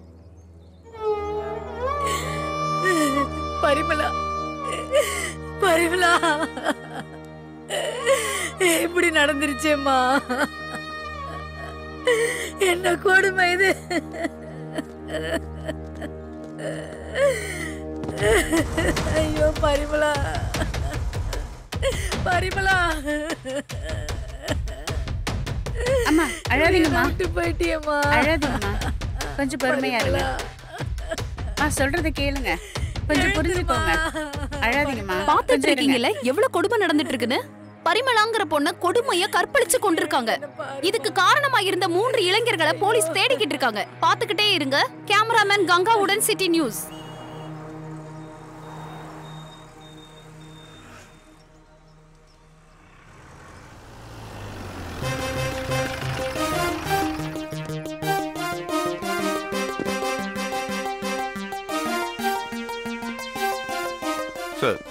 பரிமளா, பரிமளா இப்படி நடந்துருச்சேம்மா. என்ன கொடுமை இது. ஐயோ பரிமளா, பரிமளா. அம்மா அழாதீங்கம்மா. விட்டு போயிட்டியம்மா. அழாதீங்கம்மா, கொஞ்சம் பொறுமையா இருங்க. சொல்றத கேளுங்க, கொஞ்சம் புரிஞ்சுக்கோங்க. அழாதீங்கம்மா. பாத்துட்டு இருக்கீங்கல்ல எவ்வளவு கொடுமை நடந்துட்டு இருக்குன்னு. பரிமளாங்கிற பொண்ண கொடுமையா கற்பழிச்சு கொண்டிருக்காங்க. இதுக்கு காரணமா இருந்த 3 இளைஞர்களை போலீஸ் தேடிக்கிட்டு இருக்காங்க. பாத்துக்கிட்டே இருங்க. கேமராமேன் கங்காவுடன் சிட்டி நியூஸ். சார்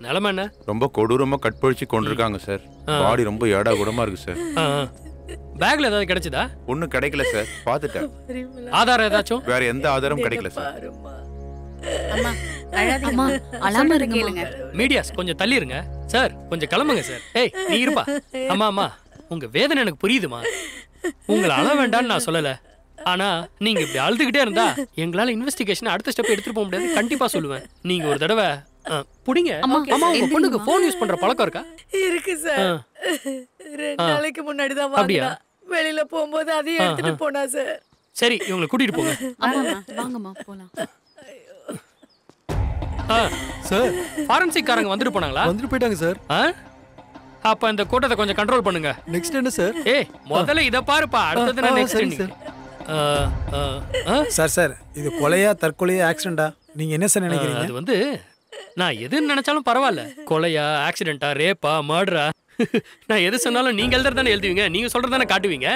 நிலைமை என்ன? ரொம்ப கொடூரமா கற்பழிச்சு கொண்டிருக்காங்க சார். பாடி ரொம்ப ஏடா கூடமா இருக்கு சார். பேக்ல ஏதாவது கிடைச்சதா? ஒண்ணும் கிடைக்கல சார், பாத்துட்டேன். ஆதாரம் ஏதாச்சும்? வேற எந்த ஆதாரமும் கிடைக்கல சார். அம்மா அழாதீங்கம்மா, அழாம கேளுங்க. மீடியாஸ் கொஞ்சம் தள்ளி இருங்க சார். கொஞ்சம் கிளம்புங்க சார். ஏய் நீ இருப்பா. அம்மா அம்மா, உங்க வேதனை எனக்கு புரியுதுமா. உங்களை அழ வேண்டாம்னு நான் சொல்லல. ஆனா நீங்க இப்படி அழுதுகிட்டே இருந்தா எங்களால இன்வெஸ்டிகேஷன் அடுத்த ஸ்டெப் எடுத்துட்டு போக முடியாது. கண்டிப்பா சொல்லுவேன். நீங்க ஒரு தடவை புடிங்க. அம்மா உங்க பொண்ணுக்கு போன் யூஸ் பண்ற பழக்கம் இருக்கா? இருக்கு சார். 2 நாளைக்கு முன்னாடி தான் வாங்கினா. வெளியில போகும்போது அதையும் எடுத்துட்டு போனா சார். சரி இவங்களை கூட்டிட்டு போங்க. வாங்கம்மா போலாம். சார் ஃபாரன்சிக் காரங்க வந்துட்டு போனாங்களா? வந்துட்டு போயிட்டாங்க சார். அப்ப இந்த கூட்டத்தை கொஞ்சம் கண்ட்ரோல் பண்ணுங்க. நெக்ஸ்ட் என்ன சார்? ஏய் முதல்ல இத பாருப்பா, அடுத்தது நான் நெக்ஸ்ட் சார். சார் இது கொலையா தற்கொலையா ஆக்சிடென்ட்டா? நீங்க என்ன சார் நினைக்கிறீங்க? அது வந்து நான் எது நினைச்சாலும் பரவாயில்ல. கொலையா ஆக்சிடென்ட்டா ரேப்பா மர்டரா நான் எது சொன்னாலும் நீங்க எழுதுறது தானே எழுதுவீங்க. நீங்க சொல்றது தானே காட்டுவீங்க.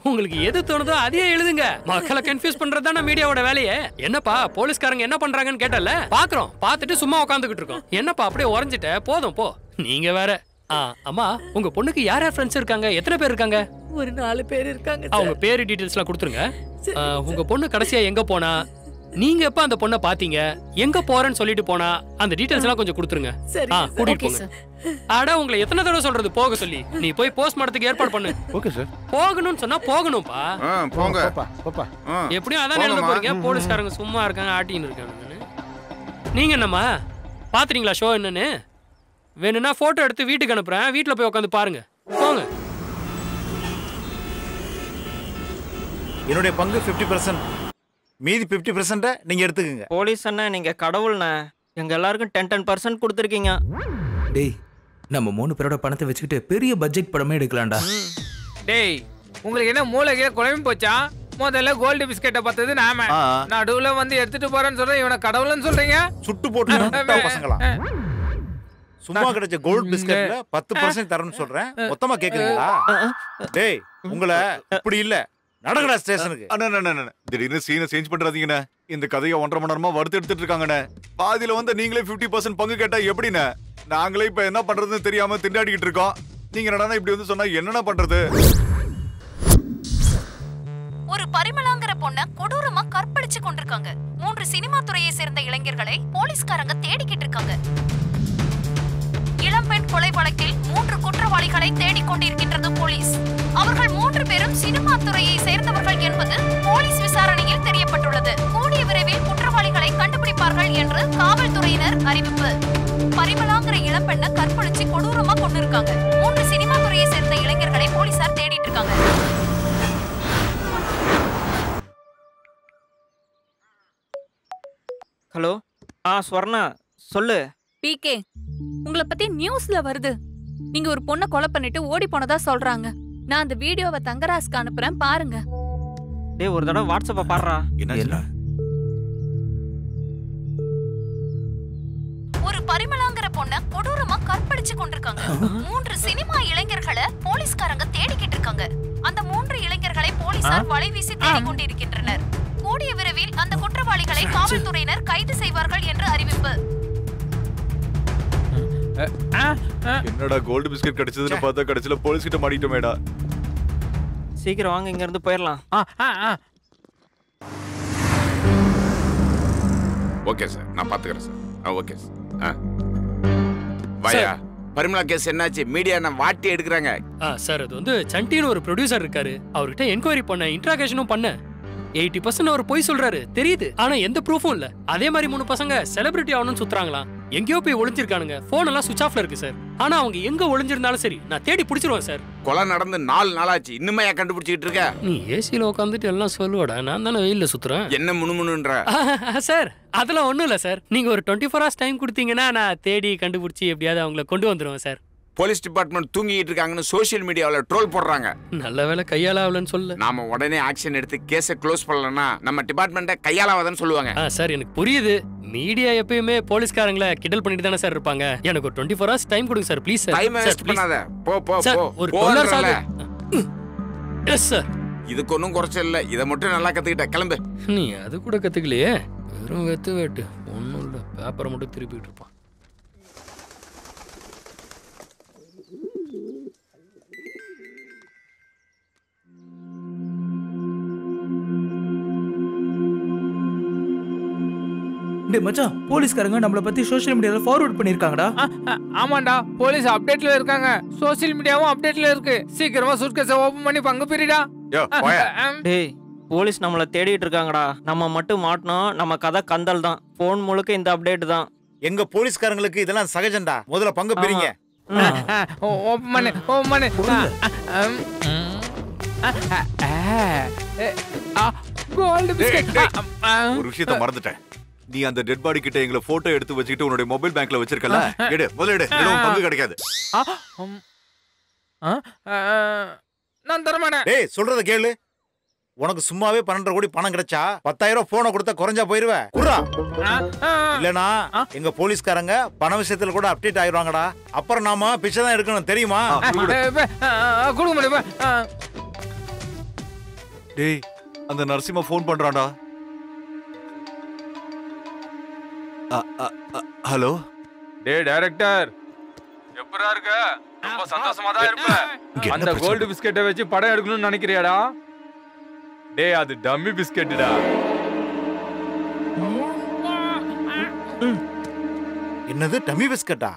உங்களுக்கு எது தோணுதோ அதையே எழுதுங்க. மக்களை கன்ஃபியூஸ் பண்றது தானே மீடியாவோட வேலையே. என்னப்பா போலீஸ்காரங்க என்ன பண்றாங்கன்னு கேட்டல பாக்குறோம். பார்த்துட்டு சும்மா உட்காந்துக்கிட்டு இருக்கோம். என்னப்பா அப்படியே உறைஞ்சிட்ட போதும் போ. நீங்க வேற. அம்மா உங்க பொண்ணுக்கு யார் யார் ஃப்ரெண்ட்ஸ் இருக்காங்க? எத்தனை பேர் இருக்காங்க? ஒரு 4 பேர் இருக்காங்க. அவங்க பேரு டீடைல்ஸ்லாம் கொடுத்துருங்க. உங்க பொண்ணு கடைசியா எங்க போனா, நீங்க எப்ப அந்த பொண்ணை பாத்தீங்க, எங்க போறேன்னு சொல்லிட்டு போனா அந்த டீடைல்ஸ் எல்லாம் கொஞ்சம் கொடுத்துருங்க. கூட்டிட்டு போங்க. அட உங்களை எத்தனை தடவை சொல்றது போக சொல்லி? நீ போய் போஸ்ட்மார்ட்டத்துக்கு ஏற்பாடு பண்ணு. Okay sir. போகணும்னு சொன்னா போகணும்பா. போங்க. எப்படியும் அதான் எழுத போறீங்க. போலீஸ்காரங்க சும்மா இருக்காங்க, ஆட்டின்னு இருக்காங்க. நீங்க என்னம்மா பாத்துறீங்களா ஷோ என்னன்னு? வேணும்னா போட்டோ எடுத்து வீட்டுக்கு அனுப்புறேன். வீட்டுல போய் உட்காந்து பாருங்க. போங்க. என்னுடைய பங்கு 50%. மீதி 50% நீங்க எடுத்துக்கங்க. போலீஸ் அண்ணா நீங்க கடவுள்ண்ணே. எங்க எல்லாருக்கும் 10% கொடுத்துருக்கீங்க. டேய் நம்ம 3 பேரோட பணத்தை வச்சுக்கிட்டு பெரிய பட்ஜெட் படமே எடுக்கலாம்டா. டேய் உங்களுக்கு என்ன மூளைக்கே குழம்பு போச்சா? முதல்ல கோல்டு பிஸ்கெட்டை பார்த்தது நாம நடுவுல வந்து எடுத்துட்டு போறேன்னு சொல்றேன். இவனை கடவுள்னு சொல்றீங்க? சுட்டு போட்டு பசங்களா சும்மா கிடைச்ச கோல்ட் பிஸ்கெட்ல 10% தரேன்னு சொல்றேன். மொத்தமா கேக்குறீங்களா? டேய் உங்களை இப்படி இல்ல நடங்கடா ஸ்டேஷனுக்கு. அண்ணா திடீர்னு சீனை சேஞ்ச் பண்றாதீங்கண்ணே. இந்த கதையை 1.5 மணி நேரமா வறுத்து எடுத்துட்டு இருக்காங்கண்ணே. பாதியில வந்து நீங்களே 50% பங்கு கேட்டா எப்படிண்ணே? நாங்களே இப்ப என்ன பண்றதுன்னு தெரியாம திண்டாடிக்கிட்டு இருக்கோம். நீங்க என்னடா இப்படி வந்து சொன்னா என்னென்ன பண்றது? ஒரு பரிமளாங்கிற பொண்ண கொடூரமா கற்பழிச்சு கொண்டிருக்காங்க. 3 சினிமா துறையை சேர்ந்த இளைஞர்களை போலீஸ்காரங்க தேடிக்கிட்டு இருக்காங்க. இளம்பெண் கொலை வழக்கில் 3 குற்றவாளிகளை தேடிக் கொண்டிருக்கின்றது போலீஸ். அவர்கள் 3 பேரும் சினிமா துறையை சேர்ந்தவர்கள் என்பது போலீஸ் விசாரணையில் தெரியப்பட்டுள்ளது. கூடிய விரைவில் குற்றவாளிகளை கண்டுபிடிப்பார்கள் என்று காவல்துறையினர் அறிவிப்பு. பரிமளாங்கிற இளம்பெண்ண கற்பழிச்சு கொடூரமா கொண்டிருக்காங்க. 3 சினிமா துறையை சேர்ந்த இளைஞர்களை போலீசார் தேடிட்டு இருக்காங்க. ஹலோ ஸ்வர்ணா சொல்லு. பிகே, உங்களை பத்தி நியூஸ்ல வருது. நீங்க ஒரு பொண்ணை கொலை பண்ணிட்டு ஓடி போனதா சொல்றாங்க. நான் அந்த வீடியோவை தங்கராஜ்க்கு அனுப்புறேன், பாருங்க. டேய் ஒரு தடவை வாட்ஸ்அப்ப பாருடா. என்ன? ஒரு பரிமளாங்கிற பொண்ண கொடூரமா கற்பழிச்சு கொண்டிருக்காங்க. 3 சினிமா இளைஞர்களை போலீஸ்காரங்க தேடிக்கிட்டு இருக்காங்க. அந்த 3 இளைஞர்களை போலீசார் வலை வீசி தேடிக் கொண்டிருக்கின்றனர். கூடிய விரைவில் அந்த குற்றவாளிகளை காவல்துறையினர் கைது செய்வார்கள் என்று அறிவிப்பு. என்னடா கோல்டு பிஸ்கட் கிடைச்சதுன்னு பார்த்தா கடைசில போலீஸ் கிட்ட மாட்டிட்டோமேடா. சீக்கிரம் வாங்க, இங்க இருந்து போயிடலாம். ஓகே சார், நான் பாத்துக்கிறேன் சார். Okay sir. வாயா பரிமளா கேஸ் என்னாச்சு? மீடியா நான் வாட்டி எடுக்கிறாங்க. சார் அது வந்து சண்டின்னு ஒரு ப்ரொடியூசர் இருக்காரு. அவர்கிட்ட என்கொயரி பண்ண, இன்ட்ராகேஷனும் பண்ண. 80% அவர் போய் சொல்றாரு தெரியுது, ஆனா எந்த ப்ரூஃபும் இல்ல. அதே மாதிரி 3 பசங்க செலிபிரிட்டி ஆகணும்னு சுத்துறாங்களாம். எங்கேயோ போய் ஒளிஞ்சிருக்கானுங்க. போன் எல்லாம் சுவிட்ச் ஆஃப்ல இருக்கு சார். ஆனா அவங்க எங்க ஒளிஞ்சிருந்தாலும் சரி நான் தேடி பிடிச்சிருவேன் சார். கொலை நடந்து 4 நாளாச்சு, இன்னுமே கண்டுபிடிச்சிட்டு இருக்க? நீ ஏசில உட்காந்துட்டு எல்லாம் சொல்லுவாடா, நான் தானே வெயில்ல சுத்துறேன். என்ன முணுமுணுன்ற? சார் அதெல்லாம் ஒண்ணும் இல்ல சார். நீங்க ஒரு 24 hours டைம் கொடுத்தீங்கன்னா நான் தேடி கண்டுபிடிச்சி எப்படியாவது அவங்கள கொண்டு வந்துருவேன் சார். போலீஸ் டிபார்ட்மெண்ட் தூங்கிட்டு இருக்காங்கன்னு சோஷியல் மீடியாவில் ட்ரோல் போடுறாங்க. நல்ல வேலை கையாளாவலன்னு சொல்ல. நாம உடனே ஆக்ஷன் எடுத்து கேஸை க்ளோஸ் பண்ணலன்னா நம்ம டிபார்ட்மெண்ட்டை கையாளாவதுன்னு சொல்லுவாங்க. சார் எனக்கு புரியுது. மீடியா எப்பயுமே போலீஸ்காரங்களை கிண்டல் பண்ணிட்டு தானே சார் இருப்பாங்க. எனக்கு ஒரு 24 hours டைம் கொடுங்க sir please sir. Time waste பண்ணாத. போ போ போ. ஒரு 12 hours ஆகுது. Yes sir. இதுக்கு ஒன்றும் குறைச்சல் இல்லை. இதை மட்டும் நல்லா கத்துக்கிட்ட, கிளம்பு. நீ அது கூட கத்துக்கலையே, வெறும் வெத்து வேட்டு ஒன்றும் இல்லை. பேப்பரை மட்டும் திருப்பிட்டு இருப்பான். டேய் மச்சான், போலீஸ்காரங்க நம்மள பத்தி சோஷியல் மீடியால ஃபார்வர்ட் பண்ணிருக்காங்கடா. ஆமாண்டா, போலீஸ் அப்டேட்ல இருக்காங்க, சோஷியல் மீடியாவும் அப்டேட்ல இருக்கு. சீக்கிரமா சூட்கேஸை ஓபன் பண்ணி பங்கு பிரிடா. டேய் போலீஸ் நம்மள தேடிட்டு இருக்காங்கடா. நம்ம மட்டும் மாட்டணும், நம்ம கதை கந்தல் தான். போன் முழுக்க இந்த அப்டேட் தான். எங்க போலீஸ்காரங்களுக்கு இதெல்லாம் சகஜம்டா. முதல்ல பங்கு பிரிங்க. ஓபன் பண்ணு, ஓபன் பண்ணு. Gold biscuit. ஒரு விஷயத்தை மறந்துட்டேன். நீ அந்த டெட் பாடி கிட்ட எங்களை போட்டோ எடுத்து வச்சுக்கிட்டு உன்னுடைய மொபைல் பேங்க்ல வச்சிருக்கல, எடு முதல்ல எடு. எதுவும் பங்கு கிடைக்காது. நான் தரமாட்டேன். டேய் சொல்றத கேளு. உனக்கு சும்மாவே 12 கோடி பணம் கிடைச்சா 10,000 போனை கொடுத்தா குறைஞ்சா போயிருவ. குர்ரா. இல்லனா எங்க போலீஸ்காரங்க பண விஷயத்துல கூட அப்டேட் ஆயிடுவாங்கடா. அப்புறம் நாம பிச்சை தான் எடுக்கணும், தெரியுமா? கொடுக்க முடியுமா? டேய் அந்த நரசிம்மா ஃபோன் பண்றான்டா. ஹலோ. டேய் டைரக்டர், எப்பரா இருக்க? ரொம்ப சந்தோஷமா தான் இருப்ப. அந்த கோல்ட் பிஸ்கெட்டை வச்சு படம் எடுக்கணும்னு நினைக்கிறியாடா? டேய் அது டம்மி பிஸ்கெட்டுடா. என்னது டம்மி பிஸ்கட்டா?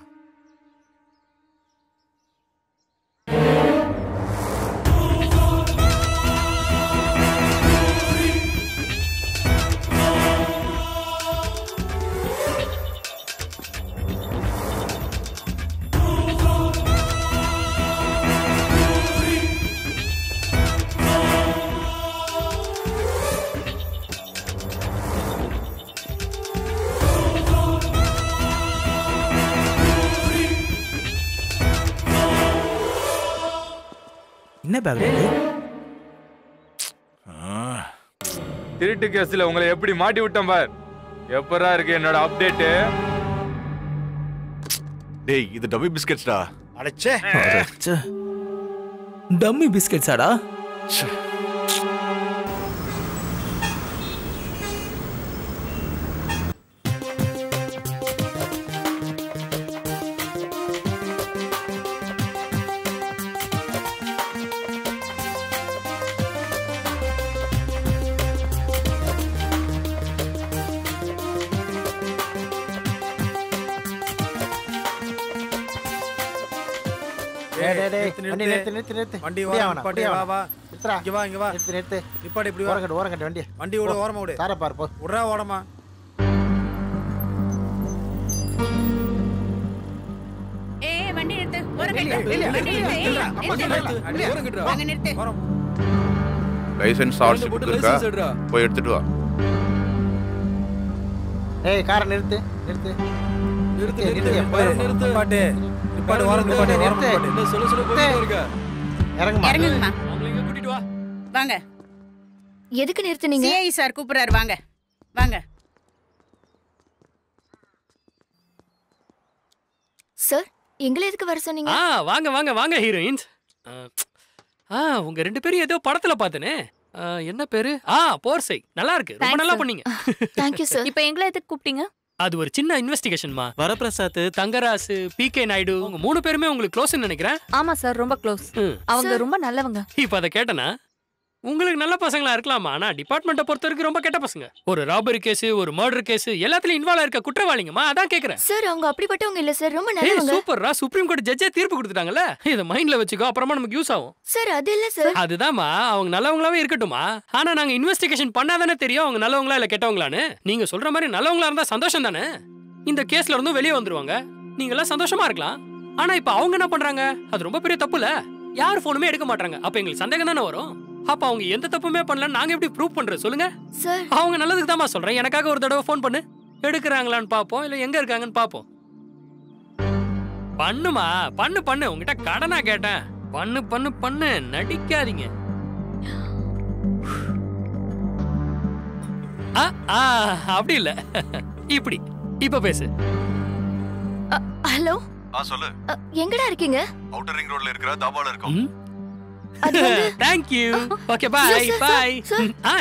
என்ன பேக்? திருட்டு கேஸ்ல உங்களை எப்படி மாட்டி விட்டேன் பார். எப்பரா இருக்கு என்னோட அப்டேட்? டேய் இது டம்மி பிஸ்கட்ஸ்டா. அடச்சே. டம்மி பிஸ்கட்ஸாடா? வண்டி ஓட ஓரமா விடு. காரை பாரு போ. விட்றா ஓடமா. வண்டி நிறுத்து. வாங்க நிறுத்து. லைசென்ஸ் ஆர்சி இருக்கா? போய் எடுத்துட்டு வா. ஏய் காரை நிறுத்து. நிறுத்து. பாட்டு நிப்பாட்டு ஓரம் நிப்பாட்டு ஓரம் நிப்பாட்டு. என்ன சொல்ல போயிட்டு இருக்க? இறங்குங்கம்மா. அவங்களை இங்க கூட்டிட்டு வா. வாங்க. எதுக்கு நிறுத்துனீங்க? சிஐ சார் கூப்பிடுறாரு. வாங்க வாங்க. சார் எங்களை எதுக்கு வர சொன்னீங்க? வாங்க வாங்க வாங்க ஹீரோயின்ஸ். உங்க 2 பேரும் ஏதோ படத்துல பார்த்தனே. என்ன பேரு? போர்சை. நல்லா இருக்கு. ரொம்ப நல்லா பண்ணீங்க. Thank you sir. இப்போ எங்களை எதுக்கு கூப்பிட்டீங்க? அது ஒரு சின்ன இன்வெஸ்டிகேஷன்மா. வரப்பிரசாத், தங்கராசு, பிகே நாயுடு உங்க 3 பேருமே உங்களுக்கு க்ளோஸ்னு நினைக்கிறேன். ஆமா சார், ரொம்ப க்ளோஸ். அவங்க ரொம்ப நல்லவங்க. இப்போ அத கேட்டனா உங்களுக்கு நல்ல பசங்களா இருக்கலாமா, ஆனா டிபார்ட்மெண்ட்டை பொறுத்த வரைக்கும் ரொம்ப கெட்ட பசங்க. ஒரு ராபரி கேஸ், ஒரு மர்டர் கேஸ் எல்லாத்துலயும் இன்வால்வ் இருக்க குற்றவாளிங்கம்மா. அதான் கேக்குறேன். சார் அவங்க அப்படிப்பட்டவங்க இல்ல சார், ரொம்ப நல்லவங்க. சூப்பர்ரா, சுப்ரீம் கோர்ட் ஜட்ஜே தீர்ப்பு கொடுத்துட்டாங்கல்ல. இத மைண்ட்ல வச்சுக்கோ, அப்புறமா நமக்கு யூஸ் ஆகும். சார் அது இல்ல சார். அதுதான்மா, அவங்க நல்லவங்களாவே இருக்கட்டுமா. ஆனா நாங்க இன்வெஸ்டிகேஷன் பண்ணாதானே தெரியும் அவங்க நல்லவங்களா இல்ல கெட்டவங்களான்னு. நீங்க சொல்ற மாதிரி நல்லவங்களா இருந்தா சந்தோஷம் தானே. இந்த கேஸ்ல இருந்தும் வெளியே வந்துருவாங்க, நீங்க எல்லாம் சந்தோஷமா இருக்கலாம். ஆனா இப்ப அவங்க என்ன பண்றாங்க, அது ரொம்ப பெரிய தப்புல. யார் போனுமே எடுக்க மாட்டாங்க. அப்ப எங்களுக்கு சந்தேகம் தானே வரும். அப்ப அவங்க எந்த தப்புமே பண்ணல, நாங்க எப்படி ப்ரூவ் பண்றது சொல்லுங்க? சார் அவங்க நல்லதுக்கு தான்மா சொல்றேன். எனக்காக ஒரு தடவை ஃபோன் பண்ணு, எடுக்கறாங்களான்னு பாப்போம், இல்ல எங்க இருக்காங்கன்னு பாப்போம். பண்ணுமா, பண்ணு பண்ணு. உங்ககிட்ட கடனா கேட்டேன். பண்ணு பண்ணு பண்ணு, நடிக்காதீங்க. அப்படி இல்ல, இப்படி. இப்ப பேசு. ஹலோ, சொல்லு. எங்கடா இருக்கீங்க? அவுட்டர் ரிங் ரோட்ல இருக்கிற தாபால இருக்கோம். Thank you. Okay, bye. Bye.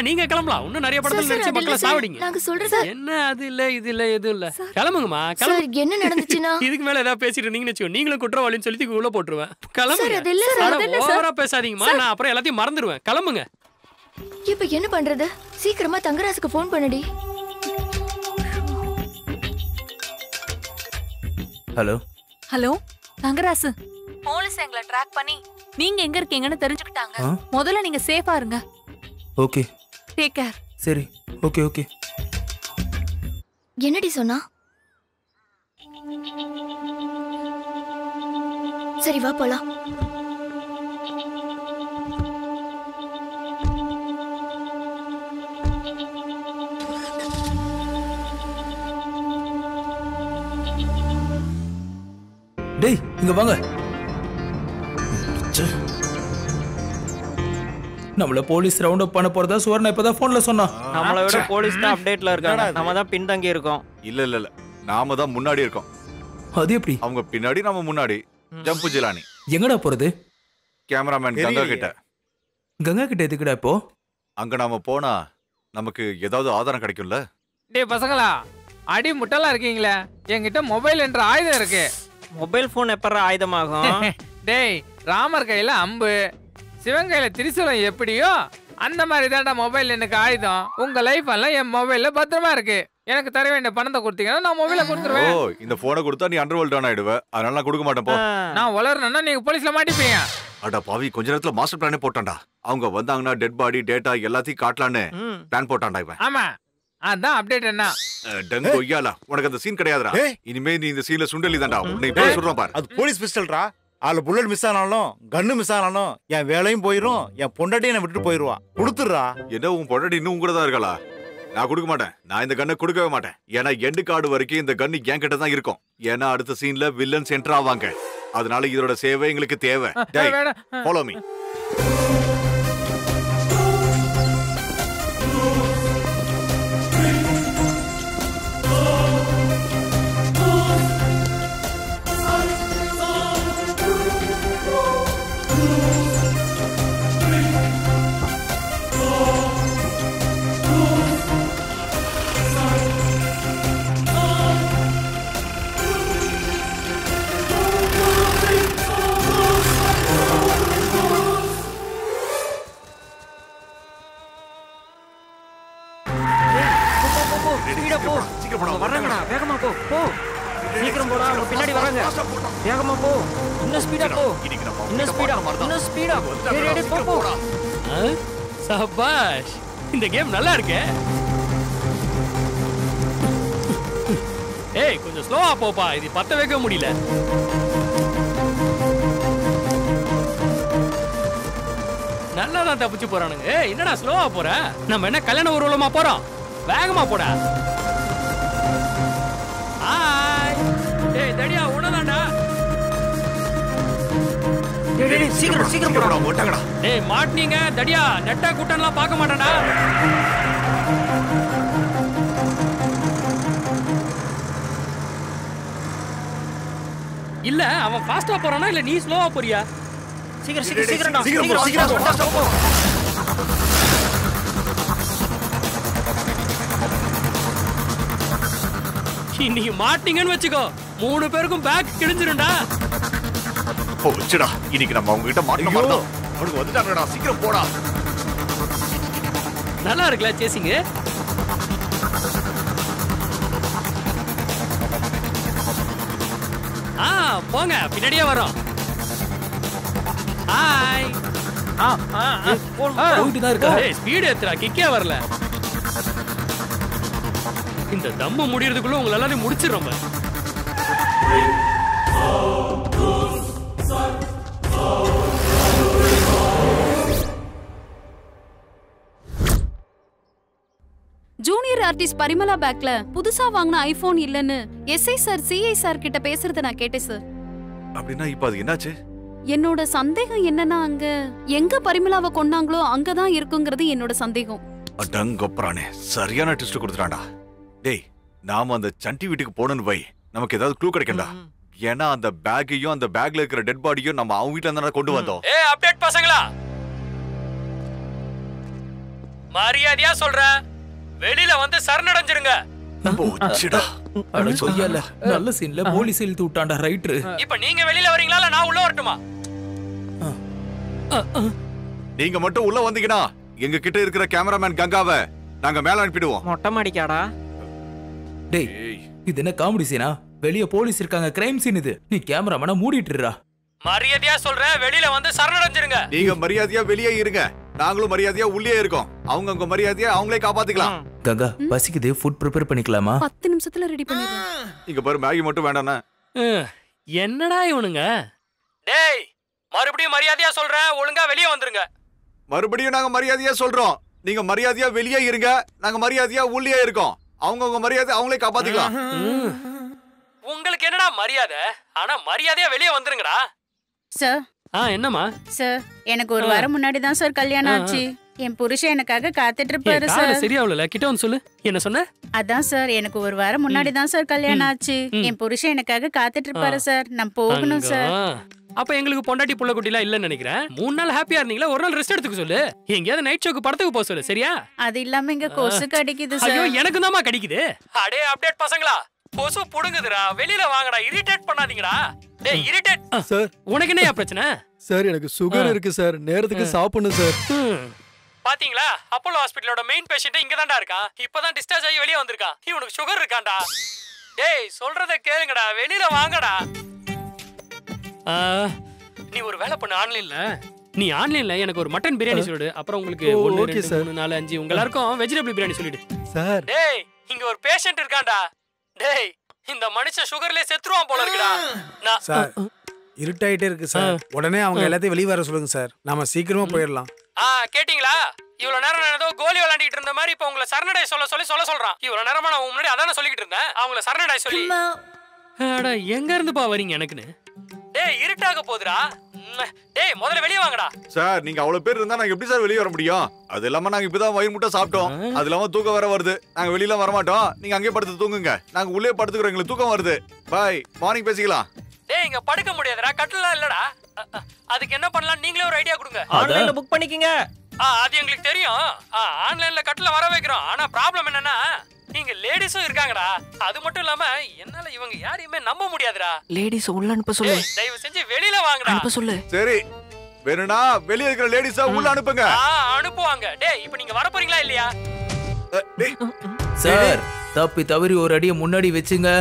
நீங்க கிளம்பலாம். இன்னும் நிறைய படத்துல நடிச்சு மக்களை சாவடிங்க. நாங்க சொல்றது என்ன, அது இல்ல இது இல்ல எது இல்ல. கிளம்புங்கம்மா. சார் என்ன நடந்துச்சுனா? இதுக்கு மேல ஏதாவது பேசிட்டு இருந்தீங்கன்னு வெச்சுக்கோ, நீங்களும் குற்றவாளின்னு சொல்லி உள்ள போட்டுருவேன். கிளம்புங்க. சார் அது இல்ல சார். ஓவரா பேசாதீங்கம்மா, நான் அப்புறம் எல்லாத்தையும் மறந்துடுவேன். கிளம்புங்க. இப்போ என்ன பண்றது? சீக்கிரமா தங்கராசுக்கு ஃபோன் பண்ணுடி. ஹலோ ஹலோ தங்கராசு, போலீஸ் எங்களை ட்ராக் பண்ணி நீங்க எங்க இருக்கீங்கன்னு தெரிஞ்சுக்கிட்டாங்க. முதல்ல நீங்க சேஃபா இருங்க. Okay, take care. சரி, ஓகே ஓகே. என்னடி சொன்னா? சரி வா போலாம். டேய் இங்க வாங்க. நம்மள போலீஸ் ரவுண்ட் அப் பண்ண போறதா சுவர்ணா இப்பதான் போன்ல சொன்னா. நம்மள விட போலீஸ் தான் அப்டேட்ல இருக்காங்க, நாம தான் பின்தங்கி இருக்கோம். இல்ல இல்ல இல்ல, நாம தான் முன்னாடி இருக்கோம். அது எப்படி? அவங்க பின்னாடி, நாம முன்னாடி. ஜம்பு ஜிலானி எங்கடா போறது? கேமராமேன் கங்கா கிட்ட. கங்கா கிட்ட எதுக்குடா இப்போ? அங்க நாம போனா நமக்கு ஏதாவது ஆதாரம் கிடைக்கும்ல. டேய் பசங்களா, அடி முட்டலா இருக்கீங்களே. என்கிட்ட மொபைல் என்ற ஆயுதம் இருக்கு. மொபைல் போன் எப்பற ஆயுதமாகும்? டேய், ராமர் கையில அம்பு, சிவன் கையில திரிசூலம் எப்படியோ அந்த மாதிரி தான்டா மொபைல் எனக்கு ஆயுதம். உங்க லைஃப் எல்லாம் என் மொபைல்ல பத்திரமா இருக்கு. எனக்கு தர வேண்டிய பணத்தை கொடுத்தீங்கன்னா நான் மொபைல கொடுத்துருவேன். ஓ, இந்த போனை கொடுத்தா நீ அண்டர்வேல்ட் ஆன் ஆயிடுவ. அதனால நான் கொடுக்க மாட்டேன் போ. நான் வளரணும்னா நீங்க போலீஸ்ல மாட்டிப்பீங்க. அட பாவி, கொஞ்ச நேரத்துல மாஸ்டர் பிளானே போட்டான்டா. அவங்க வந்தாங்கன்னா டெட் பாடி டேட்டா எல்லாத்தையும் காட்டலான்னு பிளான் போட்டான்டா இவன். ஆமா, அதான் அப்டேட். என்ன டங்கு ஒய்யால, உனக்கு அந்த சீன் கிடையாதுடா. இனிமே நீ இந்த சீன்ல சுண்டலி தான்டா. உன்னை இப்ப சொல்றேன் பாரு. அது போலீஸ் பிஸ்டல்ரா. அதுல புல்லட் மிஸ் ஆனாலும் கன்னு மிஸ் ஆனாலும் என் வேலையும் போயிரும், என் பொண்டாட்டியும் என்ன விட்டுட்டு போயிருவா. கொடுத்துடுறா. என்ன உன் பொண்டாட்டி இன்னும் கூட தான் இருக்காளா? நான் கொடுக்க மாட்டேன். நான் இந்த கன்னை கொடுக்கவே மாட்டேன். ஏன்னா எண்டு கார்டு வரைக்கும் இந்த கன்னு என் கிட்ட தான் இருக்கும். ஏன்னா அடுத்த சீன்ல வில்லன்ஸ் என்டர் ஆவாங்க. அதனால இதோட சேவை எங்களுக்கு தேவை. Follow me. வர்றாங்கடா, வேகமா போ போ. சீக்கிரம் போடா, அவங்க பின்னாடி வராங்க. வேகமா போ, இன்னும் ஸ்பீடா போ, இன்னும் ஸ்பீடா, இன்னும் ஸ்பீடா. டேய் போ போ. சபாஷ், இந்த கேம் நல்லா இருக்கே. ஏய் கொஞ்சம் ஸ்லோவா போப்பா, இது பத்த வைக்க முடியல. நல்லா தான் தப்பிச்சு போறானுங்க. ஏய் என்னடா ஸ்லோவா போற? நம்ம என்ன கல்யாண ஊர்வலமா போறோம்? வேகமா போடா. ஹாய். ஏய் தடியா உனதான்டா. டேய் சீக்கிரம் சீக்கிரம் போடா, ஓட்டங்கடா. டேய் மாட்னீங்க தடியா, நெட்டா கூட்டன்லாம் பார்க்க மாட்டான்டா. இல்ல அவன் ஃபாஸ்டா போறானா இல்ல நீ ஸ்லோவா போறியா? சீக்கிரம் சீக்கிரம் சீக்கிரம்டா, சீக்கிரம் சீக்கிரம் போ. இன்னைக்கு மாட்டீங்கன்னு வச்சுக்கோ, 3 பேருக்கும் பேக் கிழிஞ்சிரும்டா. போச்சுடா, இன்னைக்கு நம்ம அவங்க கிட்ட மாட்ட மாட்டோம். அவனுக்கு வந்துட்டாங்கடா, சீக்கிரம் போடா. நல்லா இருக்குல சேசிங்க. போங்க பின்னாடியே வரோம். ஹாய். போயிட்டு தான் இருக்கா? ஏய் ஸ்பீட் ஏத்துறா, கிக்கே வரல. இந்த தம்ம முடியறதுக்குள்ள உங்களை எல்லாரையும் முடிச்சிடுறோம். ஜூனியர் ஆர்டிஸ்ட் பரிமளா பேக்ல புதுசா வாங்கின ஐபோன் இல்லன்னு எஸ்ஐ சார் சிஐ சார் கிட்ட பேசுறத நான் கேட்டேன் சார். அப்படின்னா இப்ப அது என்னாச்சு? என்னோட சந்தேகம் என்னன்னா, அங்க எங்க பரிமளாவை கொண்டாங்களோ அங்கதான் இருக்குங்கிறது என்னோட சந்தேகம். அடங்கொப்பறானே, சரியான ட்விஸ்ட் கொடுத்துட்டான்டா. டேய் நாம அந்த சண்டி வீட்டுக்கு போனோன்னு வை, நமக்கு ஏதாவது க்ளூ கிடைக்கும்டா. ஏன்னா அந்த பேக்கையும் அந்த பேக்ல இருக்கிற டெட் பாடியும் நம்ம அவங்க வீட்ல இருந்தா கொண்டு வந்தோம். ஏய் அப்டேட் பசங்களா, மரியாதையா சொல்றேன், வெளியில வந்து சரணடைஞ்சிருங்க. நல்ல சீன்ல போலீஸ் இழுத்து விட்டான்டா ரைட்டர். இப்ப நீங்க வெளியில வரீங்களா இல்ல நான் உள்ள வரட்டுமா? நீங்க மட்டும் உள்ள வந்தீங்கன்னா எங்க கிட்ட இருக்கிற கேமராமேன் கங்காவை நாங்க மேல அனுப்பிடுவோம். மொட்டை மாடிக்காடா. டேய் இது என்ன காமெடி சீனா? வெளிய போலீஸ் இருக்காங்க, கிரைம் சீன் இது. நீ கேமராமேனை மூடிட்டுறா. மரியாதையா சொல்றேன், வெளியில வந்து சரணடைஞ்சிருங்க. நீங்க மரியாதையா வெளியே இருங்க, நாங்களும் மரியாதையா உள்ளே இருக்கோம். அவங்க மரியாதையா அவங்களே காப்பாத்திக்கலாம். கங்கா பசிக்குது, ஃபுட் ப்ரிப்பேர் பண்ணிக்கலாமா? 10 நிமிஷத்துல ரெடி பண்ணிடுறேன். இங்க பாரு, மேகி மட்டும் வேண்டானே. என்னடா இவனுங்க? டேய் மறுபடியும் மரியாதையா சொல்றேன், ஒழுங்கா வெளியே வந்துருங்க. மறுபடியும் நாங்க மரியாதையா சொல்றோம், நீங்க மரியாதையா வெளியே இருங்க, நாங்க மரியாதையா உள்ளே இருக்கோம். அவங்க மரியாதை அவங்களே காப்பாத்திக்கலாம். உங்களுக்கு என்னடா மரியாதை? ஆனா மரியாதையா வெளியே வந்துருங்கடா. சார். என்னம்மா? சார் எனக்கு ஒரு வாரம் முன்னாடி தான் சார் கல்யாணம் ஆச்சு. என் புருஷன் எனக்காக காத்துட்டு இருப்பாரு சார். சரியாவல கிட்ட வந்து சொல்லு, என்ன சொன்ன? அதான் சார் எனக்கு ஒரு வாரம் முன்னாடி தான் சார் கல்யாணம் ஆச்சு. என் புருஷன் எனக்காக காத்துட்டு இருப்பாரு சார். நான் போகணும் சார். அப்ப எங்களுக்கு பொண்டாட்டி புள்ள குட்டிலாம் இல்லன்னு நினைக்கிறேன். 3 நாள் ஹாப்பியா இருந்தீங்களா, ஒரு நாள் ரெஸ்ட் எடுத்துக்க சொல்லு. எங்கயாவது நைட் ஷோக்கு படத்துக்கு போக சொல்லு, சரியா? அது இல்லாம இங்க கொசு கடிக்குது சார். ஐயோ எனக்கு தான்மா கடிக்குது. அடே அப்டேட் பசங்களா, கொசு புடுங்குதுடா, வெளியில வாங்கடா, இரிட்டேட் பண்ணாதீங்கடா. டேய் இரிட்டேட் சார். உனக்கு என்னையா பிரச்சனை? சார் எனக்கு சுகர் இருக்கு சார், நேரத்துக்கு சாப்பிடணும் சார். பாத்தீங்களா, அப்போலோ ஹாஸ்பிடலோட மெயின் பேஷண்ட் இங்க தான்டா இருக்கான். இப்பதான் டிஸ்சார்ஜ் ஆகி வெளியே வந்திருக்கான். இவனுக்கு சுகர் இருக்கான்டா. டேய் சொல்றத கேளுங்கடா, வெளியில வாங்கடா. நீ ஒரு வேலை பண்ணு, ஆன்லைன்ல எனக்கு ஒரு மட்டன் பிரியாணி சொல்லிடு. அப்புறம் உங்களுக்கு 1 2 3 4 5 உங்க எல்லாருக்கும் வெஜிடபிள் பிரியாணி சொல்லிடு சார். டேய் இங்க ஒரு பேஷண்ட் இருக்கான்டா. டேய் இந்த மனுஷன் சுகர்லயே செத்துருவான் போல இருக்குடா. சார் இருட்டாயிட்டே இருக்கு சார். உடனே அவங்க எல்லாத்தையும் வெளியே வர சொல்லுங்க சார், நாம சீக்கிரமா போயிடலாம். கேட்டிங்களா? இவ்வளவு நேரம் நான் ஏதோ கோலி விளையாண்டிட்டு இருந்த மாதிரி இப்ப உங்களை சரணடை சொல்ல சொல்றான். இவ்வளவு நேரமா நான் முன்னாடி அதானே சொல்லிக்கிட்டு இருந்தேன். அவங்கள சரணடை சொல்லி அட எங்க இருந்துப்பா வரீங்க எனக்குன்னு? டேய் இருட்டாக போகுதுடா. டேய் முதல்ல வெளியே வாங்கடா. சார் நீங்க அவ்வளவு பேர் இருந்தா நாங்க எப்படி சார் வெளியே வர முடியும்? அது இல்லாம நாங்க இப்பதான் வயிறு முட்டை சாப்பிட்டோம். அது இல்லாம தூக்கம் வேற வருது. நாங்க வெளியில வர மாட்டோம். நீங்க அங்கேயே படுத்து தூங்குங்க. நாங்க உள்ளே படுத்துக்கிறோம். எங்களுக்கு தூக்கம் வருது. பாய் மார்னிங் பேசிக்கலாம். டேய் இங்க படுக்க முடியாதுடா. கட்டலாம் இல்லடா. அதுக்கு என்ன பண்ணலாம் நீங்களே ஒரு ஐடியா கொடுங்க. ஆன்லைன்ல புக் பண்ணிக்கங்க. அது எங்களுக்கு தெரியும். ஆன்லைன்ல கட்டல வர வைக்கிறோம். ஆனா ப்ராப்ளம் என்னன்னா நீங்க லேடிஸும் இருக்காங்கடா. அது மட்டும் இல்லாம என்னால இவங்க யாரையுமே நம்ப முடியாதுடா. லேடிஸ் உள்ள அனுப்ப சொல்லு. தயவு செஞ்சு வெளியில வாங்கடா. அனுப்ப சொல்லு. சரி வேணும்னா வெளிய இருக்கிற லேடிஸா உள்ள அனுப்புங்க. அனுப்புவாங்க. டேய் இப்போ நீங்க வர போறீங்களா இல்லையா? சார் தப்பி தவறி ஒரு அடியை முன்னாடி வச்சுங்க.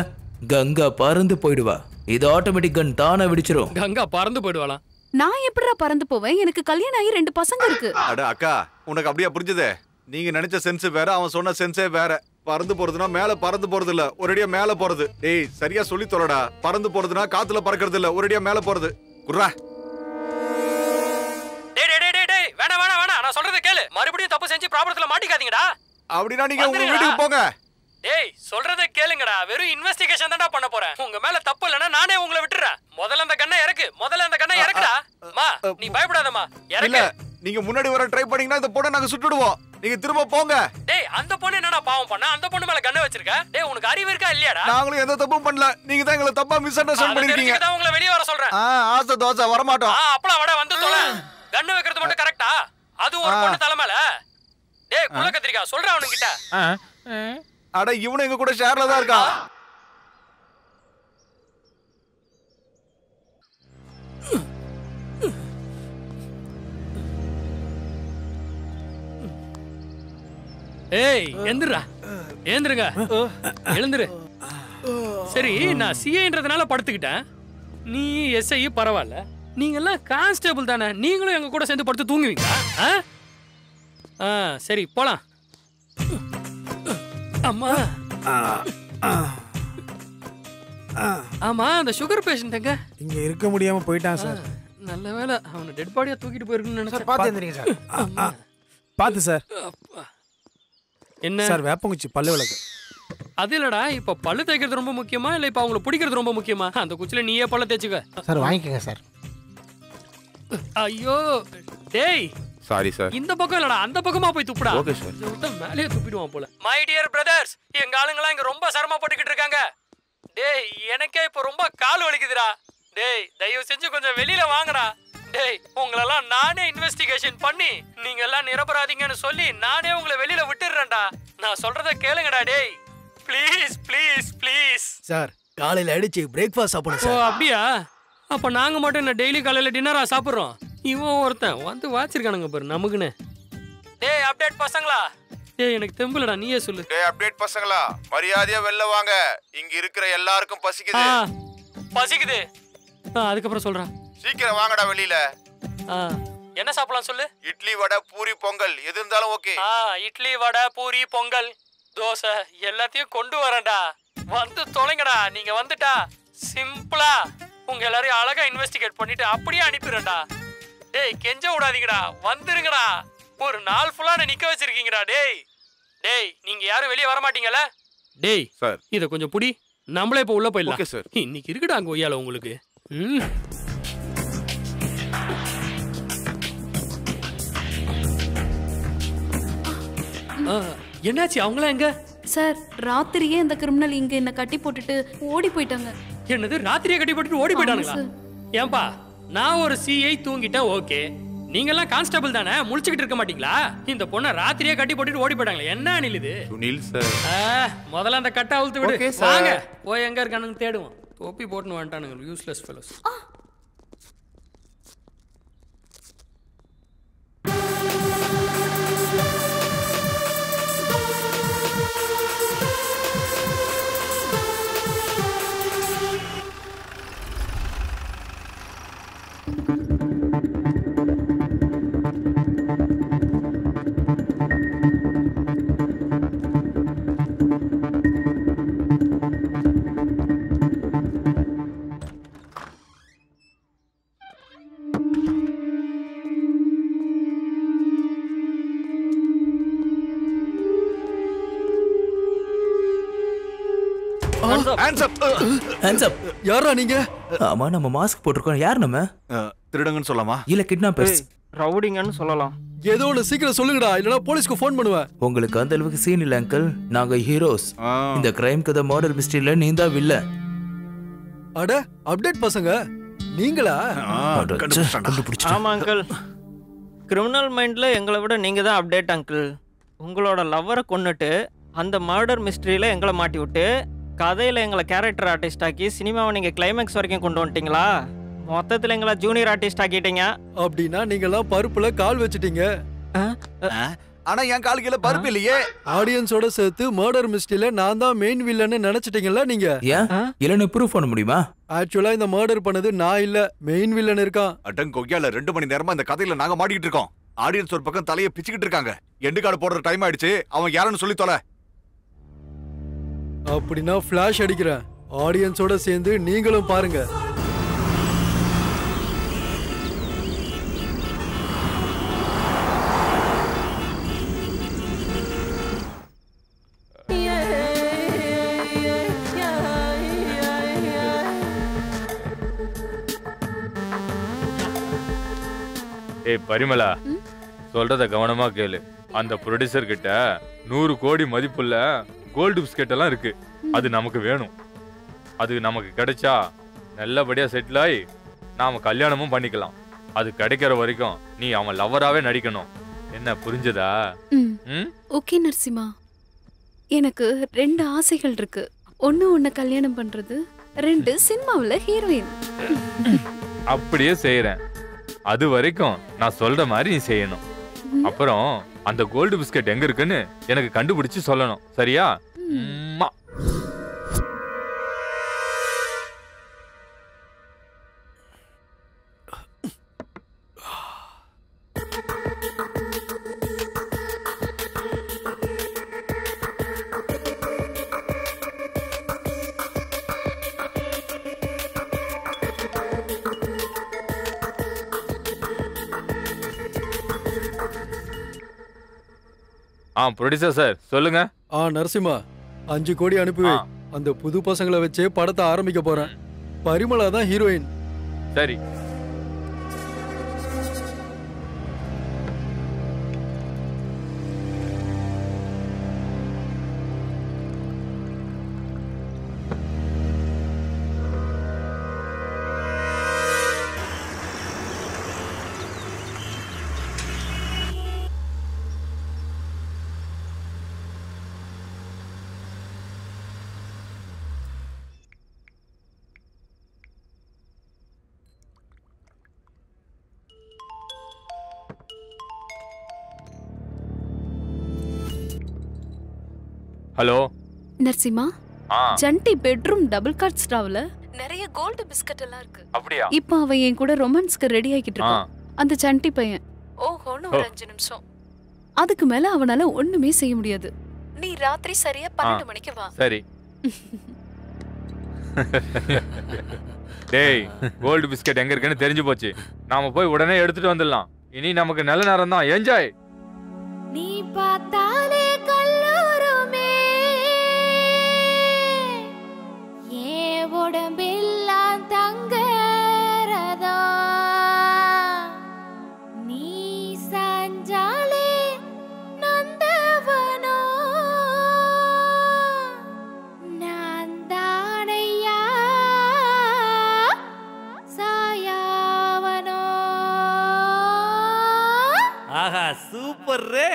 கங்கா பறந்து போயிடுவா. இது ஆட்டோமேட்டிக் கன் தானா வெடிச்சிரும். கங்கா பறந்து போயிடுவாளாம். நான் எப்படிடா பறந்து போவேன்? எனக்கு கல்யாணம் ஆகி 2 பசங்க இருக்கு. அட அக்கா உனக்கு அப்படியே புரிஞ்சதே. நீங்க நினைச்ச சென்ஸ் வேற, அவன் சொன்ன சென்ஸே வேற. பறந்து போறதுனா மேல பறந்து போறது இல்ல, ஒரேடியா மேல போறது. டேய் சரியா சொல்லி தொலைடா. பறந்து போறதுனா காத்துல பறக்கிறது இல்ல, ஒரேடியா மேல போறது. குர்ரா. டேய் வேணா நான் சொல்றத கேளு. மறுபடியும் தப்பு செஞ்சு ப்ராப்ளத்துல மாட்டிக்காதீங்கடா. அப்படினா நீங்க உங்க வீட்டுக்கு போங்க. டேய் சொல்றத கேளுங்கடா. வெறும் இன்வெஸ்டிகேஷன் தான்டா பண்ண போறேன். உங்க மேல தப்பு இல்லனா நானே உங்களை விட்டுறேன். முதல்ல அந்த கண்ணை இறக்குடா. மா நீ பயப்படாதம்மா. இறக்கு. நீங்க முன்னாடி வர ட்ரை பண்ணீங்கன்னா இந்த பொண்ணை நாங்க சுட்டுடுவோம். நீங்க திரும்ப போங்க. டேய் அந்த பொண்ணு என்னடா பாவம் பண்ணா? அந்த பொண்ணு மேல கண்ணை வச்சிருக்க. டேய் உனக்கு அறிவு இருக்கா இல்லையாடா? நாங்களும் எந்த தப்பும் பண்ணல. நீங்க தான் எங்களை தப்பா மிஸ் அண்டர்ஸ்டாண்ட் பண்ணிருக்கீங்க. நான் உங்களை வெளிய வர சொல்றேன். ஆசை தோசை வர மாட்டோம். அப்பள வட வந்து தொலை. கண்ணு வைக்கிறது மட்டும் கரெக்ட்டா? அது ஒரு பொண்ணு தலைமையில. டேய் குள்ள கத்திரிக்கா சொல்றா அவனுக்கிட்ட. அட இவனு எங்க கூட ஷேர்ல தான் இருக்கான். ஏய் ஏந்திருங்க. எழுந்துரு. சரி நான் சிஏன்றதுனால படுத்துக்கிட்டேன். நீ எஸ்ஐ பரவாயில்ல. நீங்க எல்லாம் கான்ஸ்டேபிள் தானே. நீங்களும் எங்க கூட சேர்ந்து படுத்து தூங்குவீங்களா? சரி போலாம். அம்மா ஆமா அந்த சுகர் பேஷண்ட் எங்க? இங்க இருக்க முடியாம போயிட்டான் சார். நல்ல வேளை அவனை டெட் பாடியா தூக்கிட்டு போயிருக்குன்னு நினைச்சேன். பாத்து எந்திரிங்க சார். பாத்து சார். என்ன சார் வேப்பங்குச்சி பல்லு விளக்கு. அது இல்லடா இப்ப பல்லு தேய்க்கிறது ரொம்ப முக்கியமா இல்ல இப்ப அவங்கள பிடிக்கிறது ரொம்ப முக்கியமா? அந்த குச்சில நீயே பல்ல தேய்ச்சுக்க. சார் வாங்கிக்கங்க சார். ஐயோ டேய் சாரி சார். இந்த பக்கம் இல்லடா அந்த பக்கமா போய் துப்புடா. Okay sir. விட்டா மேலே துப்பிடுவான் போல. மை டியர் பிரதர்ஸ், எங்க ஆளுங்கலாம் இங்க ரொம்ப சிரமப்பட்டுக்கிட்டு இருக்காங்க. டேய் எனக்கே இப்ப ரொம்ப கால் வலிக்குதுடா. டேய் தயவு செஞ்சு கொஞ்சம் வெளியில வாங்கடா. டேய் உங்களெல்லாம் நானே இன்வெஸ்டிகேஷன் பண்ணி நீங்க எல்லாம் நிரபராதிங்கன்னு சொல்லி நானே உங்களை வெளியில விட்டுறேன்டா. நான் சொல்றத கேளுங்கடா டேய். Please please please. சார் காலையில அடிச்சு பிரேக்ஃபாஸ்ட் சாப்பிடுங்க ஓ சார். அப்படியா? அப்ப நாங்க மட்டும் என்ன டெய்லி காலையில டின்னரா சாப்பிடுறோம்? இவன் ஒருத்தன் வந்து வாச்சிருக்கானுங்க பாரு நமக்குன்னு. டேய் அப்டேட் பசங்களா. டேய் எனக்கு தெம்புலடா நீயே சொல்லு. டேய் அப்டேட் பசங்களா மரியாதையா வெளில வாங்க. இங்க இருக்கிற எல்லாருக்கும் பசிக்குது. பசிக்குது. அதுக்கப்புறம் சொல்றேன். சீக்கிரம் வாங்கடா வெளியில. என்ன சாப்பிடலாம் சொல்லு. இட்லி வடை பூரி பொங்கல் எது இருந்தாலும் ஓகே. இட்லி வடை பூரி பொங்கல் தோசை எல்லாத்தையும் கொண்டு வரேன்டா. வந்து தொலைங்கடா. நீங்க வந்துட்டா சிம்பிளா உங்க எல்லாரையும் அழகா இன்வெஸ்டிகேட் பண்ணிட்டு அப்படியே அனுப்பிடுறேன்டா. டேய் கெஞ்ச விடாதீங்கடா. வந்துருங்கடா. ஒரு நாள் ஃபுல்லா நிக்க வச்சிருக்கீங்கடா. டேய் நீங்க யாரும் வெளியே வர மாட்டீங்கல்ல? டேய் சார் இத கொஞ்சம் புடி. நம்மளே இப்ப உள்ள போயிடலாம். Okay sir. இன்னைக்கு இருக்குடா அங்க ஒய்யால உங்களுக்கு. என்னாச்சு? அவங்கள எங்க? சார் ராத்திரியே இந்த கிரிமினல் இங்க என்ன கட்டி போட்டுட்டு ஓடி போயிட்டாங்க. என்னது ராத்திரியே கட்டி போட்டுட்டு ஓடி போயிட்டாங்களா? ஏன்பா நான் ஒரு சிஐ தூங்கிட்டேன் ஓகே. நீங்க எல்லாம் கான்ஸ்டபிள் தானே, முழிச்சுக்கிட்டு இருக்க மாட்டீங்களா? இந்த பொண்ணை ராத்திரியே கட்டி போட்டுட்டு ஓடி போயிட்டாங்களா? என்ன அனில் இது? சுனில் சார் முதல்ல அந்த கட்டை அவுழ்த்து விடு. வாங்க போய் எங்க இருக்கானுங்க தேடுவோம். தொப்பி போட்டுன்னு வந்துட்டானுங்க யூஸ்லெஸ் ஃபெலோஸ். Hands up. யாரா நீங்க? ஆமா, நம்ம மாஸ்க் போட்டுருக்கோம். யார் நம்ம? திருடங்கன்னு சொல்லலாமா? இல்ல கிட்னாப்பர்ஸ். ரவுடிங்கன்னு சொல்லலாம். ஏதோ ஒன்று சீக்கிரம் சொல்லுங்கடா, இல்லனா போலீஸ்க்கு ஃபோன் பண்ணுவேன். உங்களுக்கு அந்த அளவுக்கு சீன் இல்ல அங்கிள். நாங்க ஹீரோஸ். இந்த கிரைம் கதை மர்டர் மிஸ்டரியில நீ தான் வில்ல. அட அப்டேட் பசங்க நீங்களா? கண்டுபிடிச்சிட்டேன். ஆமா அங்கிள். கிரிமினல் மைண்ட்ல எங்களை விட நீங்க தான் அப்டேட் அங்கிள். உங்களோட லவ்வரை கொன்னுட்டு அந்த மர்டர் மிஸ்டரியில எங்களை மாட்டி விட்டு கதையில எங்களை கேரக்டர் ஆர்டிஸ்ட் ஆக்கி சினிமாவை நீங்க கிளைமேக்ஸ் வரைக்கும் கொண்டு வந்துட்டீங்களா? மொத்தத்துல எங்களை ஜூனியர் ஆர்டிஸ்ட் ஆக்கிட்டீங்க. அப்படின்னா நீங்க எல்லாம் பருப்புல கால் வச்சிட்டீங்க. ஆனா என் கால் கீழ பருப்பு இல்லையே. ஆடியன்ஸோட சேர்த்து மர்டர் மிஸ்டரியில நான் தான் மெயின் வில்லன்னு நினைச்சிட்டீங்கல்ல நீங்க? ஏன் இல்லன்னு ப்ரூஃப் பண்ண முடியுமா? ஆக்சுவலா இந்த மர்டர் பண்ணது நான் இல்ல, மெயின் வில்லன் இருக்கான். அடங்க கொய்யால 2 மணி நேரமா இந்த கதையில நாங்க மாட்டிக்கிட்டு இருக்கோம். ஆடியன்ஸ் ஒரு பக்கம் தலையை பிச்சுக்கிட்டு இருக்காங்க. எண்டு கார்டு போடுற டைம் ஆயிடுச்சு. அவன் யாருன்னு சொல்லி தொலை. அப்படின்னா ஃபிளாஷ் அடிக்கிறேன். ஆடியன்ஸோட சேர்ந்து நீங்களும் பாருங்க. ஏய் பரிமளா, சொல்றத கவனமா கேளு. அந்த ப்ரொடியூசர் கிட்ட 100 கோடி மதிப்புள்ள கோல்டு பிஸ்கெட் எல்லாம் இருக்கு. அது நமக்கு வேணும். அது நமக்கு கிடைச்சா நல்லபடியா செட்டில் ஆகி நாம கல்யாணமும் பண்ணிக்கலாம். அது கிடைக்கிற வரைக்கும் நீ அவன் லவ்வராவே நடிக்கணும். என்ன புரிஞ்சதா? ஓகே நரசிம்மா, எனக்கு 2 ஆசைகள் இருக்கு. ஒன்னு கல்யாணம் பண்றது, 2 சினிமாவுல ஹீரோயின். அப்படியே செய்யறேன். அது வரைக்கும் நான் சொல்ற மாதிரி நீ செய்யணும். அப்புறம் அந்த கோல்டு பிஸ்கெட் எங்க இருக்குன்னு எனக்கு கண்டுபிடிச்சு சொல்லணும். சரியா? ப்ரொடியூசர் சார் சொல்லுங்க. நரசிம்மா, 5 கோடி அனுப்பி வை. அந்த புது பசங்களை வச்சே படத்தை ஆரம்பிக்க போறேன். பரிமளா தான் ஹீரோயின். சரி. ஹலோ நரசிம்மா, ஜண்டி பெட்ரூம் டபுள் காட் ஸ்டாவ்ல நிறைய கோல்டு பிஸ்கட் எல்லாம் இருக்கு. அப்படியா? இப்போ அவன் என் கூட ரொமான்ஸ்க்கு ரெடி ஆகிட்டு இருக்கான். அந்த ஜண்டி பையன். ஓஹோன்னு ஒரு 5 நிமிஷம். அதுக்கு மேல அவனால ஒண்ணுமே செய்ய முடியாது. நீ ராத்திரி சரியா 12 மணிக்கு வா. சரி. டேய், கோல்டு பிஸ்கட் எங்க இருக்குன்னு தெரிஞ்சு போச்சு. நாம போய் உடனே எடுத்துட்டு வந்துடலாம். இனி நமக்கு நல்ல நேரம் தான். என்ஜாய். நீ பார்த்தாலே கல்லூருமே, ஏன் உடம்பெல்லாம் தங்கறதா, நீ சாஞ்சாலே நந்தவனோ, நான் தானையா சாயாவனோ. ஆஹா, சூப்பர் ரே.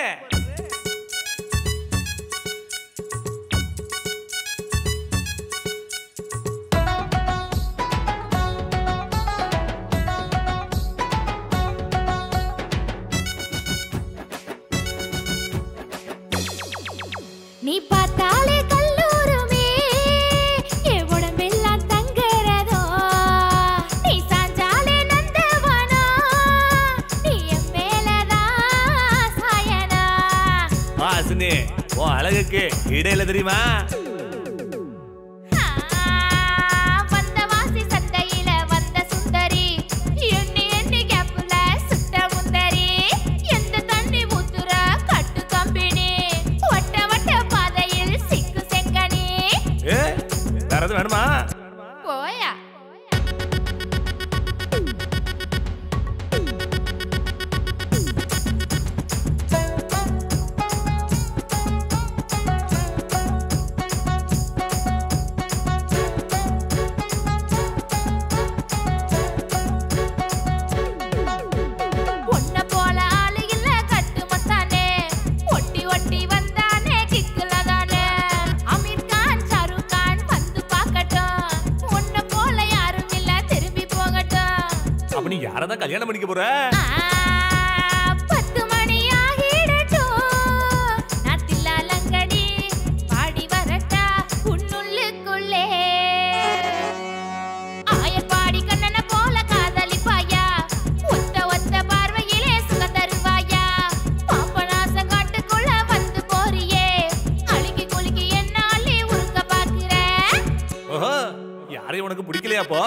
நீ பார்த்தாலே கல்லூருமே, என் உடம்பெல்லாம் தங்கறதோ, நீ சாஞ்சாலே நந்தவனோ, நீ என் மேலதான் சாயனா. வாசுனே, உன் அழகுக்கு இடையில தெரியுமா? வந்த வாசி சட்டையில வந்த சுந்தரி, எண்ணி எண்ணி கேப்புல சுத்த முந்தரி, எந்த தண்ணி ஊத்துற கட்டு கம்பினி, வட்ட வட்ட பாதையில் சிக்கு செங்கனி. தர வேணுமா? போயா. அப்ப நீ யாரதான் கல்யாணம் பண்ணிக்க போற? 10 மணி ஆகிடட்டும் நாட்டில் அலங்கடி பாடி வரட்டா உன்னுள்ளுக்குள்ளே ஆயப்பாடி கண்ணன போல காதலிப்பாயா ஒத்த ஒத்த பார்வையிலே சுகம் தருவாயா பாப்பநாசம் காட்டுக்குள்ள வந்து போறியே அழுகி குலுக்கி என்னாலே உருக்க பாக்குற. ஓஹோ, யாரையும் உனக்கு பிடிக்கலையாப்போ?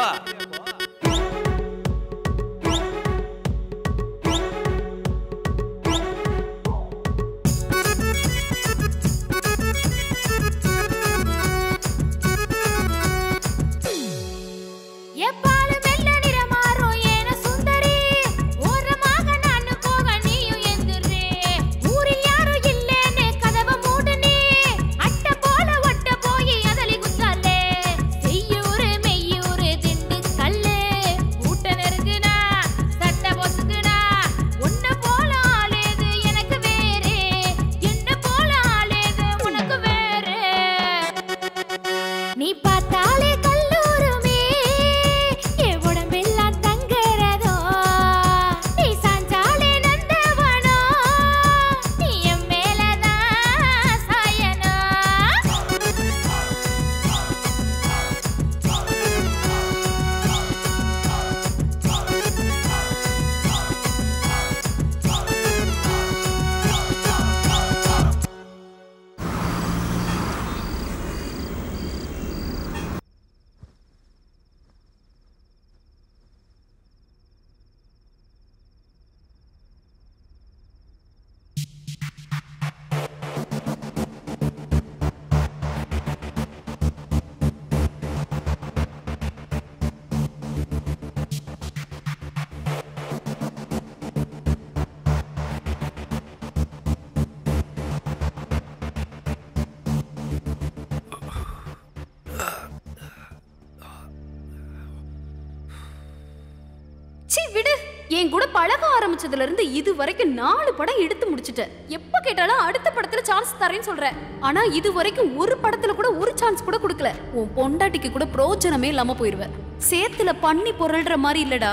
என் கூட பழக ஆரம்பிச்சதுல இருந்து இது வரைக்கும் 4 படம் எடுத்து முடிச்சிட்டேன். எப்ப கேட்டாலும் அடுத்த படத்துல சான்ஸ் தரேன்னு சொல்றேன். ஆனா இது வரைக்கும் ஒரு படத்துல கூட ஒரு சான்ஸ் கூட கொடுக்கல. உன் பொண்டாட்டிக்கு கூட பிரோஜனமே இல்லாம போயிருவேன். சேத்துல பண்ணி பொருள்ற மாதிரி இல்லடா,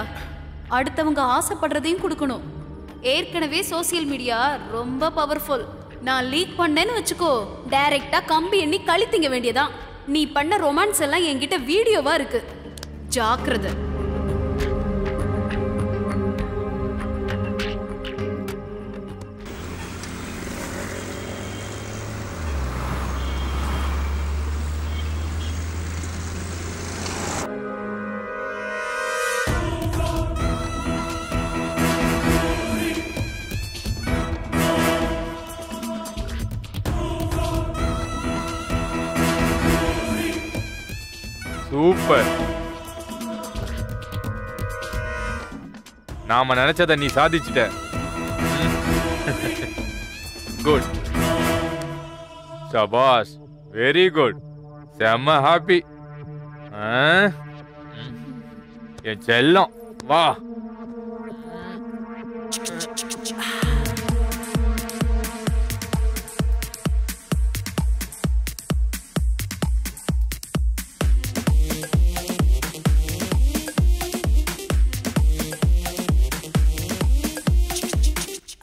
அடுத்தவங்க ஆசைப்படுறதையும் கொடுக்கணும். ஏற்கனவே சோசியல் மீடியா ரொம்ப பவர்ஃபுல். நான் லீக் பண்ணேன்னு வச்சுக்கோ, டைரக்டா கம்பி எண்ணி கழித்திங்க வேண்டியதான். நீ பண்ண ரொமான்ஸ் எல்லாம் என்கிட்ட வீடியோவா இருக்கு, ஜாக்கிரதை. சூப்பர். நாம நினைச்சத நீ சாதிச்சிட்ட. குட். சபாஸ், வெரி குட். செம்ம ஹாப்பி. என் செல்லம் வா.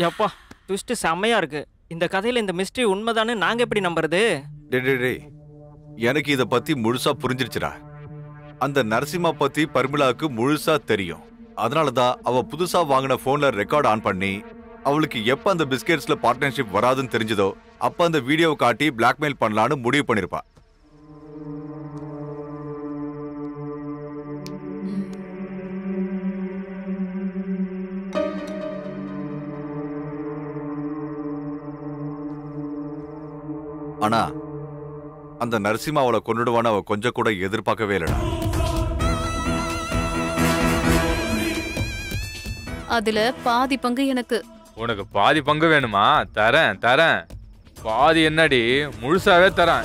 எப்பா ட்விஸ்ட் செம்மையா இருக்கு. இந்த கதையில இந்த மிஸ்ட்ரி உண்மைதானே நாங்க எப்படி நம்புறது? எனக்கு இத பத்தி முழுசா புரிஞ்சிருச்சுடா. அந்த நரசிம்மா பத்தி பர்மிளாவுக்கு முழுசா தெரியும். அதனாலதான் அவ புதுசா வாங்கின போன்ல ரெக்கார்ட் ஆன் பண்ணி அவளுக்கு எப்ப அந்த பிஸ்கெட்ஸ்ல பார்ட்னர்ஷிப் வராதுன்னு தெரிஞ்சதோ அப்ப அந்த வீடியோவை காட்டி பிளாக்மெயில் பண்ணலான்னு முடிவு பண்ணிருப்பா. ஆனா அந்த நரசிம்மா அவளை கொண்டுடுவான்னு அவ கொஞ்சம் கூட எதிர்பார்க்கவே இல்லடா. அதுல பாதி பங்கு எனக்கு. உனக்கு பாதி பங்கு வேணுமா? தரேன் தரேன். பாதி என்னடி, முழுசாவே தரேன்.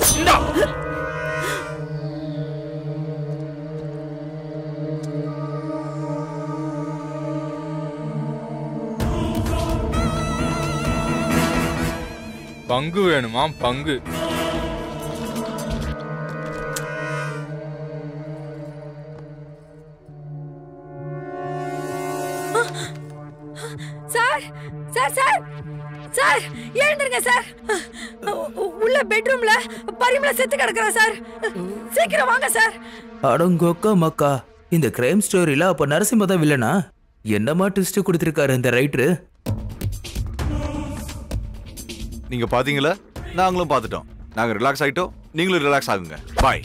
பங்கு வேணுமா? பங்கு. சார் சார் சார் சார் எழுந்துருங்க சார். உள்ள பெட்ரூம்ல பரிமள செத்து கிடக்குறா சார். சீக்கிரம் வாங்க சார். அடங்கொக்கா மக்கா, இந்த கிரைம் ஸ்டோரியில அப்ப நரசிம்ம தான் வில்லனா? என்னமா ட்விஸ்ட் கொடுத்திருக்காரு இந்த ரைட்டரு. நீங்க பாத்தீங்களா? நாங்களும் பார்த்துட்டோம். நாங்க ரிலாக்ஸ் ஆயிட்டோம், நீங்களும் ரிலாக்ஸ் ஆகுங்க. பாய்.